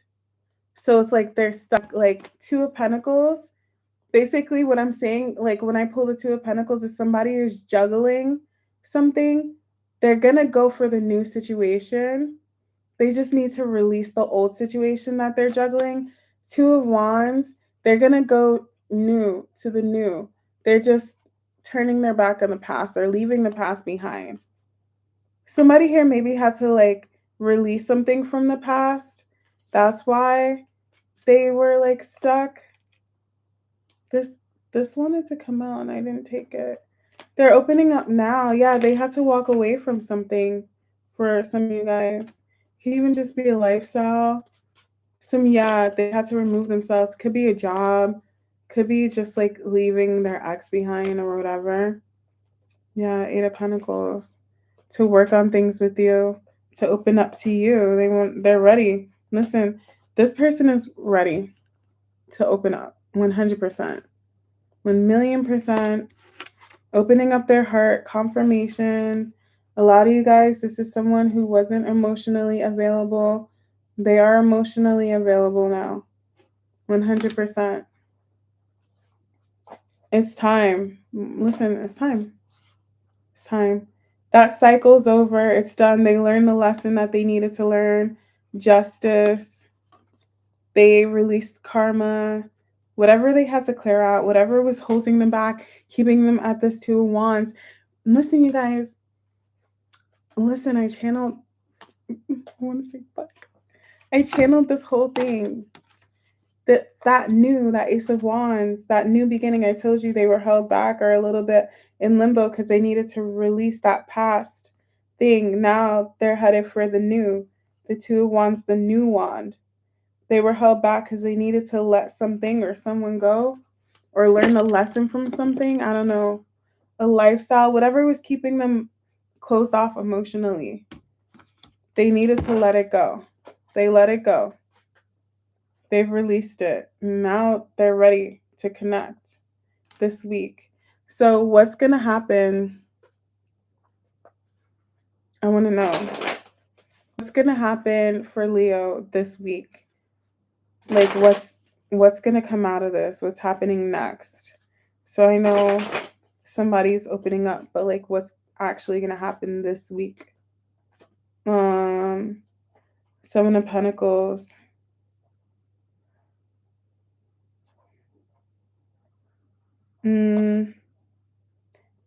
So it's like they're stuck. Like Two of Pentacles, basically what I'm saying, like when I pull the Two of Pentacles, if somebody is juggling something, they're gonna go for the new situation. They just need to release the old situation that they're juggling. Two of Wands, they're gonna go new to the new. They're just turning their back on the past. They're leaving the past behind. Somebody here maybe had to like release something from the past. That's why they were like stuck. This wanted to come out and I didn't take it. They're opening up now. Yeah, they had to walk away from something for some of you guys. It could even just be a lifestyle. They had to remove themselves. Could be a job. Could be just like leaving their ex behind or whatever. Yeah, Eight of Pentacles. To work on things with you, to open up to you. They're ready. Listen, this person is ready to open up 100%. 1,000,000%. Opening up their heart, confirmation. A lot of you guys, this is someone who wasn't emotionally available. They are emotionally available now. 100%. It's time. Listen, it's time. It's time. That cycle's over. It's done. They learned the lesson that they needed to learn. Justice. They released karma. Whatever they had to clear out, whatever was holding them back, keeping them at this Two of Wands. Listen, you guys. Listen, I channeled. I want to say fuck. I channeled this whole thing. That Ace of Wands, that new beginning. I told you they were held back or a little bit in limbo because they needed to release that past thing. Now they're headed for the new. The Two of Wands, the new wand. They were held back because they needed to let something or someone go or learn a lesson from something. I don't know. A lifestyle, whatever was keeping them closed off emotionally. They needed to let it go. They let it go. They've released it. Now they're ready to connect this week. So what's going to happen? I want to know. What's going to happen for Leo this week? Like what's going to come out of this? What's happening next? So I know somebody's opening up, but like what's actually going to happen this week? Seven of Pentacles.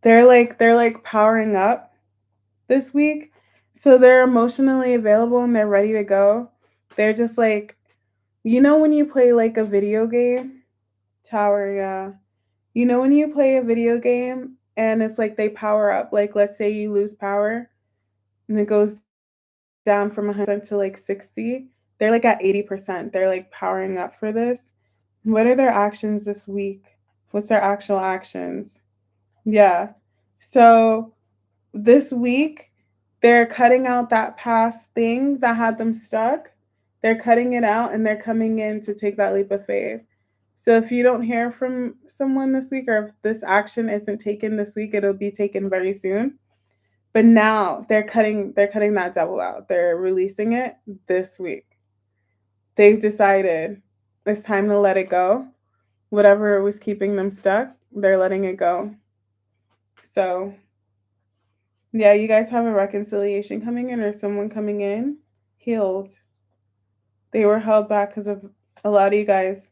They're like powering up this week. So they're emotionally available and they're ready to go. They're just like, you know, when you play like a video game, Tower, yeah. You know, when you play a video game and it's like they power up, like let's say you lose power and it goes down from 100% to like 60. They're like at 80%. They're like powering up for this. What are their actions this week? What's their actual actions? Yeah. So this week, they're cutting out that past thing that had them stuck. They're cutting it out and they're coming in to take that leap of faith. So if you don't hear from someone this week, or if this action isn't taken this week, it'll be taken very soon. But now they're cutting that devil out. They're releasing it this week. They've decided it's time to let it go. Whatever was keeping them stuck, they're letting it go. So yeah, you guys have a reconciliation coming in or someone coming in healed. They were held back because of a lot of you guys,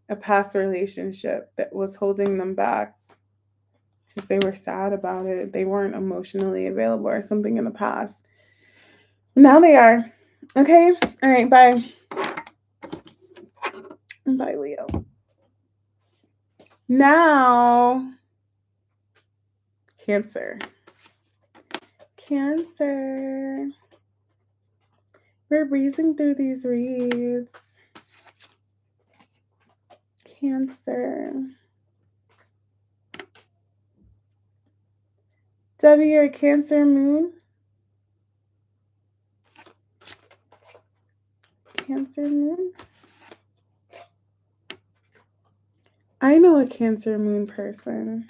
a past relationship that was holding them back because they were sad about it. They weren't emotionally available or something in the past. Now they are. Okay. All right. Bye. Bye, Leo. Now, Cancer. Cancer. We're breezing through these reads. Cancer. Debbie, you're a Cancer moon. Cancer moon. I know a Cancer moon person.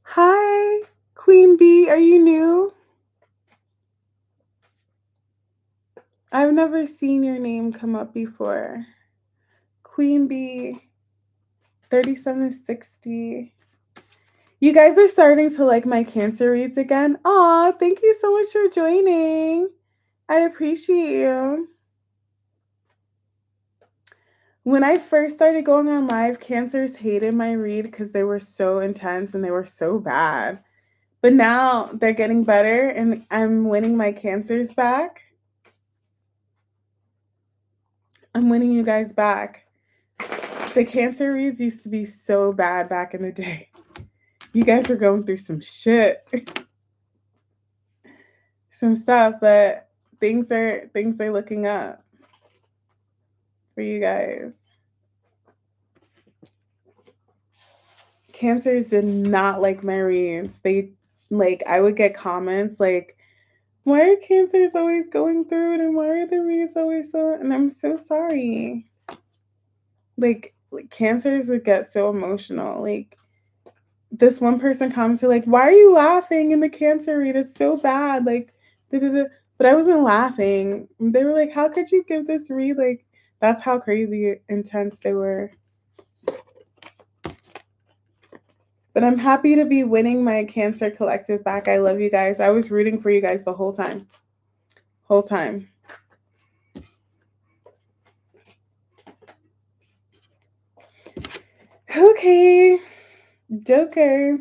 Hi, Queen Bee. Are you new? I've never seen your name come up before. Queen Bee, 3760. You guys are starting to like my Cancer reads again. Aw, thank you so much for joining. I appreciate you. When I first started going on live, Cancers hated my read because they were so intense and they were so bad. But now they're getting better and I'm winning my Cancers back. I'm winning you guys back. The Cancer reads used to be so bad back in the day. You guys are going through some shit. Some stuff, but things are looking up for you guys. Cancers did not like my reads. They I would get comments like, why are Cancers always going through it and why are the reads always so, and I'm so sorry. Like Cancers would get so emotional. Like this one person commented like, why are you laughing in the Cancer read? It's so bad. Like da-da-da. But I wasn't laughing. They were like, how could you give this read? Like that's how crazy intense they were. But I'm happy to be winning my Cancer collective back. I love you guys. I was rooting for you guys the whole time. Okay. Joker.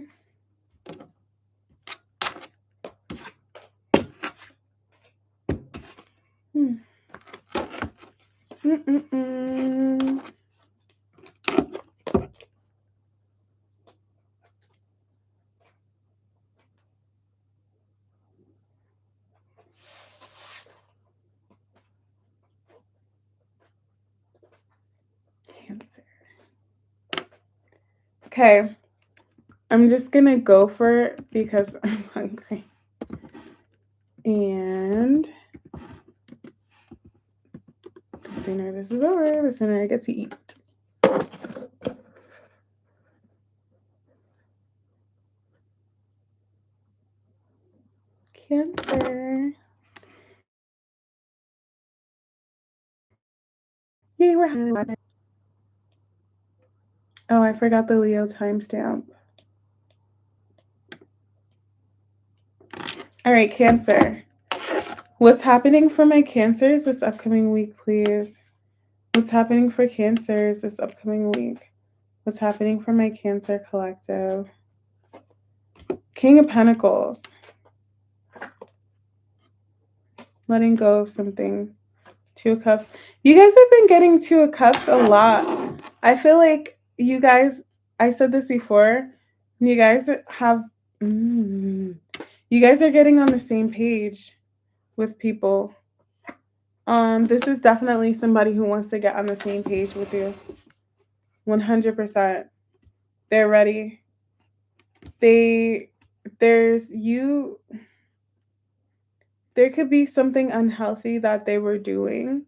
Cancer. Okay. I'm just going to go for it because I'm hungry. And the sooner this is over, the sooner I get to eat. Cancer. Yay, we're having. Oh, I forgot the Leo timestamp. All right, Cancer. What's happening for my Cancers this upcoming week, please? What's happening for Cancers this upcoming week? What's happening for my Cancer collective? King of Pentacles. Letting go of something. Two of Cups. You guys have been getting Two of Cups a lot. I feel like you guys, I said this before, you guys have, you guys are getting on the same page with people. This is definitely somebody who wants to get on the same page with you. 100%. They're ready. There could be something unhealthy that they were doing.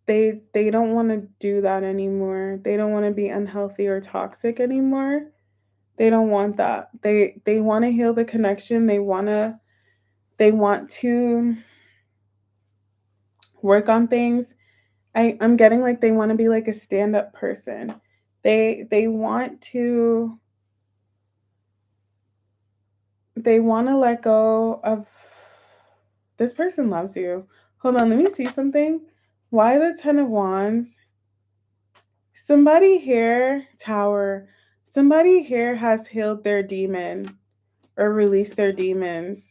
They don't want to do that anymore. They don't want to be unhealthy or toxic anymore. They don't want that. They want to heal the connection. They want to work on things. I'm getting like they want to be like a stand-up person. They want to let go of, this person loves you. Hold on, let me see something. Why the Ten of Wands? Somebody here, Tower, somebody here has healed their demon or released their demons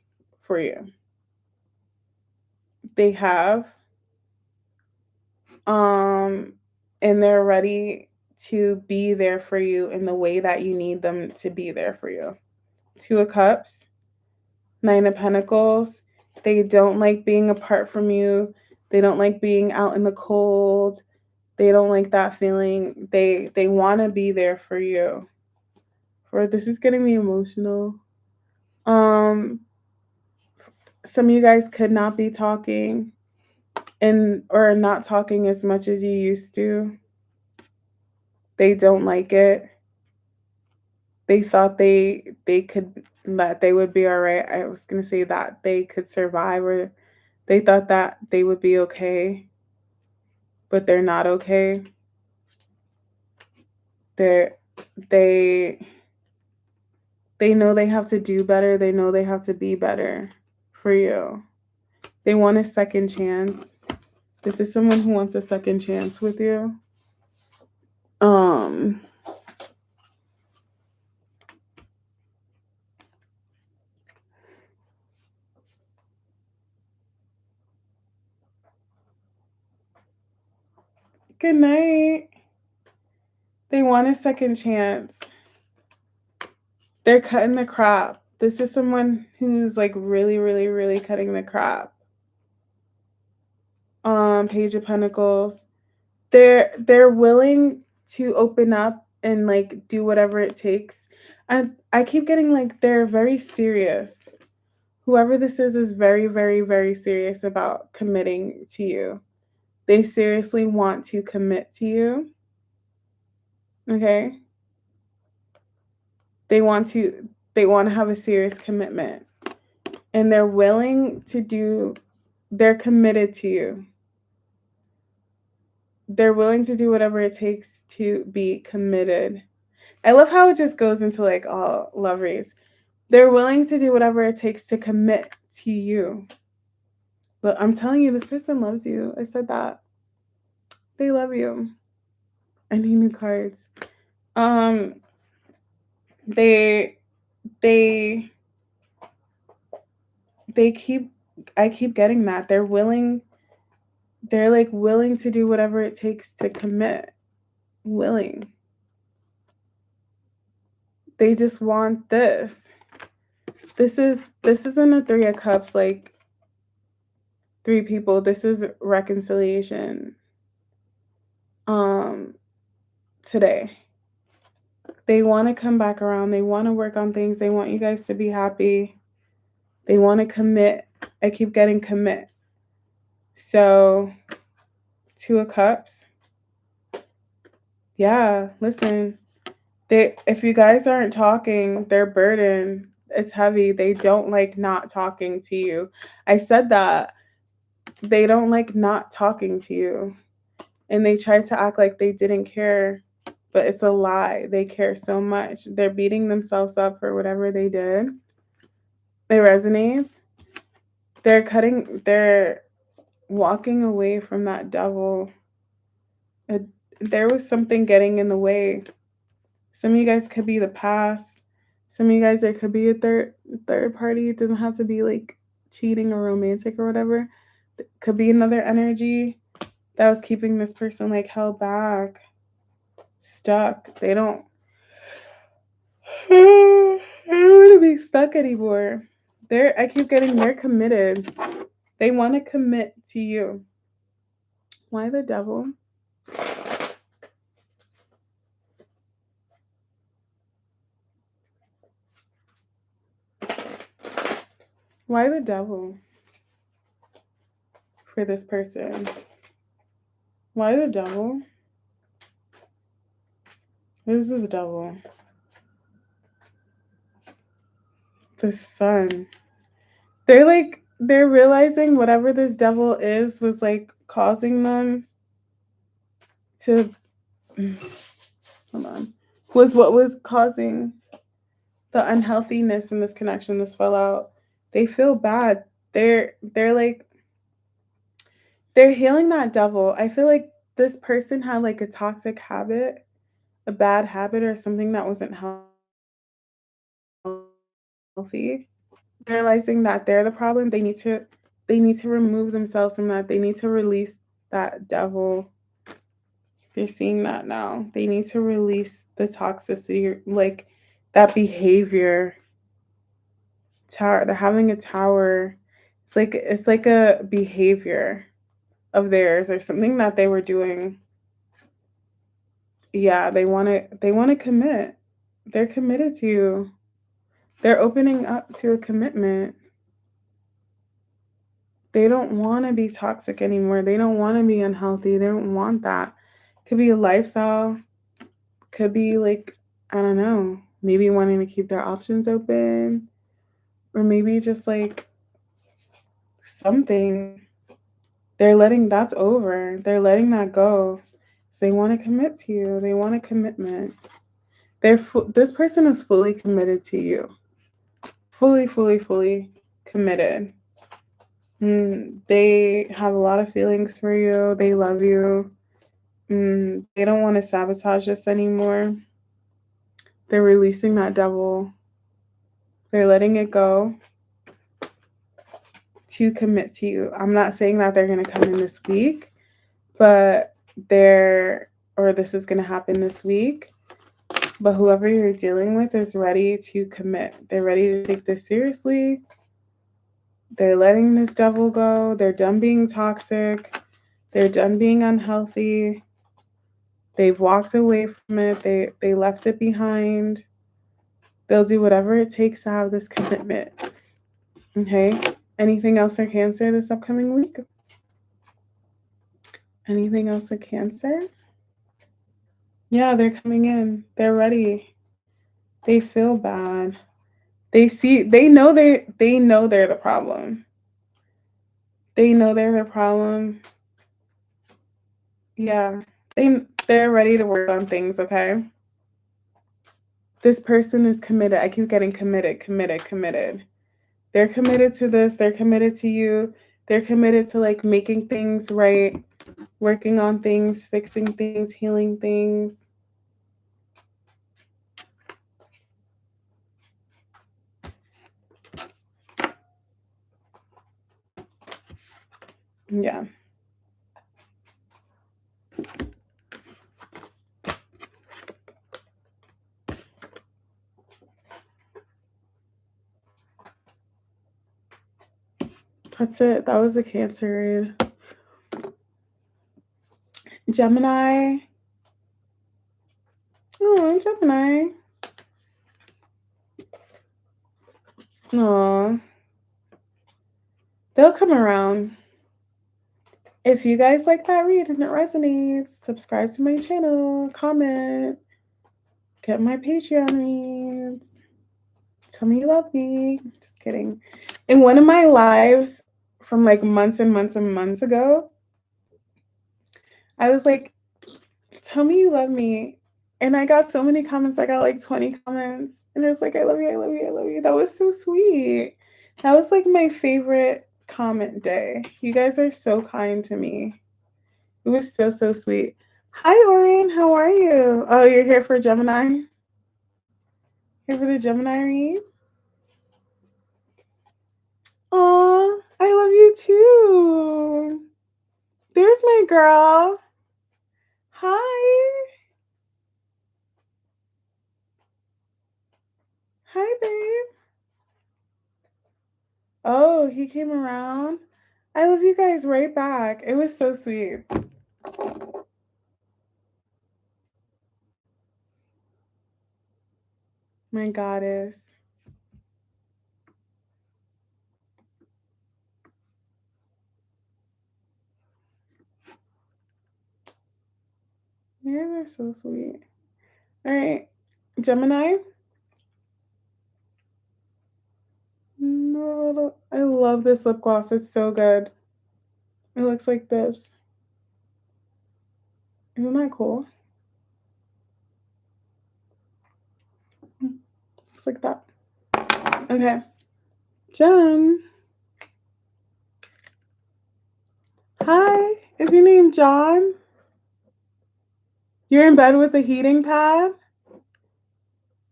for you. They have. And they're ready to be there for you in the way that you need them to be there for you. Two of Cups, Nine of Pentacles. They don't like being apart from you. They don't like being out in the cold. They don't like that feeling. They want to be there for you. This is getting me emotional. Some of you guys could not be talking or not talking as much as you used to. They don't like it. They thought they would be all right. I was going to say that they could survive, or they thought that they would be okay, but they're not okay. They know they have to do better. They know they have to be better for you. They want a second chance. This is someone who wants a second chance with you. Good night. They want a second chance. They're cutting the crap. This is someone who's like really, really, really cutting the crap. Page of Pentacles. They're willing to open up and like do whatever it takes. And I keep getting like they're very serious. Whoever this is very, very, very serious about committing to you. They seriously want to commit to you. Okay? They want to have a serious commitment. And they're willing to do, they're committed to you. They're willing to do whatever it takes to be committed. I love how it just goes into like all love reads. They're willing to do whatever it takes to commit to you. But I'm telling you, this person loves you. I said that. They love you. I need new cards. They keep, I keep getting that. They're like willing to do whatever it takes to commit. Willing. They just want this. This isn't a 3 of Cups, like 3 people. This is reconciliation. Today. They want to come back around. They want to work on things. They want you guys to be happy. They want to commit. I keep getting commit. So, 2 of Cups. Yeah, listen. If you guys aren't talking, they're burdened. It's heavy. They don't like not talking to you. I said that. They don't like not talking to you. And they try to act like they didn't care. But it's a lie. They care so much. They're beating themselves up for whatever they did. It resonates. They're walking away from that devil. There was something getting in the way. Some of you guys could be the past. Some of you guys, there could be a third party. It doesn't have to be like cheating or romantic or whatever. It could be another energy that was keeping this person like held back, stuck. They don't want to be stuck anymore. I keep getting they're committed. They want to commit to you. Why the devil? Why the devil for this person? Why the devil? What is this devil? The sun. They're realizing whatever this devil is was like causing them to hold on. Was what was causing the unhealthiness in this connection, this fallout. They feel bad. They're healing that devil. I feel like this person had like a toxic habit, a bad habit, or something that wasn't healthy. They're realizing that they're the problem. They need to remove themselves from that. They need to release that devil. You're seeing that now. They need to release the toxicity, like that behavior. Tower. They're having a tower. It's like a behavior of theirs or something that they were doing. Yeah, they want to commit. They're committed to you. They're opening up to a commitment. They don't want to be toxic anymore. They don't want to be unhealthy. They don't want that. Could be a lifestyle. Could be like, I don't know, maybe wanting to keep their options open. Or maybe just like something. They're letting that's over. They're letting that go. So they want to commit to you. They want a commitment. This person is fully committed to you. Fully committed. They have a lot of feelings for you. They love you. They don't want to sabotage this anymore. They're releasing that devil. They're letting it go to commit to you. I'm not saying that they're going to come in this week, but or this is going to happen this week. But whoever you're dealing with is ready to commit. They're ready to take this seriously. They're letting this devil go. They're done being toxic. They're done being unhealthy. They've walked away from it. They left it behind. They'll do whatever it takes to have this commitment. Okay? Anything else for Cancer this upcoming week? Anything else for Cancer? Yeah, they're coming in. They're ready. They feel bad. They know they're the problem. They know they're the problem. Yeah. They're ready to work on things, okay? This person is committed. I keep getting committed. They're committed to this. They're committed to you. They're committed to like making things right, working on things, fixing things, healing things. Yeah. That's it. That was a Cancer read. Gemini. Oh, Gemini. Aw. They'll come around. If you guys like that read and it resonates, subscribe to my channel, comment, get my Patreon reads. Tell me you love me. Just kidding. In one of my lives from like months and months and months ago, I was like, tell me you love me. And I got so many comments. I got like 20 comments. And it was like, I love you, I love you, I love you. That was so sweet. That was like my favorite comment day. You guys are so kind to me. It was so, so sweet. Hi, Orion. How are you? Oh, you're here for Gemini? Here for the Gemini read? Aw, I love you too. There's my girl. Hi. Hi, babe. Oh, he came around. I love you guys right back. It was so sweet. My goddess. Yeah, they're so sweet. All right, Gemini. No, I love this lip gloss. It's so good. It looks like this. Isn't that cool? Looks like that. Okay. Gem. Hi. Is your name John? You're in bed with a heating pad?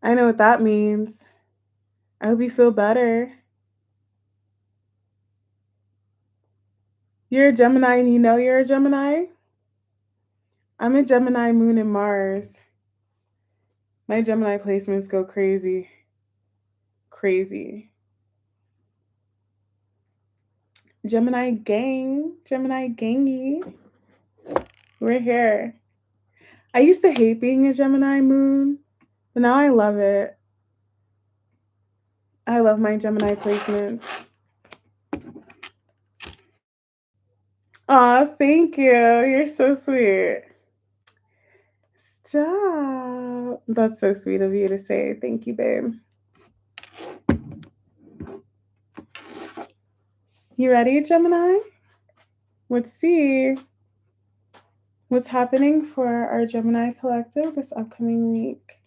I know what that means. I hope you feel better. You're a Gemini and you know you're a Gemini? I'm a Gemini, Moon, and Mars. My Gemini placements go crazy. Crazy. Gemini gang. Gemini gangy. We're here. I used to hate being a Gemini moon, but now I love it. I love my Gemini placements. Aw, thank you. You're so sweet. Stop. That's so sweet of you to say. Thank you, babe. You ready, Gemini? Let's see what's happening for our Gemini collective this upcoming week.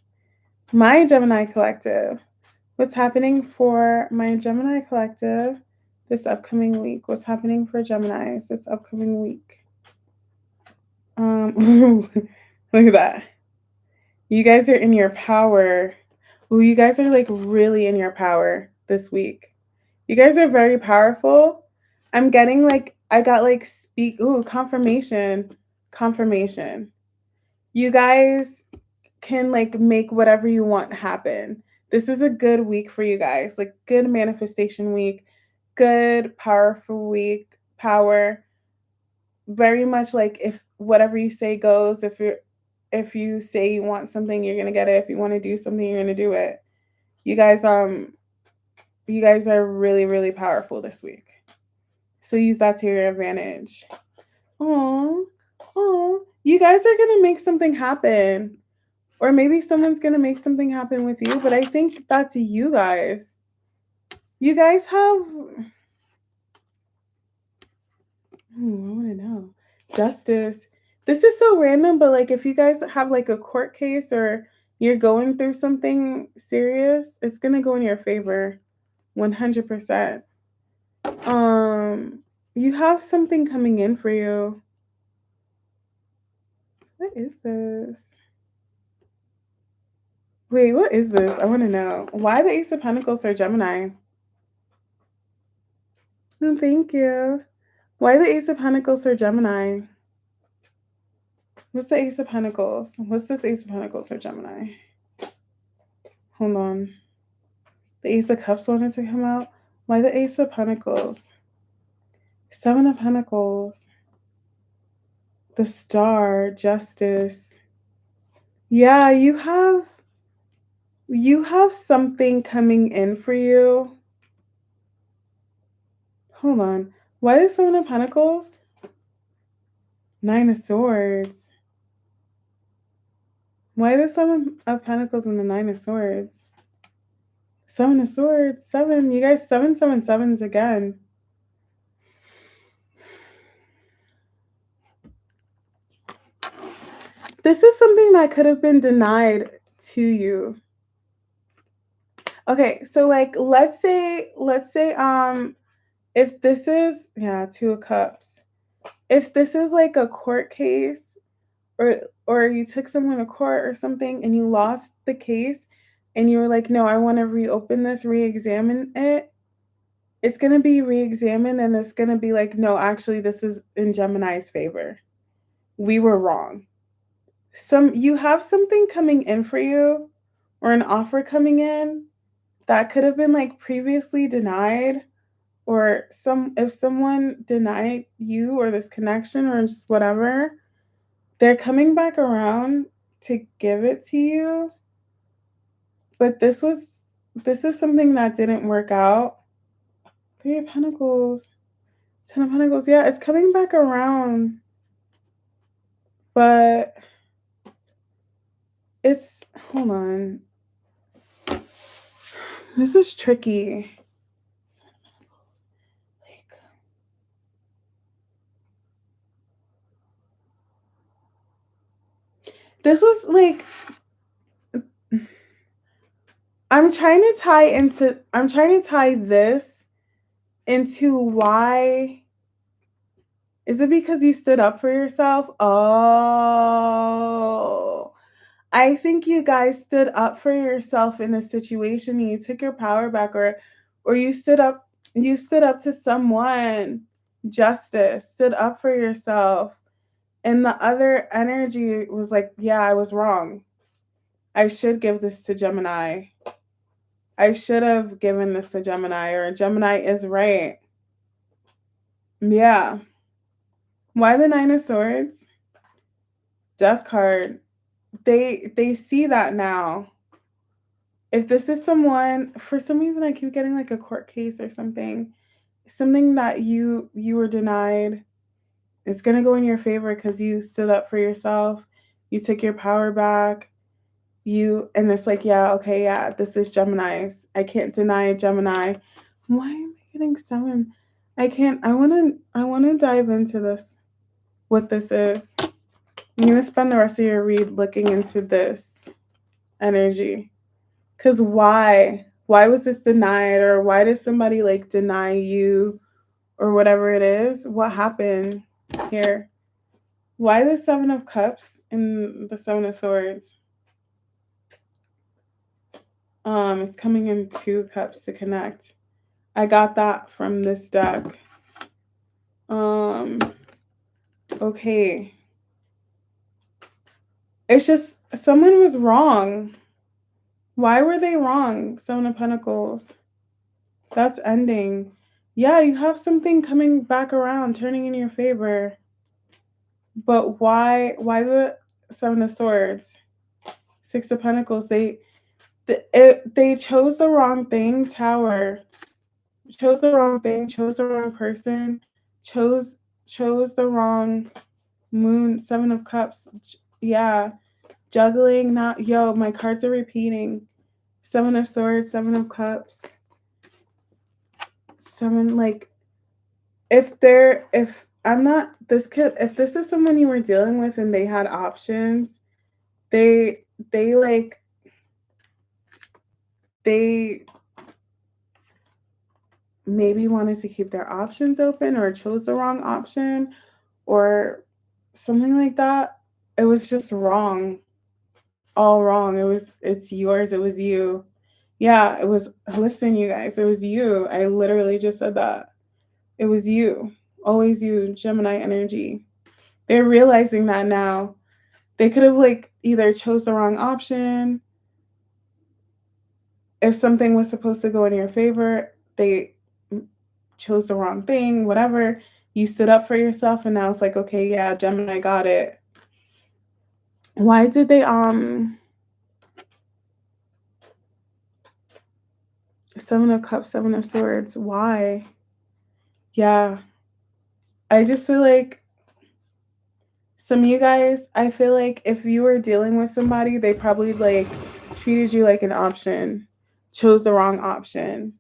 My Gemini collective. What's happening for my Gemini collective this upcoming week? What's happening for Geminis this upcoming week? Look at that. You guys are in your power. Ooh, you guys are like really in your power this week. You guys are very powerful. I'm getting like, I got like confirmation confirmation. You guys can like make whatever you want happen. This is a good week for you guys, like good manifestation week, good powerful week, power. Very much like if whatever you say goes. If you say you want something, you're gonna get it. If you want to do something, you're gonna do it. You guys are really, really powerful this week. So use that to your advantage. Oh, you guys are gonna make something happen. Or maybe someone's gonna make something happen with you, but I think that's you guys. You guys have I want to know. Justice. This is so random, but like if you guys have like a court case or you're going through something serious, it's gonna go in your favor. 100%. You have something coming in for you. What is this? Wait, what is this? I want to know. Why the Ace of Pentacles are Gemini? Oh, thank you. Why the Ace of Pentacles are Gemini? What's the Ace of Pentacles? What's this Ace of Pentacles or Gemini? Hold on. The Ace of Cups wanted to come out. Why the Ace of Pentacles? Seven of Pentacles. The Star. Justice. Yeah, you have something coming in for you. Hold on. Why the Seven of Pentacles? Nine of Swords. Why the Seven of Pentacles and the Nine of Swords? Seven of Swords. Seven. You guys, 777s again. This is something that could have been denied to you. Okay, so like let's say if this is Two of Cups. If this is like a court case or you took someone to court or something and you lost the case and you were like, no, I want to reopen this, re-examine it, it's going to be re-examined and it's going to be like, no, actually this is in Gemini's favor. We were wrong. You have something coming in for you or an offer coming in that could have been like previously denied, or if someone denied you or this connection or just whatever, they're coming back around to give it to you. But this is something that didn't work out. Three of Pentacles, Ten of Pentacles. Yeah, it's coming back around. But hold on. This is tricky. This was like, I'm trying to tie this into why. Is it because you stood up for yourself? Oh, I think you guys stood up for yourself in a situation and you took your power back, or you stood up to someone. Justice, stood up for yourself. And the other energy was like, yeah, I was wrong. I should give this to Gemini. I should have given this to Gemini, or Gemini is right. Yeah. Why the Nine of Swords? Death card. They see that now. If this is someone, for some reason I keep getting like a court case or something that you were denied, it's going to go in your favor because you stood up for yourself. You took your power back. And it's like, this is Gemini's. I can't deny Gemini. Why am I getting 7? I want to dive into this, what this is. I'm going to spend the rest of your read looking into this energy. Because why? Why was this denied? Or why did somebody like deny you or whatever it is? What happened here? Why the 7 of Cups and the 7 of Swords? It's coming in 2 cups to connect. I got that from this deck. Okay. It's just someone was wrong. Why were they wrong? Seven of Pentacles. That's ending. Yeah, you have something coming back around, turning in your favor. But why the Seven of Swords? Six of Pentacles. They chose the wrong thing, Tower. Chose the wrong thing, chose the wrong person, chose the wrong moon, Seven of Cups. Yeah. Juggling, not yo, my cards are repeating. Seven of Swords, Seven of Cups. Seven, like, if I'm not this kid, if this is someone you were dealing with and they had options, they like they maybe wanted to keep their options open or chose the wrong option or something like that. It was just wrong. All wrong. It's yours. It was you. Yeah, it was, listen, you guys, it was you. I literally just said that. It was you. Always you, Gemini energy. They're realizing that now. They could have like either chose the wrong option. If something was supposed to go in your favor, they chose the wrong thing, whatever. You stood up for yourself and now it's like, okay, yeah, Gemini got it. Why did they Seven of Cups, Seven of Swords? Why? Yeah. I just feel like some of you guys, I feel like if you were dealing with somebody, they probably like treated you like an option, chose the wrong option,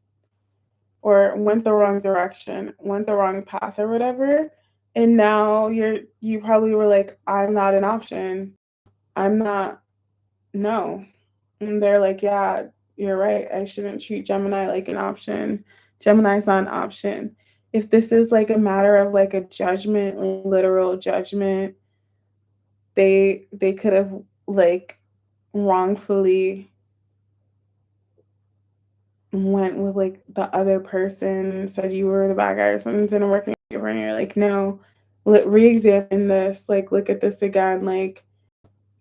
or went the wrong direction, went the wrong path or whatever. And now you probably were like, I'm not an option. I'm not, no. And they're like, yeah, you're right. I shouldn't treat Gemini like an option. Gemini's not an option. If this is like a matter of like a judgment, like literal judgment, they could have like wrongfully went with like the other person, said you were the bad guy or something didn't work in your favor, and you're like, no, re-examine this, like look at this again, like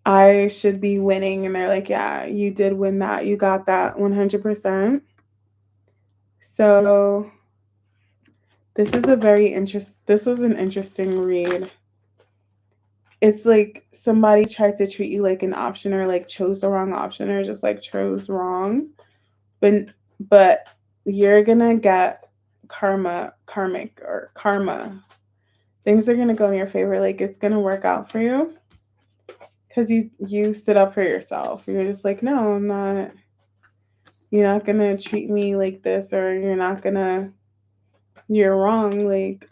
I should be winning. And they're like, yeah, you did win that. You got that 100%. So this is this was an interesting read. It's like somebody tried to treat you like an option or like chose the wrong option or just like chose wrong. But you're gonna get karmic or karma. Things are gonna go in your favor. Like it's gonna work out for you. Because you stood up for yourself. You're just like, no, I'm not. You're not gonna treat me like this, or you're wrong. Like,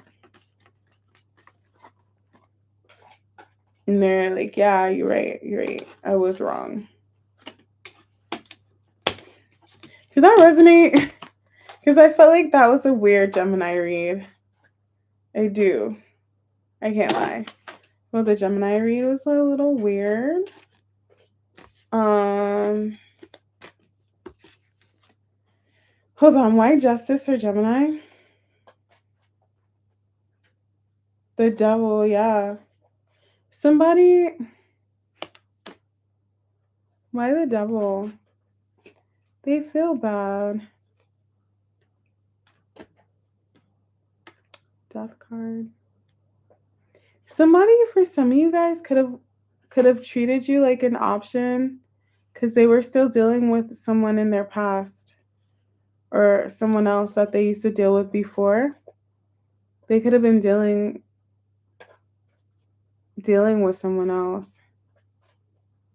and they're like, yeah, you're right. I was wrong. Did that resonate? Because I felt like that was a weird Gemini read. I do. I can't lie. Well, the Gemini read was a little weird. Hold on, why Justice for Gemini? The Devil, yeah. Somebody, why the Devil? They feel bad. Death card. Somebody, for some of you guys, could have treated you like an option because they were still dealing with someone in their past or someone else that they used to deal with before. They could have been dealing with someone else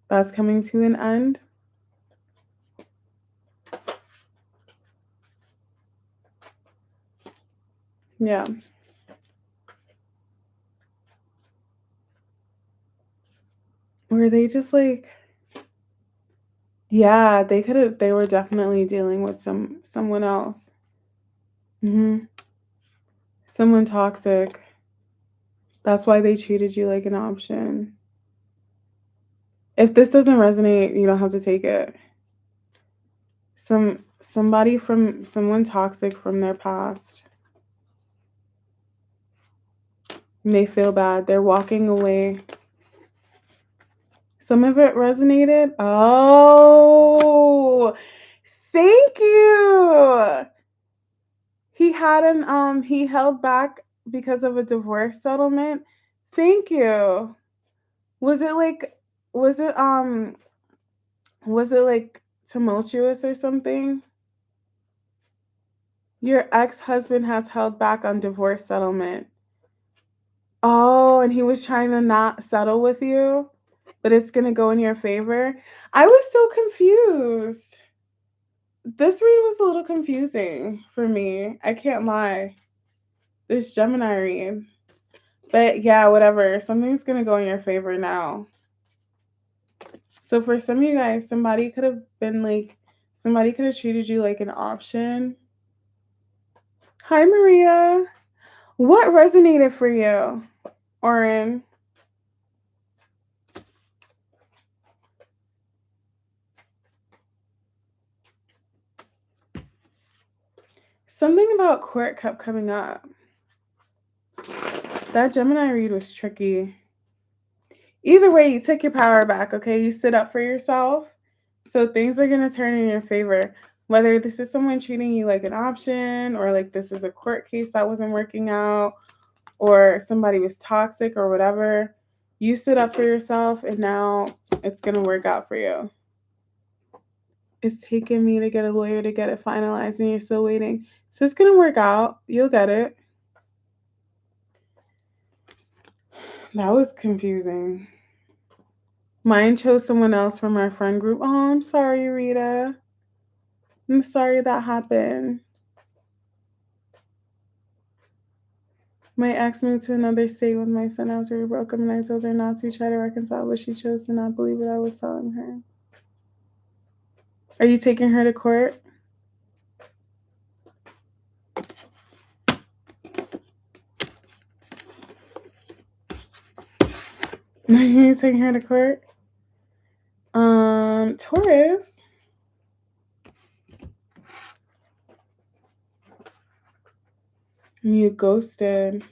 that's coming to an end. Yeah. Were they just like, yeah, they were definitely dealing with someone else. Someone toxic. That's why they treated you like an option. If this doesn't resonate, you don't have to take it. Someone toxic from their past. And they feel bad. They're walking away. Some of it resonated. Oh, thank you. He had he held back because of a divorce settlement. Thank you. Was it like was it um was it like tumultuous or something? Your ex-husband has held back on divorce settlement. Oh, and he was trying to not settle with you, but it's going to go in your favor. I was so confused. This read was a little confusing for me. I can't lie. This Gemini read. But yeah, whatever. Something's going to go in your favor now. So for some of you guys, somebody could have treated you like an option. Hi, Maria. What resonated for you, Oren? Something about court kept coming up. That Gemini read was tricky. Either way, you took your power back, okay? You stood up for yourself. So things are going to turn in your favor. Whether this is someone treating you like an option, or like this is a court case that wasn't working out, or somebody was toxic or whatever, you stood up for yourself and now it's going to work out for you. It's taken me to get a lawyer to get it finalized and you're still waiting. So it's going to work out. You'll get it. That was confusing. Mine chose someone else from our friend group. Oh, I'm sorry, Rita. I'm sorry that happened. My ex moved to another state with my son after we broke up, and I told her not to try to reconcile, but she chose to not believe what I was telling her. Are you taking her to court? Are you taking her to court? Taurus. You ghosted.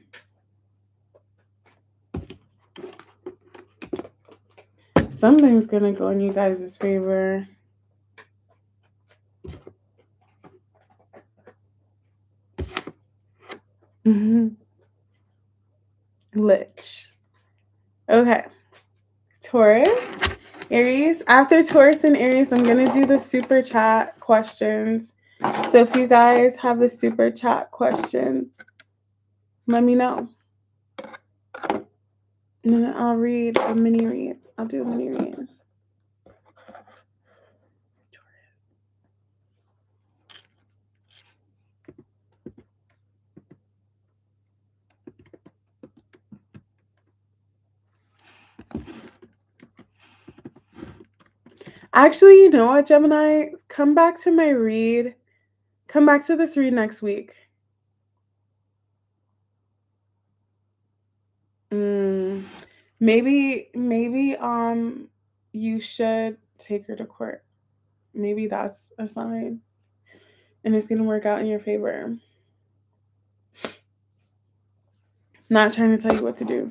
Something's gonna go in you guys' favor. Lich. Okay. Taurus, Aries. After Taurus and Aries, I'm gonna do the super chat questions. So if you guys have a super chat question, let me know. And then I'll read a mini read. I'll do a mini read. Actually, you know what, Gemini? Come back to my read. Come back to this read next week. Maybe you should take her to court. Maybe that's a sign. And it's gonna work out in your favor. Not trying to tell you what to do.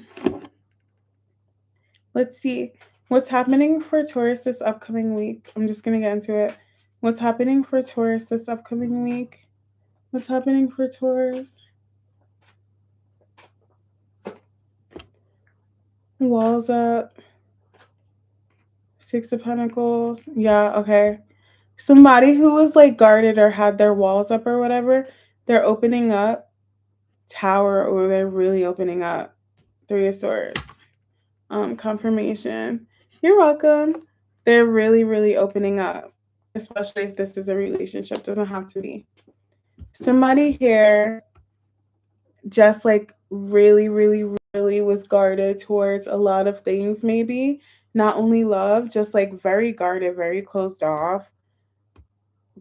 Let's see. What's happening for Taurus this upcoming week? I'm just gonna get into it. What's happening for Taurus this upcoming week? What's happening for Taurus? Walls up. Six of Pentacles. Yeah, okay. Somebody who was like guarded or had their walls up or whatever, they're opening up. Tower, or they're really opening up. Three of Swords. Confirmation. You're welcome. They're really, really opening up. Especially if this is a relationship. Doesn't have to be. Somebody here just like really, really, really was guarded towards a lot of things, maybe. Not only love, just like very guarded, very closed off.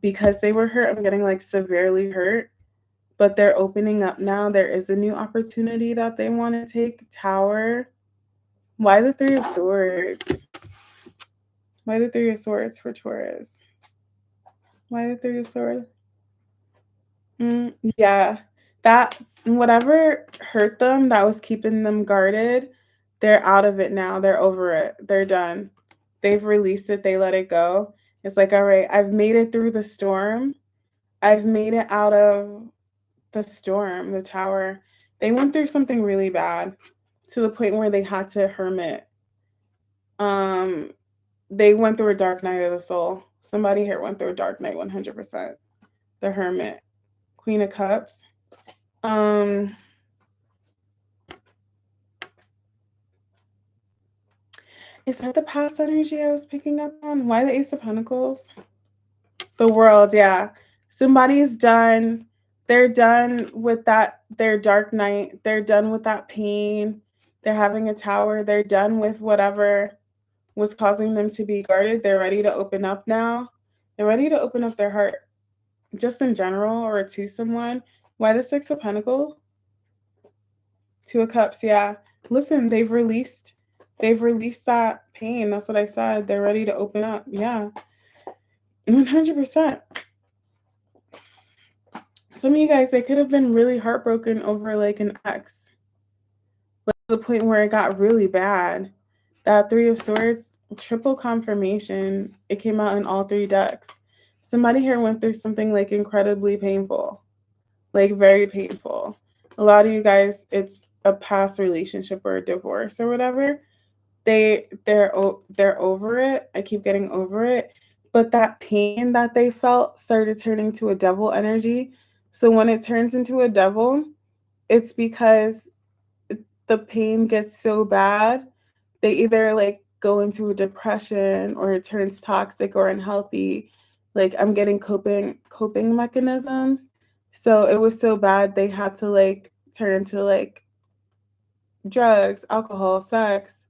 Because they were hurt, I'm getting like severely hurt. But they're opening up now. There is a new opportunity that they want to take. Tower. Why the Three of Swords? Why the Three of Swords for Taurus? Why the Three of Swords? Yeah. That, whatever hurt them, that was keeping them guarded, they're out of it now. They're over it. They're done. They've released it. They let it go. It's like, all right, I've made it through the storm. I've made it out of the storm, the tower. They went through something really bad to the point where they had to hermit. They went through a dark night of the soul. Somebody here went through a dark night 100%. The hermit, Queen of Cups. Is that the past energy I was picking up on? Why the Ace of Pentacles? The World, yeah. Somebody's done. They're done with that, their dark night. They're done with that pain. They're having a tower. They're done with whatever was causing them to be guarded. They're ready to open up now. They're ready to open up their heart, just in general, or to someone. Why the Six of Pentacles? Two of Cups, yeah. Listen, they've released that pain. That's what I said. They're ready to open up. Yeah. 100%. Some of you guys, they could have been really heartbroken over like an ex. Like to the point where it got really bad. That Three of Swords, triple confirmation. It came out in all three decks. Somebody here went through something like incredibly painful. Like very painful. A lot of you guys, it's a past relationship or a divorce or whatever. They're over it. I keep getting over it. But that pain that they felt started turning to a devil energy. So when it turns into a devil, it's because the pain gets so bad, they either like go into a depression or it turns toxic or unhealthy. Like I'm getting coping mechanisms. So it was so bad they had to like turn to like drugs, alcohol, sex,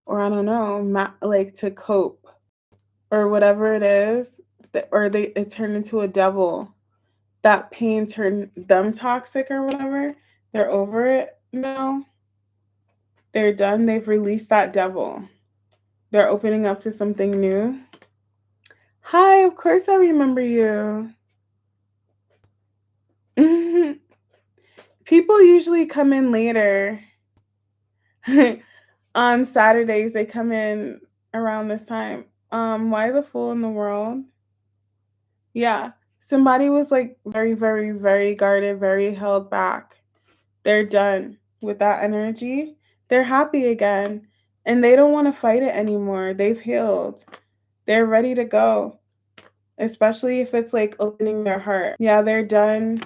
or I don't know, like to cope or whatever it is, or it turned into a devil. That pain turned them toxic or whatever. They're over it now. They're done. They've released that devil. They're opening up to something new. Hi, of course I remember you. People usually come in later. On Saturdays, they come in around this time. Why the Fool in the World? Yeah. Somebody was like very, very, very guarded, very held back. They're done with that energy. They're happy again. And they don't want to fight it anymore. They've healed. They're ready to go. Especially if it's like opening their heart. Yeah, they're done.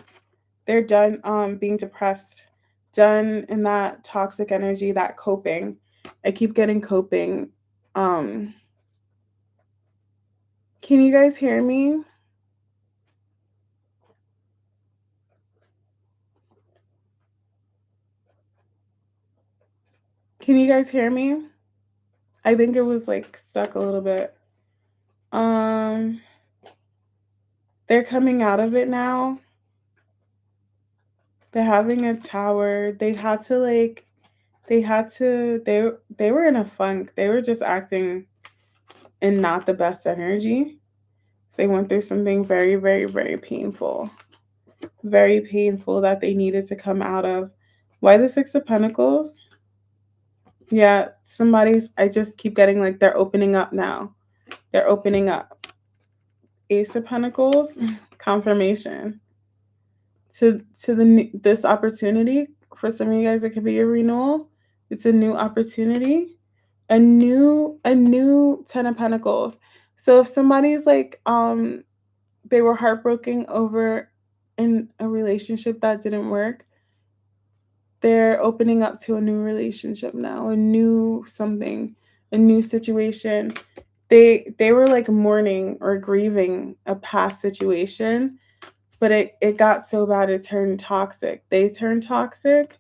They're done being depressed. Done in that toxic energy, that coping. I keep getting coping. Can you guys hear me? Can you guys hear me? I think it was like stuck a little bit. They're coming out of it now. They're having a tower. They were in a funk. They were just acting in not the best energy. So they went through something very, very, very painful. Very painful that they needed to come out of. Why the Six of Pentacles? Yeah, I just keep getting like they're opening up now. They're opening up. Ace of Pentacles, confirmation. To this opportunity. For some of you guys, it could be a renewal. It's a new opportunity. A new Ten of Pentacles. So if somebody's like they were heartbroken over in a relationship that didn't work, they're opening up to a new relationship now, a new something, a new situation. They were like mourning or grieving a past situation, but it got so bad it turned toxic. They turned toxic.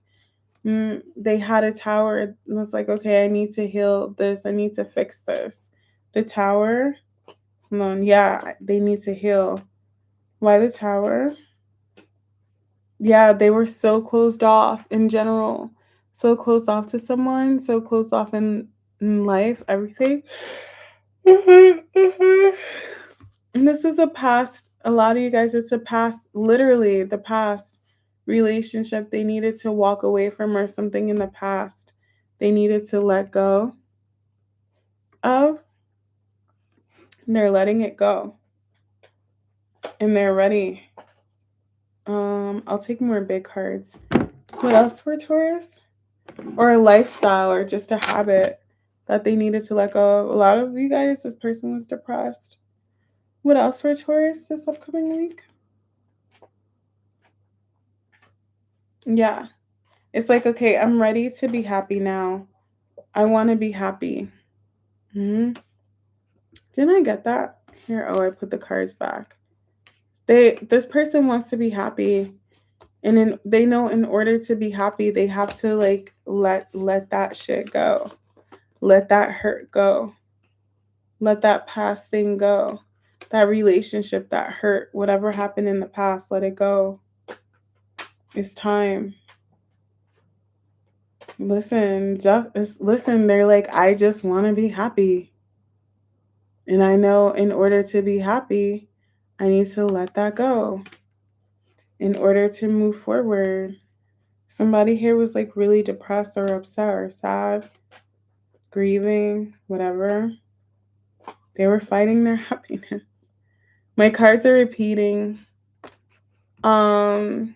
They had a tower and was like, okay, I need to heal this. I need to fix this. The tower, yeah, they need to heal. Why the tower? Yeah, they were so closed off in general, so closed off to someone, so closed off in life, everything. And this is a lot of you guys, it's a past, literally the past relationship they needed to walk away from, or something in the past they needed to let go of. And they're letting it go. And they're ready. I'll take more big cards. What else for Taurus? Or a lifestyle or just a habit that they needed to let go of. A lot of you guys, this person was depressed. What else for Taurus this upcoming week? Yeah. It's like, okay, I'm ready to be happy now. I want to be happy. Didn't I get that? Here, oh, I put the cards back. This person wants to be happy. And they know in order to be happy, they have to like let that shit go. Let that hurt go. Let that past thing go. That relationship that hurt, whatever happened in the past, let it go. It's time. Listen, they're like, I just want to be happy. And I know in order to be happy, I need to let that go in order to move forward. Somebody here was like really depressed or upset or sad, grieving, whatever. They were fighting their happiness. My cards are repeating. What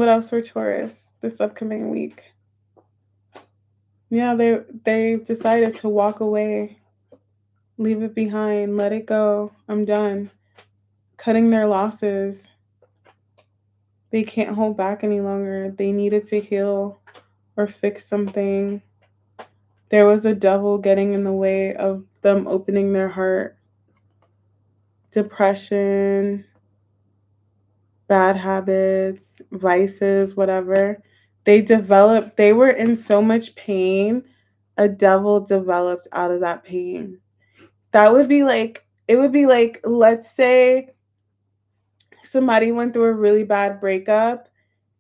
else for Taurus this upcoming week? Yeah, they decided to walk away, leave it behind, let it go. I'm done. Cutting their losses. They can't hold back any longer. They needed to heal or fix something. There was a devil getting in the way of them opening their heart. Depression, bad habits, vices, whatever. They were in so much pain. A devil developed out of that pain. It would be like, let's say somebody went through a really bad breakup,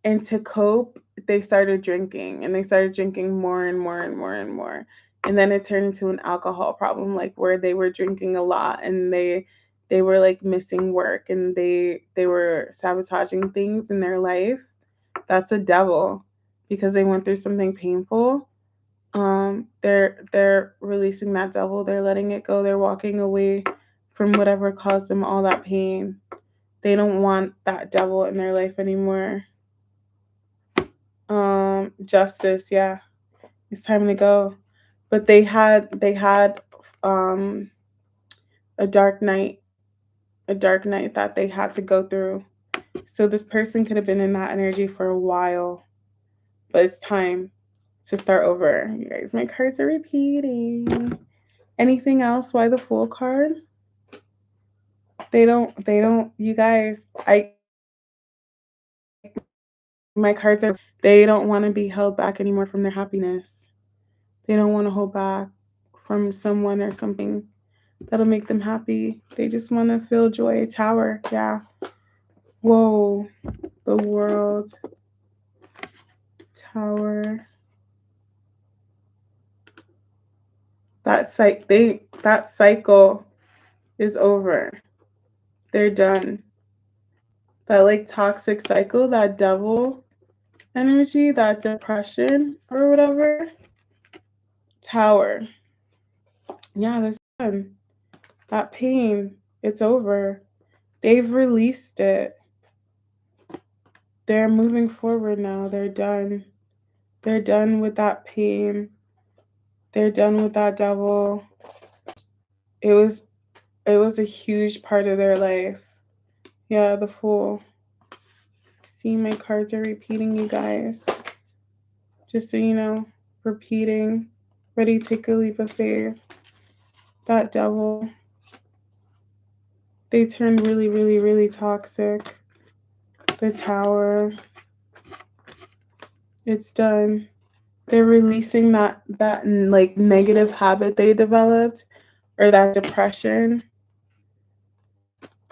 and to cope, they started drinking, and they started drinking more and more and more and more. And then it turned into an alcohol problem, like where they were drinking a lot and they were like missing work, and they were sabotaging things in their life. That's a devil, because they went through something painful. They're releasing that devil. They're letting it go. They're walking away from whatever caused them all that pain. They don't want that devil in their life anymore. Justice, yeah. It's time to go. But they had a dark night that they had to go through. So this person could have been in that energy for a while. But it's time to start over. You guys, my cards are repeating. Anything else? Why the Fool card? They don't, you guys, my cards are, they don't want to be held back anymore from their happiness. They don't want to hold back from someone or something that'll make them happy. They just want to feel joy. Tower, yeah. Whoa, the World. Tower. That cycle is over. They're done. That like toxic cycle, that devil energy, that depression or whatever. Tower. Yeah, that's done. That pain, it's over. They've released it. They're moving forward now. They're done. They're done with that pain. They're done with that devil. It was a huge part of their life. Yeah, the Fool. See, my cards are repeating, you guys. Just so you know, repeating. Ready to take a leap of faith. That devil. They turned really, really, really toxic. The Tower. It's done. They're releasing that like negative habit they developed, or that depression.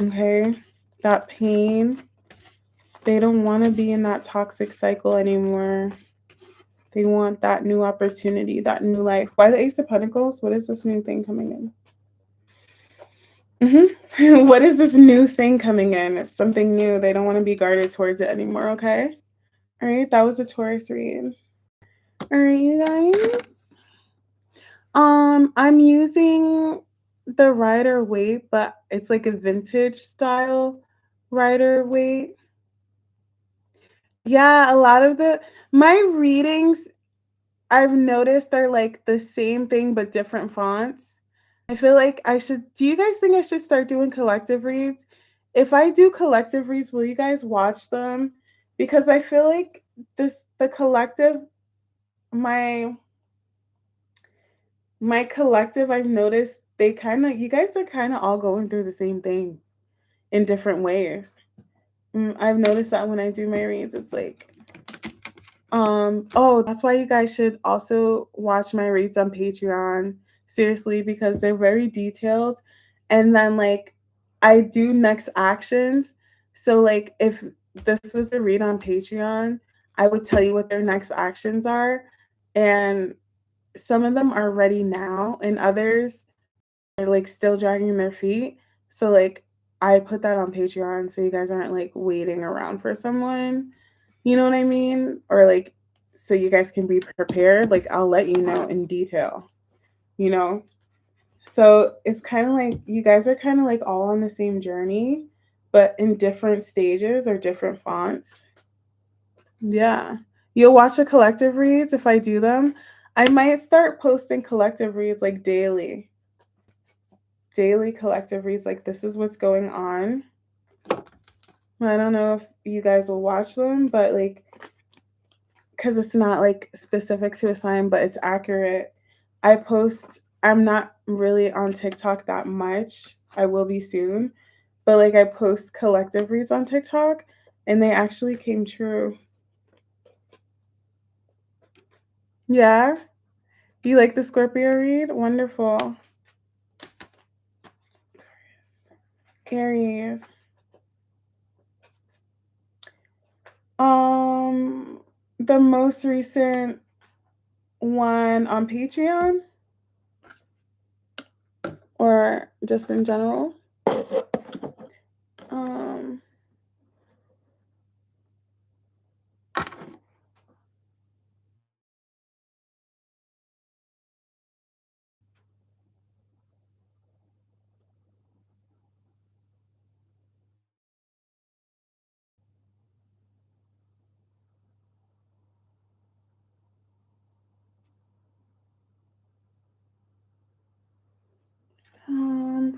Okay? That pain. They don't want to be in that toxic cycle anymore. They want that new opportunity, that new life. Why the Ace of Pentacles? What is this new thing coming in? What is this new thing coming in? It's something new. They don't want to be guarded towards it anymore, okay? All right, that was a Taurus read. All right, you guys. I'm using the Rider Waite, but it's like a vintage style Rider Waite. Yeah, a lot of my readings I've noticed are like the same thing but different fonts. I feel like I should do you guys think I should start doing collective reads? If I do collective reads, will you guys watch them? Because I feel like the collective my my collective I've noticed they kind of you guys are kind of all going through the same thing in different ways. I've noticed that when I do my reads, it's like oh, that's why you guys should also watch my reads on Patreon. Seriously, because they're very detailed. And then like I do next actions. So like if this was a read on Patreon, I would tell you what their next actions are. And some of them are ready now and others are like still dragging their feet. So like I put that on Patreon so you guys aren't like waiting around for someone. You know what I mean? Or like so you guys can be prepared. Like I'll let you know in detail, you know? So it's kind of like you guys are kind of like all on the same journey, but in different stages or different fonts. Yeah. You'll watch the collective reads if I do them. I might start posting collective reads like daily. Daily collective reads like this is what's going on. I don't know if you guys will watch them, but like because it's not like specific to a sign, but it's accurate. I'm not really on TikTok that much. I will be soon. But like I post collective reads on TikTok and they actually came true. Yeah. You like the Scorpio read? Wonderful. Aries. The most recent one on Patreon or just in general? Um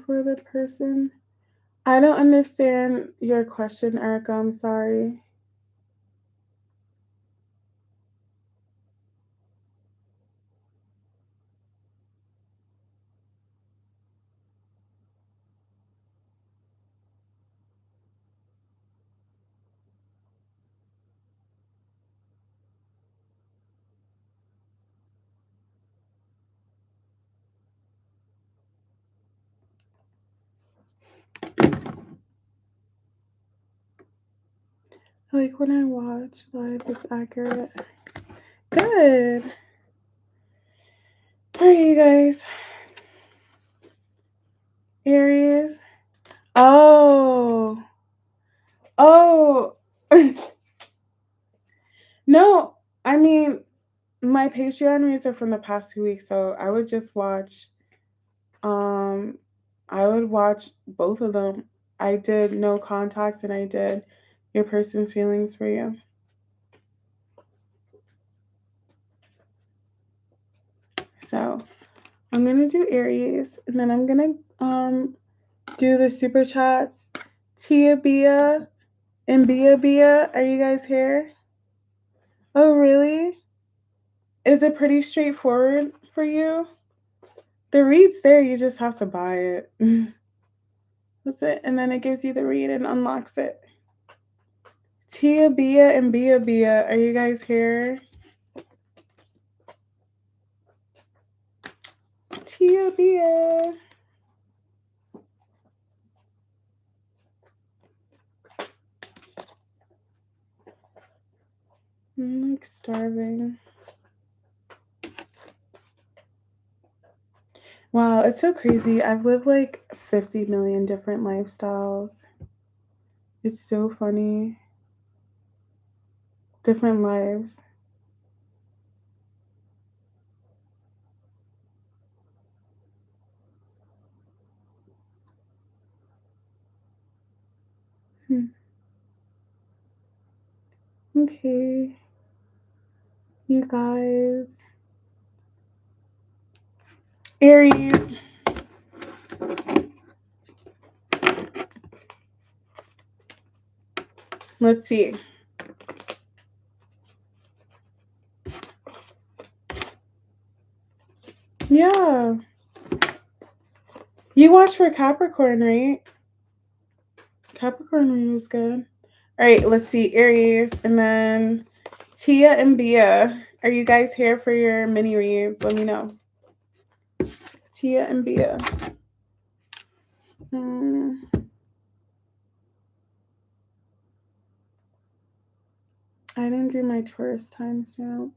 for the person. I don't understand your question, Erica. I'm sorry. Like when I watch live, it's accurate. Good. All right, you guys. Aries. Oh. Oh. No, I mean, my Patreon reads are from the past 2 weeks, so um I would watch both of them. I did no contact and I did your person's feelings for you. So I'm gonna do Aries and then I'm gonna do the super chats. Tia Bia and Bia Bia, are you guys here? Oh really? Is it pretty straightforward for you? The read's there, you just have to buy it. That's it. And then it gives you the read and unlocks it. Tia Bia and Bia Bia, are you guys here? Tia Bia. I'm like starving. Wow, it's so crazy. I've lived like 50 million different lifestyles. It's so funny. Different lives. Okay, you guys. Aries. Let's see. Yeah. You watched for Capricorn, right? Capricorn read was good. All right, let's see. Aries. And then Tia and Bia. Are you guys here for your mini reads? Let me know. Tia and Bia. I didn't do my Taurus timestamp.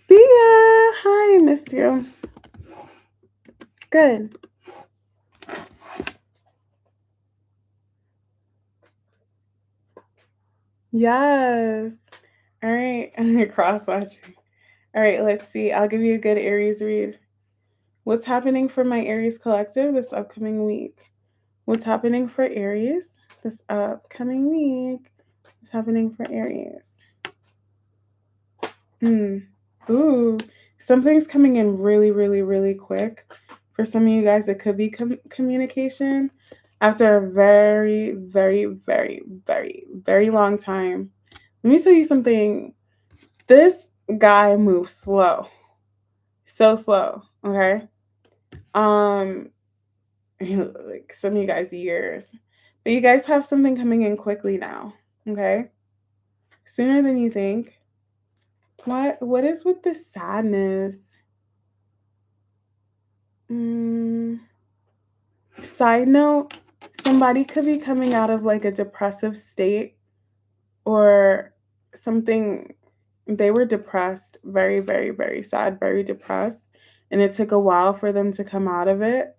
Bia, hi, I missed you. Good. Yes. All right, I'm cross-watching. All right, let's see. I'll give you a good Aries read. What's happening for my Aries collective this upcoming week? What's happening for Aries this upcoming week? What's happening for Aries? Ooh, something's coming in really, really, really quick. For some of you guys, it could be communication after a very, very, very, very, very long time. Let me tell you something. This guy moves slow. So slow. Okay. Like some of you guys years. But you guys have something coming in quickly now. Okay. Sooner than you think. What is with the sadness? Side note, somebody could be coming out of like a depressive state or something. They were depressed, very, very, very sad, very depressed. And it took a while for them to come out of it.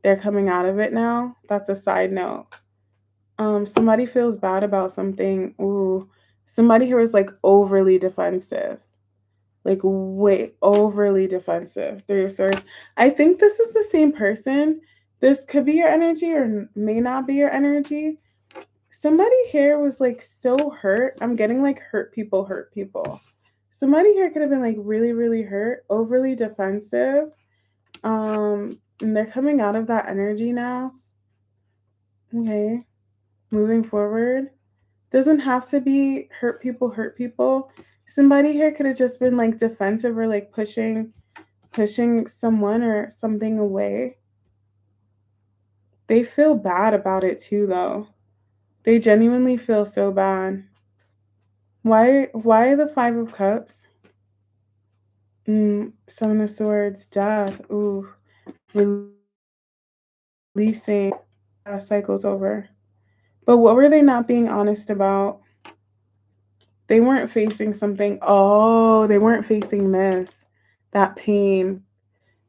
They're coming out of it now. That's a side note. Somebody feels bad about something. Ooh, somebody here is like overly defensive. Like way overly defensive. Three of Swords. I think this is the same person. This could be your energy or may not be your energy. Somebody here was like so hurt. I'm getting like hurt people. Somebody here could have been like really, really hurt, overly defensive. And they're coming out of that energy now. Okay. Moving forward. Doesn't have to be hurt people. Somebody here could have just been like defensive or like pushing someone or something away. They feel bad about it too, though. They genuinely feel so bad. Why the Five of Cups? Seven of Swords, death. Ooh, releasing. Cycle's over. But what were they not being honest about? They weren't facing something. Oh, they weren't facing this. That pain.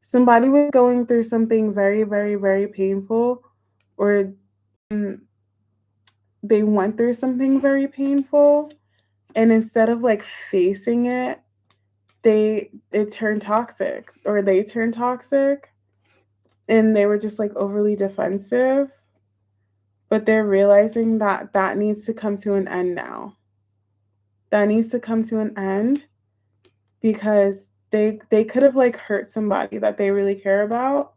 Somebody was going through something very, very, very painful, or they went through something very painful, and instead of like facing it, it turned toxic, or they turned toxic, and they were just like overly defensive. But they're realizing that that needs to come to an end now. That needs to come to an end because they could have like hurt somebody that they really care about,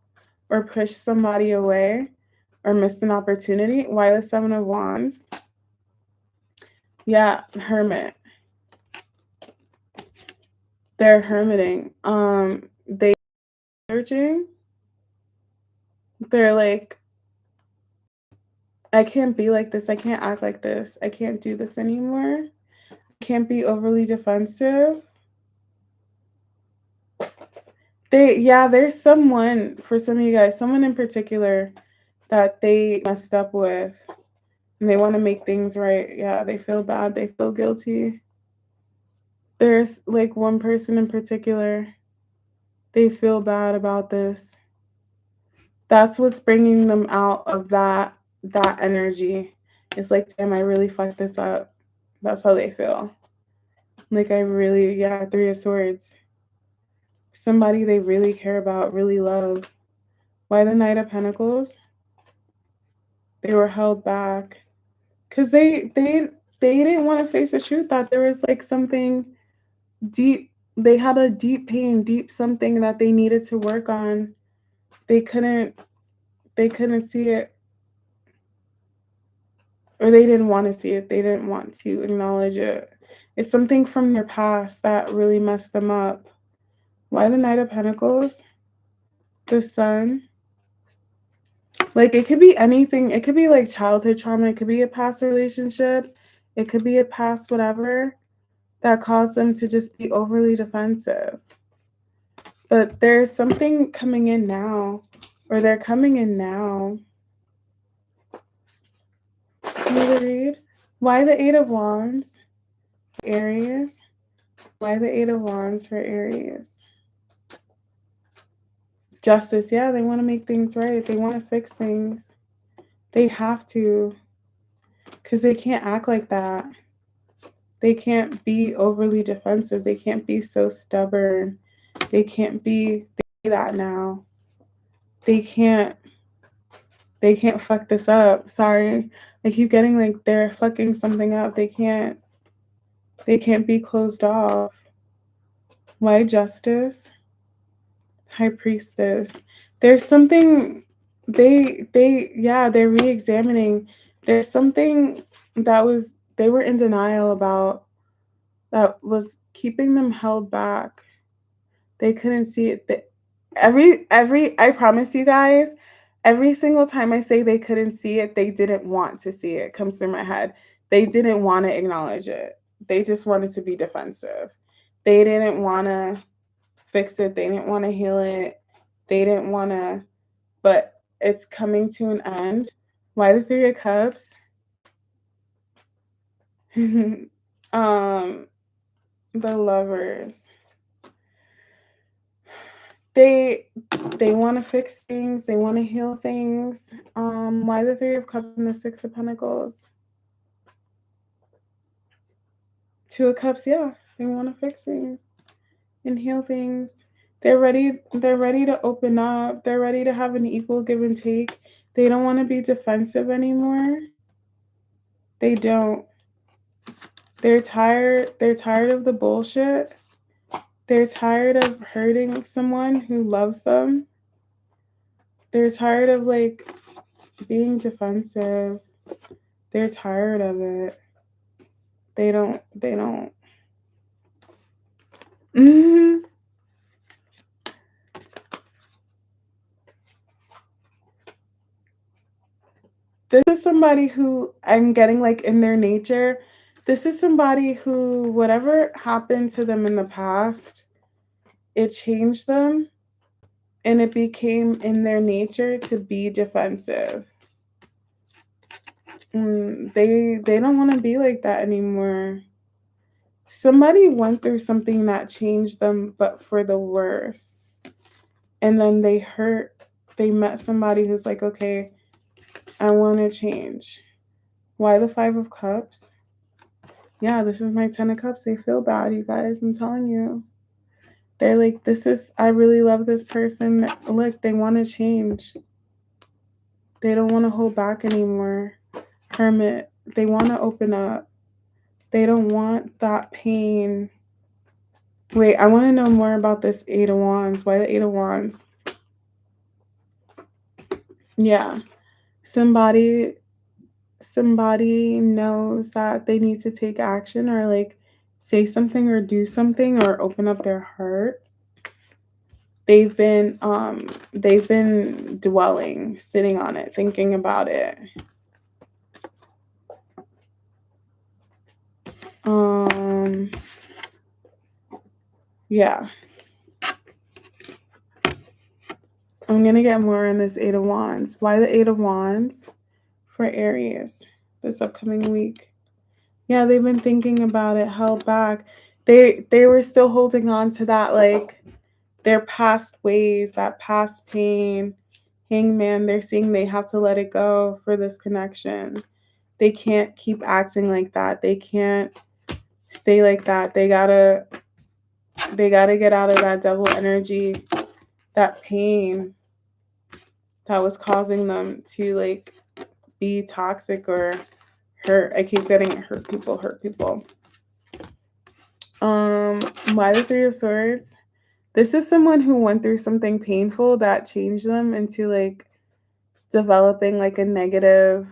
or pushed somebody away, or missed an opportunity. Why the Seven of Wands? Yeah, hermit. They're hermiting. They searching. They're like, I can't be like this. I can't act like this. I can't do this anymore. I can't be overly defensive. There's someone, for some of you guys, someone in particular that they messed up with, and they want to make things right. Yeah, they feel bad. They feel guilty. There's like one person in particular, they feel bad about this. That's what's bringing them out of that energy. It's like, damn, I really fucked this up. That's how they feel. Like, I really, Three of Swords. somebody they really care about, really love. Why the Knight of Pentacles? They were held back because they didn't want to face the truth that there was like something deep. They had a deep pain, deep something that they needed to work on. They couldn't see it, or they didn't want to see it. They didn't want to acknowledge it. It's something from their past that really messed them up. Why the Knight of Pentacles? The Sun. Like, it could be anything. It could be like childhood trauma. It could be a past relationship. It could be a past whatever that caused them to just be overly defensive. But there's something coming in now, or they're coming in now. Can you read? Why the Eight of Wands? Aries. Why the Eight of Wands for Aries? Justice. Yeah, they want to make things right. They want to fix things. They have to, because they can't act like that. They can't be overly defensive. They can't be so stubborn. They can't be that now. They can't fuck this up. Sorry. I keep getting like they're fucking something up. They can't be closed off. Why Justice? High Priestess. There's something they're re-examining. There's something that they were in denial about that was keeping them held back. They couldn't see it. I promise you guys, every single time I say they couldn't see it, they didn't want to see it. Comes through my head. They didn't want to acknowledge it. They just wanted to be defensive. They didn't want to fix it. They didn't want to heal it. They didn't want to, but it's coming to an end. Why the Three of Cups? The Lovers. They want to fix things. They want to heal things. Why the Three of Cups and the Six of Pentacles? Two of Cups, yeah. They want to fix things and heal things. They're ready to open up. They're ready to have an equal give and take. They don't want to be defensive anymore. They don't. They're tired of the bullshit. They're tired of hurting someone who loves them. They're tired of like being defensive. They're tired of it. They don't. Mm-hmm. This is somebody who I'm getting like in their nature. This is somebody who, whatever happened to them in the past, it changed them and it became in their nature to be defensive. They don't want to be like that anymore. Somebody went through something that changed them, but for the worse. And then they met somebody who's like, okay, I want to change. Why the Five of Cups? Yeah, this is my 10 of Cups. They feel bad, you guys. I'm telling you. They're like, I really love this person. Look, they want to change. They don't want to hold back anymore. Hermit. They want to open up. They don't want that pain. Wait, I want to know more about this Eight of Wands. Why the Eight of Wands? Yeah. Somebody knows that they need to take action or like say something or do something or open up their heart. They've been dwelling, sitting on it, thinking about it. Yeah. I'm going to get more on this Eight of Wands. Why the Eight of Wands for Aries this upcoming week? Yeah, they've been thinking about it, held back. They were still holding on to that, like, their past ways, that past pain. Hangman, they're seeing they have to let it go for this connection. They can't keep acting like that. They can't stay like that. They gotta They got to get out of that devil energy, that pain that was causing them to like be toxic or hurt. I keep getting hurt people, hurt people. Why the Three of Swords? This is someone who went through something painful that changed them into like developing like a negative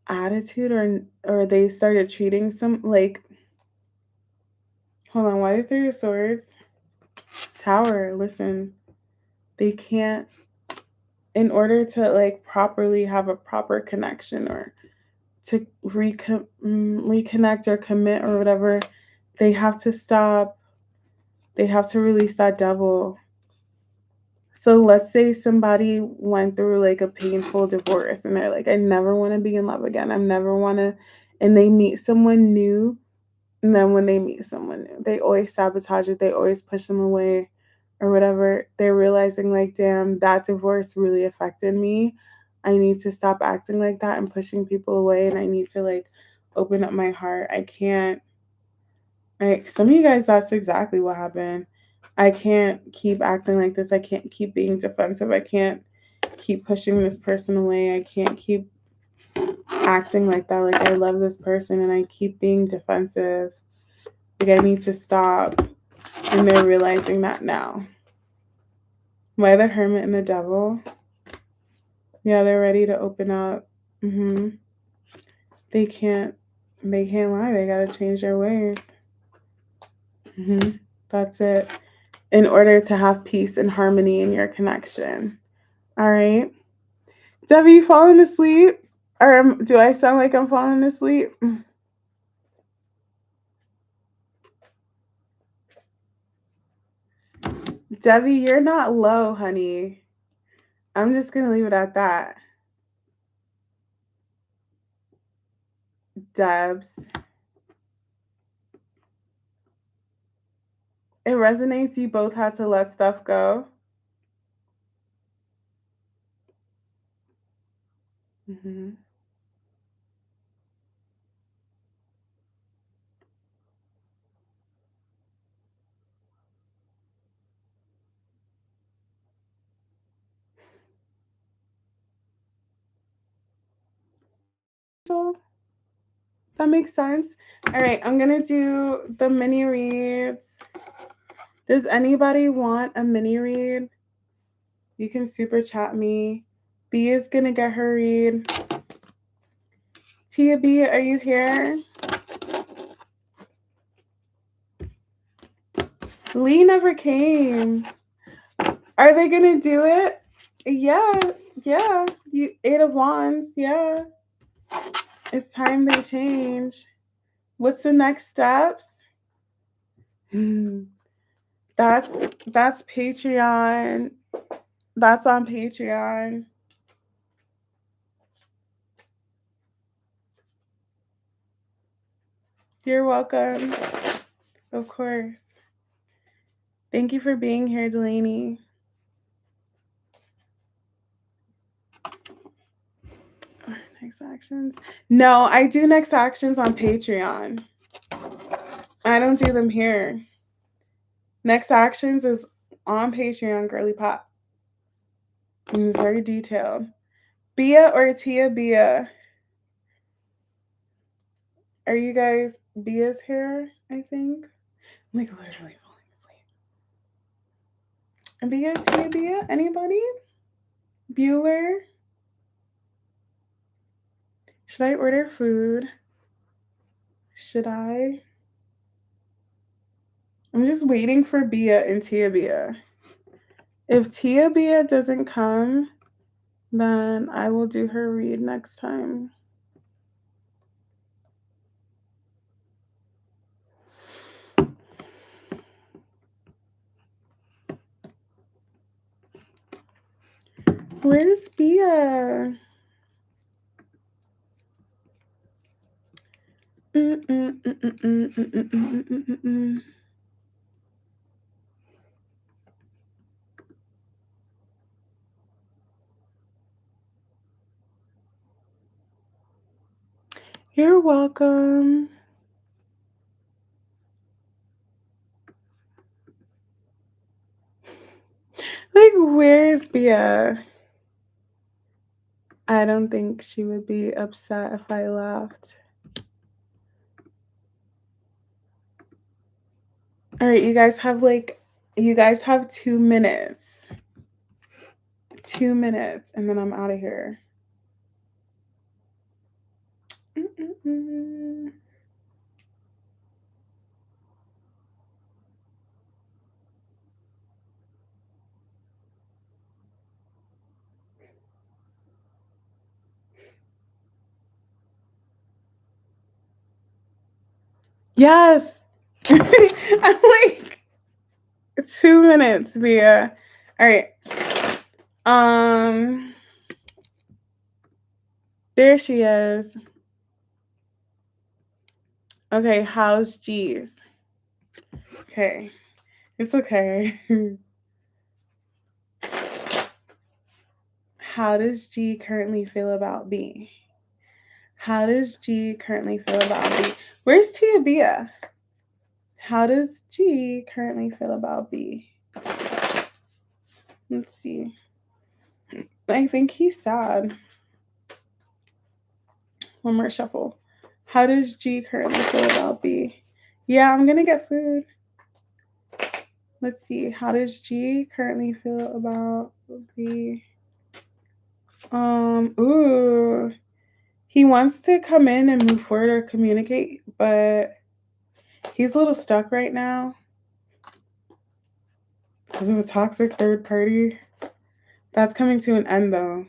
attitude, or they started treating some like, hold on, why the Three of Swords? Tower, listen. They can't, in order to like properly have a proper connection or to reconnect or commit or whatever, they have to stop. They have to release that devil. So let's say somebody went through like a painful divorce and they're like, I never want to be in love again. I never want to, and they meet someone new. And then when they meet someone new, they always sabotage it. They always push them away or whatever. They're realizing like, damn, that divorce really affected me. I need to stop acting like that and pushing people away. And I need to like open up my heart. I can't, like, some of you guys, that's exactly what happened. I can't keep acting like this. I can't keep being defensive. I can't keep pushing this person away. I can't keep acting like that. Like, I love this person and I keep being defensive. Like, I need to stop. And they're realizing that now. Why the Hermit and the Devil? Yeah, they're ready to open up. They can't lie. They got to change their ways. That's it. In order to have peace and harmony in your connection. All right. Debbie, you falling asleep? Or do I sound like I'm falling asleep? Debbie, you're not low, honey. I'm just going to leave it at that. Debs. It resonates. You both had to let stuff go. That makes sense. All right, I'm going to do the mini reads. Does anybody want a mini read? You can super chat me. B is going to get her read. Tia B, are you here? Lee never came. Are they going to do it? Yeah. Eight of Wands. Yeah. It's time they change. What's the next steps? That's Patreon. That's on Patreon. You're welcome. Of course. Thank you for being here, Delaney. Next actions. No, I do next actions on Patreon. I don't do them here. Next actions is on Patreon, girly pop. And it's very detailed. Bia or Tia Bia? Are you guys Bia's here? I think. I'm like literally falling asleep. Bia, Tia Bia? Anybody? Bueller? Should I order food? Should I? I'm just waiting for Bia and Tia Bia. If Tia Bia doesn't come, then I will do her read next time. Where's Bia? You're welcome. Where's Bia? I don't think she would be upset if I left. All right, you guys have 2 minutes. 2 minutes, and then I'm out of here. Yes. I'm like 2 minutes, Bia. All right. There she is. Okay, how's G's? Okay. It's okay. How does G currently feel about B? How does G currently feel about B? Where's Tia Bia? How does G currently feel about B? Let's see. I think he's sad. One more shuffle. How does G currently feel about B? Yeah, I'm gonna get food. Let's see. How does G currently feel about B? Ooh. He wants to come in and move forward or communicate, but he's a little stuck right now because of a toxic third party. That's coming to an end, though.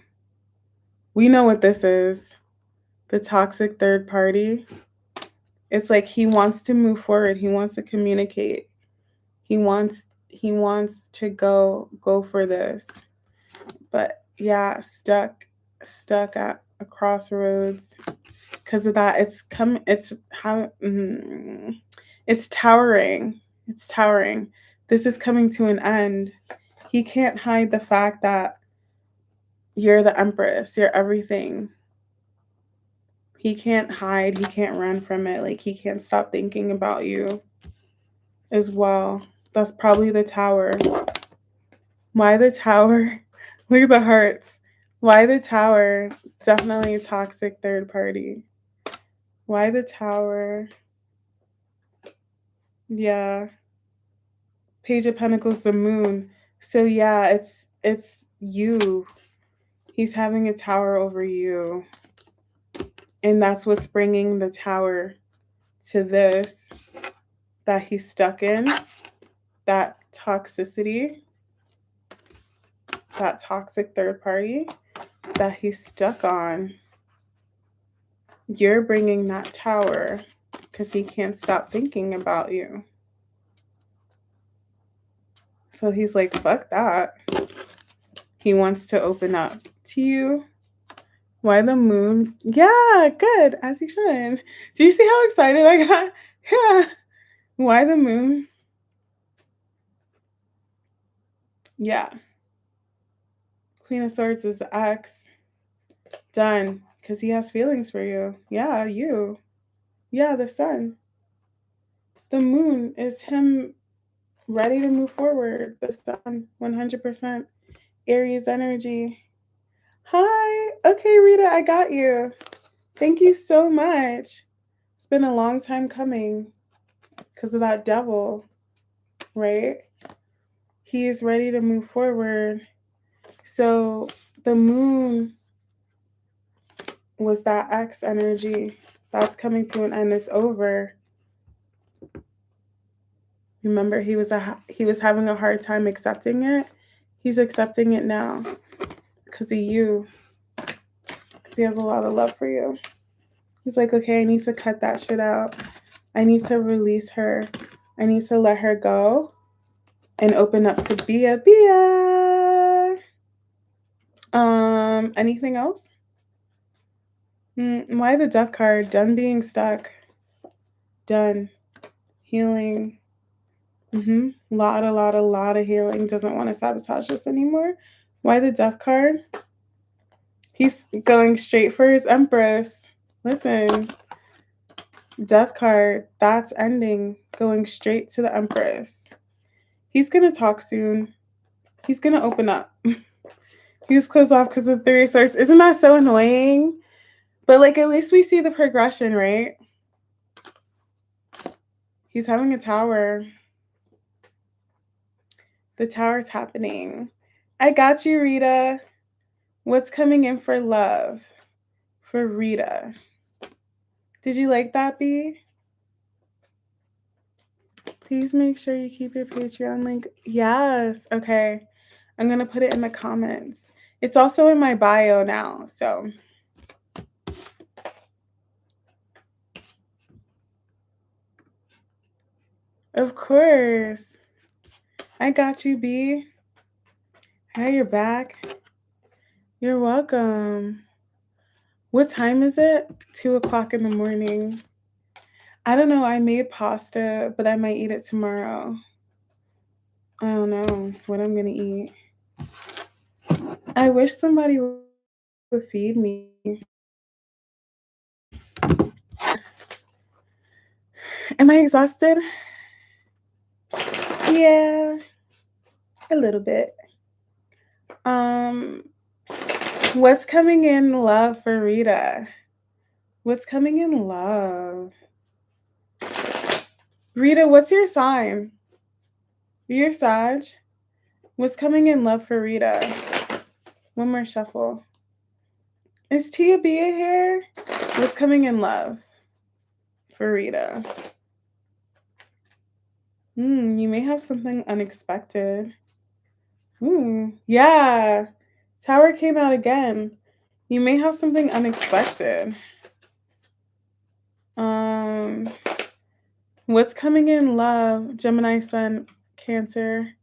We know what this is. The toxic third party. It's like he wants to move forward. He wants to communicate. He wants to go for this. But yeah, stuck at a crossroads. Because of that, it's towering. It's towering. This is coming to an end. He can't hide the fact that you're the Empress. You're everything. He can't hide. He can't run from it. Like, he can't stop thinking about you as well. That's probably the Tower. Why the Tower? Look at the hearts. Why the Tower? Definitely a toxic third party. Why the Tower? Yeah. Page of Pentacles, the Moon. So yeah, it's you. He's having a tower over you. And that's what's bringing the Tower to this that he's stuck in. That toxicity. That toxic third party that he's stuck on. You're bringing that Tower because he can't stop thinking about you. So he's like, fuck that. He wants to open up to you. Why the Moon? Yeah, good, as he should. Do you see how excited I got? Yeah. Why the Moon? Yeah. Queen of Swords is the ex. Done. Because he has feelings for you. Yeah, you. Yeah, the Sun. The Moon is him ready to move forward. The Sun, 100%. Aries energy. Hi. Okay, Rita, I got you. Thank you so much. It's been a long time coming because of that devil, right? He is ready to move forward. So the Moon was that X energy. That's coming to an end. It's over. Remember, he was having a hard time accepting it. He's accepting it now because of you. He has a lot of love for you. He's like, okay, I need to cut that shit out. I need to release her. I need to let her go and open up to Bia. Anything else? Why the Death card? Done being stuck. Done. Healing. Lot of healing. Doesn't want to sabotage us anymore. Why the Death card? He's going straight for his Empress. Listen. Death card. That's ending. Going straight to the Empress. He's going to talk soon. He's going to open up. He was closed off because of 3 of Swords. Isn't that so annoying? But like at least we see the progression, right? He's having a tower. The tower's happening. I got you, Rita. What's coming in for love for Rita? Did you like that, B? Please make sure you keep your Patreon link. Yes. Okay. I'm going to put it in the comments. It's also in my bio now, so. Of course. I got you, B. Hey, you're back. You're welcome. What time is it? 2 o'clock in the morning. I don't know. I made pasta, but I might eat it tomorrow. I don't know what I'm going to eat. I wish somebody would feed me. Am I exhausted? Yeah, a little bit. What's coming in love for Rita? What's coming in love? Rita, what's your sign? You're Sag. What's coming in love for Rita? One more shuffle. Is Tia Bia here? What's coming in love for Rita? You may have something unexpected. Yeah. Tower came out again. You may have something unexpected. What's coming in love? Gemini Sun, Cancer.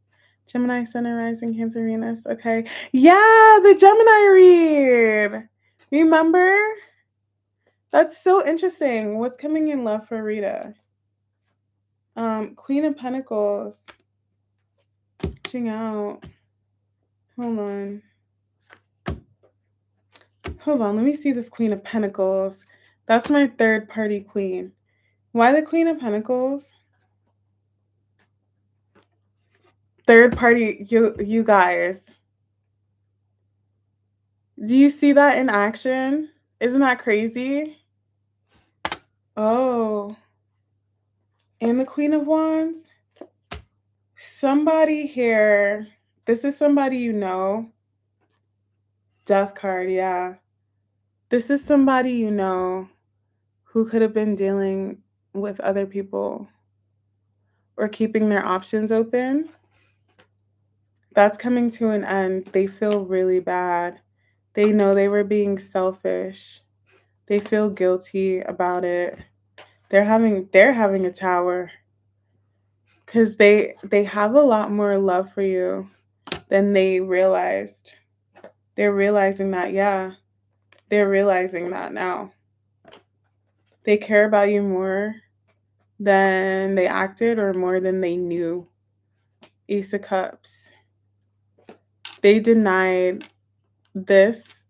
Gemini Sun rising, Cancer, Venus. Okay. Yeah, the Gemini read. Remember? That's so interesting. What's coming in love for Rita? Queen of Pentacles. Reaching out. Hold on. Let me see this Queen of Pentacles. That's my third party queen. Why the Queen of Pentacles? Third party, you guys. Do you see that in action? Isn't that crazy? Oh. And the Queen of Wands? Somebody here. This is somebody you know. Death card, yeah. This is somebody you know who could have been dealing with other people or keeping their options open. That's coming to an end. They feel really bad. They know they were being selfish. They feel guilty about it. They're having a tower because they have a lot more love for you than they realized. They're realizing that, yeah. They're realizing that now. They care about you more than they acted or more than they knew. Ace of Cups. They denied this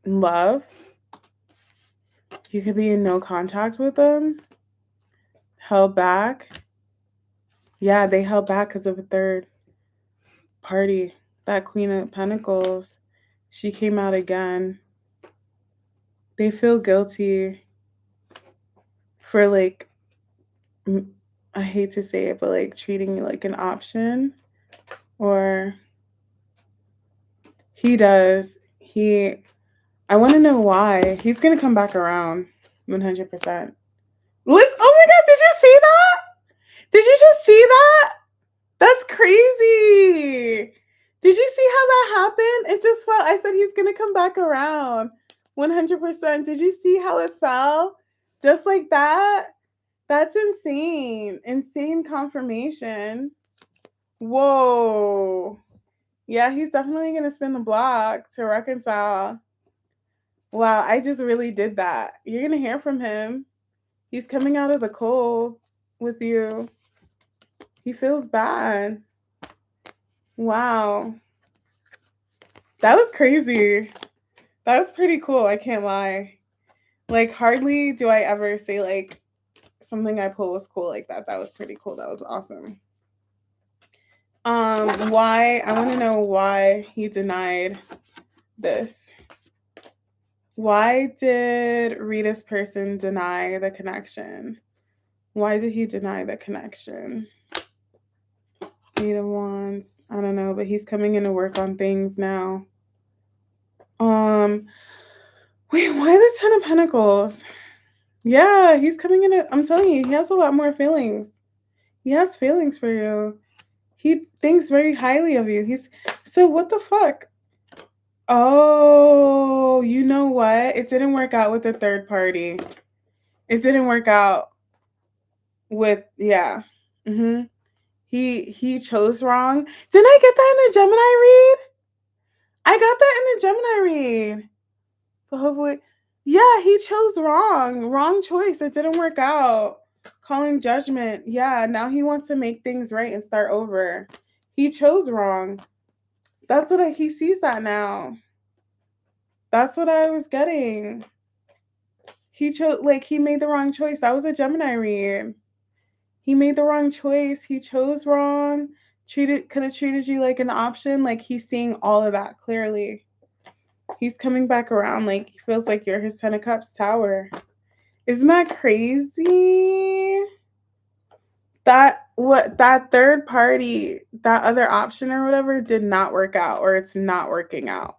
love. You could be in no contact with them. Held back. Yeah, they held back because of a third party. That Queen of Pentacles. She came out again. They feel guilty for like, I hate to say it, but like treating you like an option. Or he does. I want to know why. He's going to come back around 100%. Oh my God, did you see that? Did you just see that? That's crazy. Did you see how that happened? It just felt, I said he's going to come back around 100%. Did you see how it fell? Just like that? That's insane. Insane confirmation. Whoa. Yeah, he's definitely going to spin the block to reconcile. Wow, I just really did that. You're going to hear from him. He's coming out of the cold with you. He feels bad. Wow. That was crazy. That was pretty cool. I can't lie. Like, hardly do I ever say, like, something I pull was cool like that. That was pretty cool. That was awesome. Why? I want to know why he denied this. Why did Rita's person deny the connection? Why did he deny the connection? Eight of Wands. I don't know, but he's coming in to work on things now. Wait, why the Ten of Pentacles? Yeah, he's coming in. I'm telling you, he has a lot more feelings. He has feelings for you. He thinks very highly of you. So what the fuck? Oh, you know what? It didn't work out with the third party. It didn't work out with, yeah. He chose wrong. Didn't I get that in the Gemini read? I got that in the Gemini read. But hopefully, yeah, he chose wrong. Wrong choice. It didn't work out. Calling judgment. Yeah, now he wants to make things right and start over. He chose wrong. That's what he sees that now. That's what I was getting. He chose, like, he made the wrong choice. That was a Gemini read. He made the wrong choice. He chose wrong. Could have treated you like an option. Like, he's seeing all of that clearly. He's coming back around. Like, he feels like you're his Ten of Cups tower. Isn't that crazy? That third party, that other option or whatever did not work out, or it's not working out.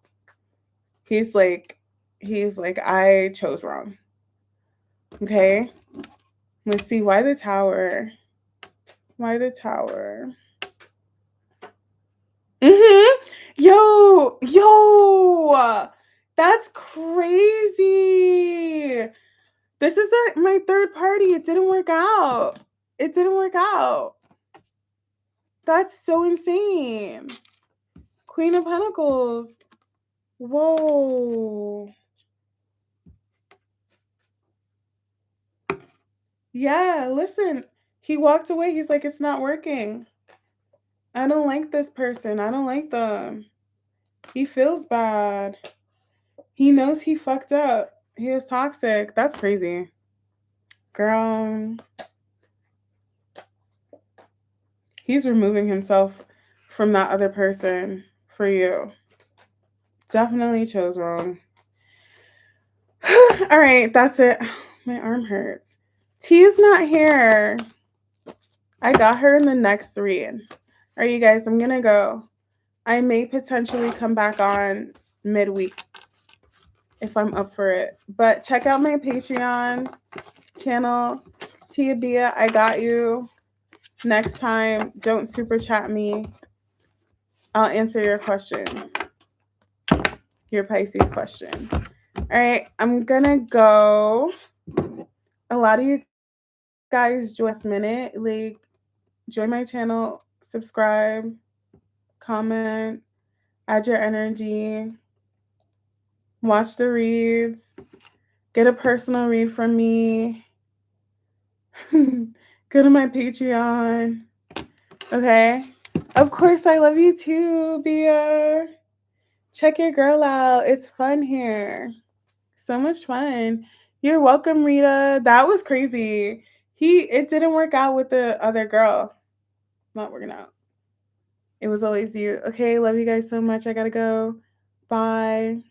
He's like, I chose wrong. Okay. Let's see. Why the Tower? Why the Tower? Yo, that's crazy. This is my third party. It didn't work out. It didn't work out. That's so insane. Queen of Pentacles. Whoa. Yeah, listen. He walked away. He's like, it's not working. I don't like this person. I don't like them. He feels bad. He knows he fucked up. He was toxic. That's crazy. Girl. He's removing himself from that other person for you. Definitely chose wrong. All right, that's it. My arm hurts. T is not here. I got her in the next read. All right, you guys, I'm going to go. I may potentially come back on midweek if I'm up for it. But check out my Patreon channel. Tia Bia, I got you. Next time, don't super chat me. I'll answer your question. Your Pisces question. All right, I'm going to go. A lot of you guys just minute, like, join my channel, subscribe, comment, add your energy, watch the reads, get a personal read from me, go to my Patreon, okay? Of course, I love you too, Bia. Check your girl out. It's fun here. So much fun. You're welcome, Rita. That was crazy. It didn't work out with the other girl. Not working out. It was always you. Okay, love you guys so much. I gotta go. Bye.